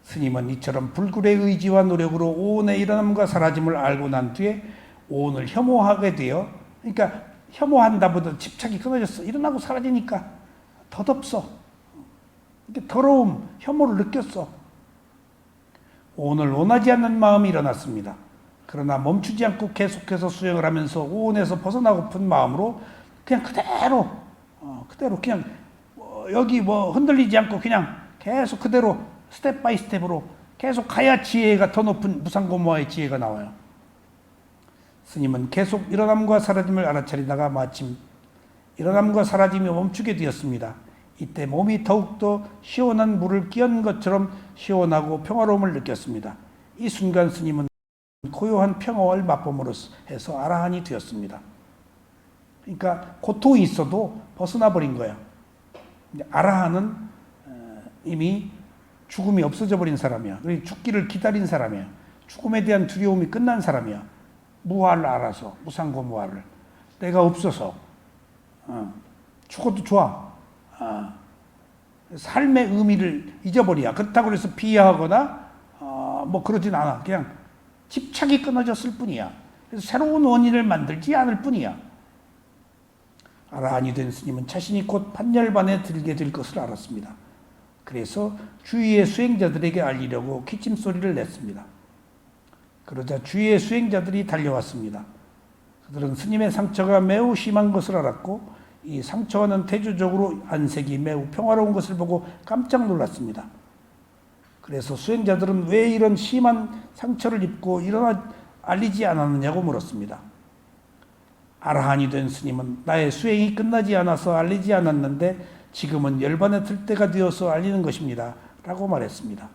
스님은 이처럼 불굴의 의지와 노력으로 오온의 일어남과 사라짐을 알고 난 뒤에 오온을 혐오하게 되어 그러니까 혐오한다보다 집착이 끊어졌어. 일어나고 사라지니까 덧없어. 이렇게 더러움, 혐오를 느꼈어. 오온을 원하지 않는 마음이 일어났습니다. 그러나 멈추지 않고 계속해서 수행을 하면서 오온에서 벗어나고픈 마음으로 그냥 그대로 그냥 여기 흔들리지 않고 그냥 계속 그대로 스텝 바이 스텝으로 계속 가야 지혜가 더 높은 무상고모화의 지혜가 나와요. 스님은 계속 일어남과 사라짐을 알아차리다가 마침 일어남과 사라짐이 멈추게 되었습니다. 이때 몸이 더욱더 시원한 물을 끼얹은 것처럼 시원하고 평화로움을 느꼈습니다. 이 순간 스님은 고요한 평화를 맛봄으로 해서 아라한이 되었습니다. 그러니까 고통이 있어도 벗어나 버린 거야. 아라한은 이미 죽음이 없어져 버린 사람이야. 죽기를 기다린 사람이야. 죽음에 대한 두려움이 끝난 사람이야. 무화를 알아서, 무상고무화를. 내가 없어서 죽어도 좋아. 삶의 의미를 잊어버려. 그렇다고 해서 비하하거나 그러진 않아. 그냥 집착이 끊어졌을 뿐이야. 그래서 새로운 원인을 만들지 않을 뿐이야. 아라한이 된 스님은 자신이 곧 판열반에 들게 될 것을 알았습니다. 그래서 주위의 수행자들에게 알리려고 기침소리를 냈습니다. 그러자 주위의 수행자들이 달려왔습니다. 그들은 스님의 상처가 매우 심한 것을 알았고 이 상처와는 대조적으로 안색이 매우 평화로운 것을 보고 깜짝 놀랐습니다. 그래서 수행자들은 왜 이런 심한 상처를 입고 알리지 않았느냐고 물었습니다. 아라한이 된 스님은 나의 수행이 끝나지 않아서 알리지 않았는데 지금은 열반에 들 때가 되어서 알리는 것입니다. 라고 말했습니다.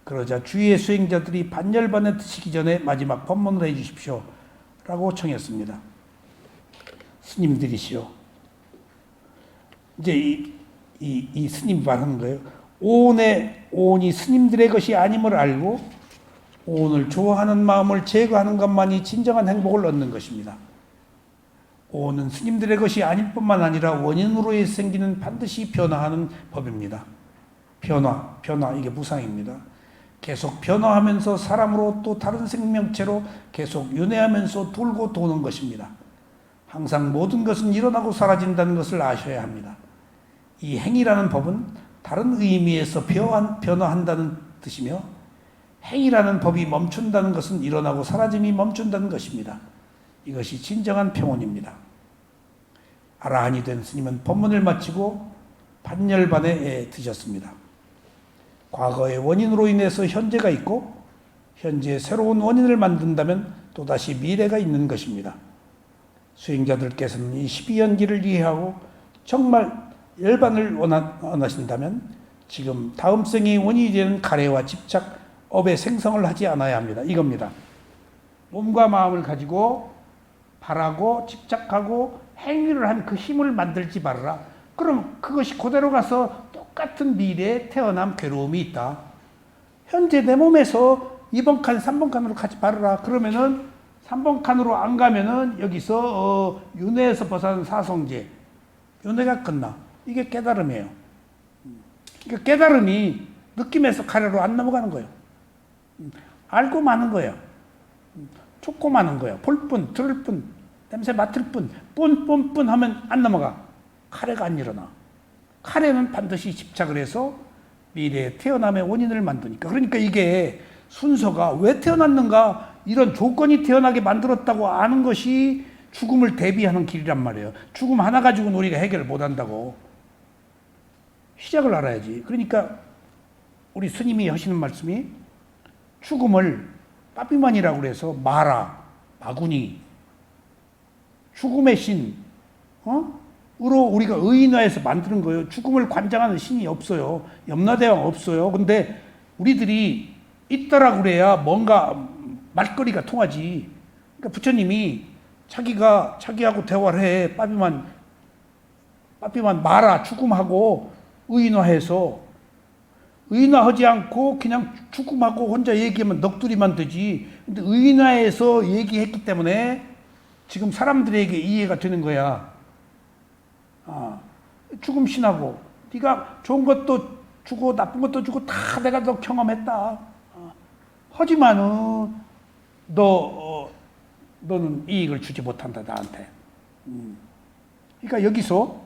그러자 주위의 수행자들이 반열반에 드시기 전에 마지막 법문을 해주십시오. 라고 청했습니다. 스님들이시오. 이제 이 스님이 말하는 거예요. 오온이 스님들의 것이 아님을 알고 오온을 좋아하는 마음을 제거하는 것만이 진정한 행복을 얻는 것입니다. 오온은 스님들의 것이 아닐 뿐만 아니라 원인으로 생기는 반드시 변화하는 법입니다. 변화 이게 무상입니다. 계속 변화하면서 사람으로 또 다른 생명체로 계속 윤회하면서 돌고 도는 것입니다. 항상 모든 것은 일어나고 사라진다는 것을 아셔야 합니다. 이 행이라는 법은 다른 의미에서 변화한다는 뜻이며 행이라는 법이 멈춘다는 것은 일어나고 사라짐이 멈춘다는 것입니다. 이것이 진정한 평온입니다. 아라한이 된 스님은 법문을 마치고 반열반에 드셨습니다. 과거의 원인으로 인해서 현재가 있고 현재의 새로운 원인을 만든다면 또다시 미래가 있는 것입니다. 수행자들께서는 이 12연기를 이해하고 정말 열반을 원하신다면 지금 다음 생의 원인이 되는 가래와 집착, 업의 생성을 하지 않아야 합니다. 이겁니다. 몸과 마음을 가지고 바라고 집착하고 행위를 한 그 힘을 만들지 말아라. 그럼 그것이 그대로 가서 똑같은 미래에 태어남 괴로움이 있다. 현재 내 몸에서 2번 칸, 3번 칸으로 가지 말아라. 그러면은 3번 칸으로 안 가면은 여기서 윤회에서 벗어난 사성제, 윤회가 끝나. 이게 깨달음이에요. 그러니까 깨달음이 느낌에서 가래로 안 넘어가는 거예요. 알고 마는 거예요. 촉고 마는 거예요. 볼 뿐, 들을 뿐, 냄새 맡을 뿐, 뿐 하면 안 넘어가. 카레가 안 일어나. 카레는 반드시 집착을 해서 미래의 태어남의 원인을 만드니까. 그러니까 이게 순서가 왜 태어났는가, 이런 조건이 태어나게 만들었다고 아는 것이 죽음을 대비하는 길이란 말이에요. 죽음 하나 가지고는 우리가 해결을 못 한다고. 시작을 알아야지. 그러니까 우리 스님이 하시는 말씀이 죽음을 빠삐만이라고 그래서 마라, 마구니, 죽음의 신, 으로 우리가 의인화해서 만드는 거예요. 죽음을 관장하는 신이 없어요. 염라대왕 없어요. 근데 우리들이 있다라고 그래야 뭔가 말거리가 통하지. 그러니까 부처님이 자기하고 대화를 해. 빠삐만 마라, 죽음하고 의인화해서 의인화하지 않고 그냥 죽음하고 혼자 얘기하면 넋두리만 되지. 근데 의인화해서 얘기했기 때문에 지금 사람들에게 이해가 되는 거야. 죽음 신하고 네가 좋은 것도 주고 나쁜 것도 주고 다 내가 너 경험했다. 하지만은 너는 이익을 주지 못한다 나한테. 그러니까 여기서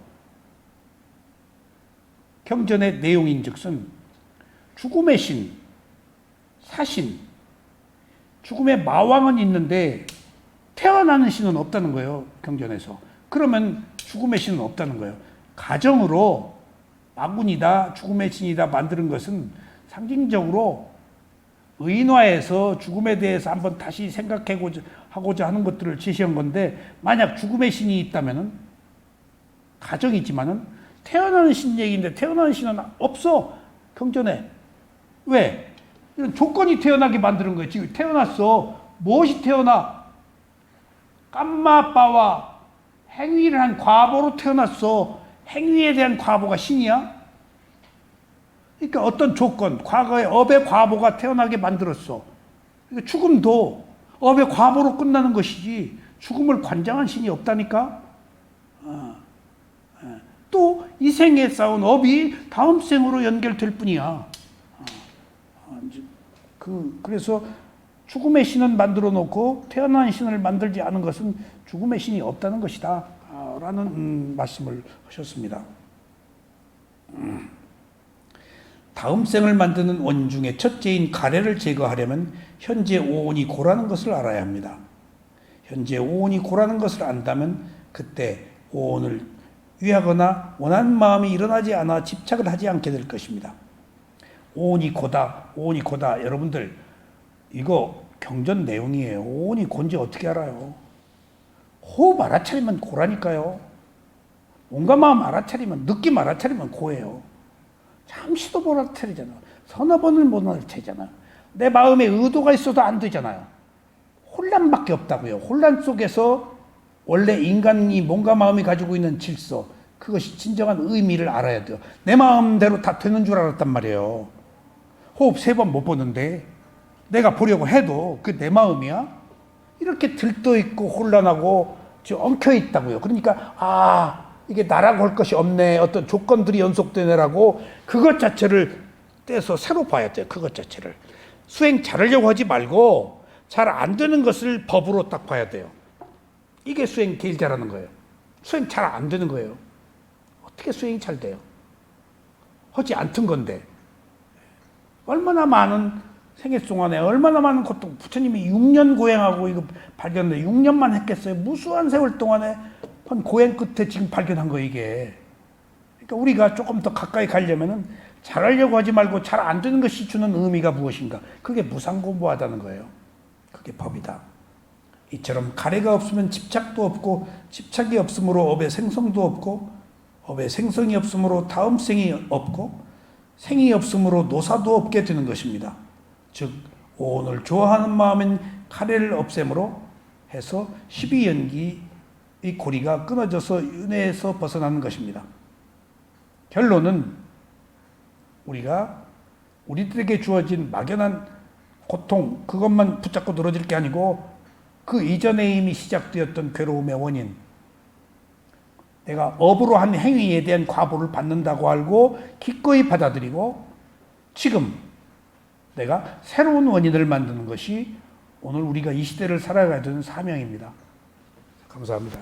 경전의 내용인즉슨 죽음의 신, 사신, 죽음의 마왕은 있는데 태어나는 신은 없다는 거예요. 경전에서. 그러면 죽음의 신은 없다는 거예요. 가정으로 마군이다, 죽음의 신이다 만드는 것은 상징적으로 의인화해서 죽음에 대해서 한번 다시 생각하고자 하는 것들을 제시한 건데, 만약 죽음의 신이 있다면은 가정이지만은 태어나는 신 얘기인데 태어나는 신은 없어. 경전에. 왜? 이런 조건이 태어나게 만드는 거예요. 지금 태어났어. 무엇이 태어나? 깜마빠와 행위를 한 과보로 태어났어. 행위에 대한 과보가 신이야? 그러니까 어떤 조건, 과거의 업의 과보가 태어나게 만들었어. 그러니까 죽음도 업의 과보로 끝나는 것이지 죽음을 관장한 신이 없다니까? 또 이 생에 쌓은 업이 다음 생으로 연결될 뿐이야. 그래서 죽음의 신은 만들어 놓고 태어난 신을 만들지 않은 것은 죽음의 신이 없다는 것이다 라는 말씀을 하셨습니다. 다음 생을 만드는 원 중에 첫째인 가래를 제거하려면 현재 오온이 고라는 것을 알아야 합니다. 현재 오온이 고라는 것을 안다면 그때 오온을 위하거나 원하는 마음이 일어나지 않아 집착을 하지 않게 될 것입니다. 오온이 고다. 여러분들 이거 경전 내용이에요. 오온이 곤지 어떻게 알아요? 호흡 알아차리면 고라니까요. 온갖 마음 알아차리면, 느낌 알아차리면 고예요. 잠시도 못 알아차리잖아. 서너 번을 못 알아차리잖아. 내 마음에 의도가 있어도 안 되잖아요. 혼란밖에 없다고요. 혼란 속에서 원래 인간이 몸과 마음이 가지고 있는 질서, 그것이 진정한 의미를 알아야 돼요. 내 마음대로 다 되는 줄 알았단 말이에요. 호흡 3번 못 보는데 내가 보려고 해도 그 내 마음이야? 이렇게 들떠있고 혼란하고 지금 엉켜있다고요. 그러니까 이게 나라고 할 것이 없네, 어떤 조건들이 연속되네라고 그것 자체를 떼서 새로 봐야 돼요. 그것 자체를 수행 잘하려고 하지 말고 잘 안 되는 것을 법으로 딱 봐야 돼요. 이게 수행 제일 잘하는 거예요. 수행 잘 안 되는 거예요. 어떻게 수행이 잘 돼요? 하지 않던 건데 얼마나 많은 생애 동안에 얼마나 많은 고통, 부처님이 6년 고행하고 이거 발견돼 6년만 했겠어요. 무수한 세월 동안에 한 고행 끝에 지금 발견한 거 이게. 그러니까 우리가 조금 더 가까이 가려면은 잘하려고 하지 말고 잘 안 되는 것이 주는 의미가 무엇인가? 그게 무상공부하다는 거예요. 그게 법이다. 이처럼 가래가 없으면 집착도 없고 집착이 없으므로 업의 생성도 없고 업의 생성이 없으므로 다음 생이 없고 생이 없으므로 노사도 없게 되는 것입니다. 즉 오늘 좋아하는 마음인 가래를 없앰으로 해서 12연기의 고리가 끊어져서 은혜에서 벗어나는 것입니다. 결론은 우리가 우리들에게 주어진 막연한 고통, 그것만 붙잡고 늘어질 게 아니고 그 이전에 이미 시작되었던 괴로움의 원인, 내가 업으로 한 행위에 대한 과보를 받는다고 알고 기꺼이 받아들이고 지금 내가 새로운 원인을 만드는 것이 오늘 우리가 이 시대를 살아가야 되는 사명입니다. 감사합니다.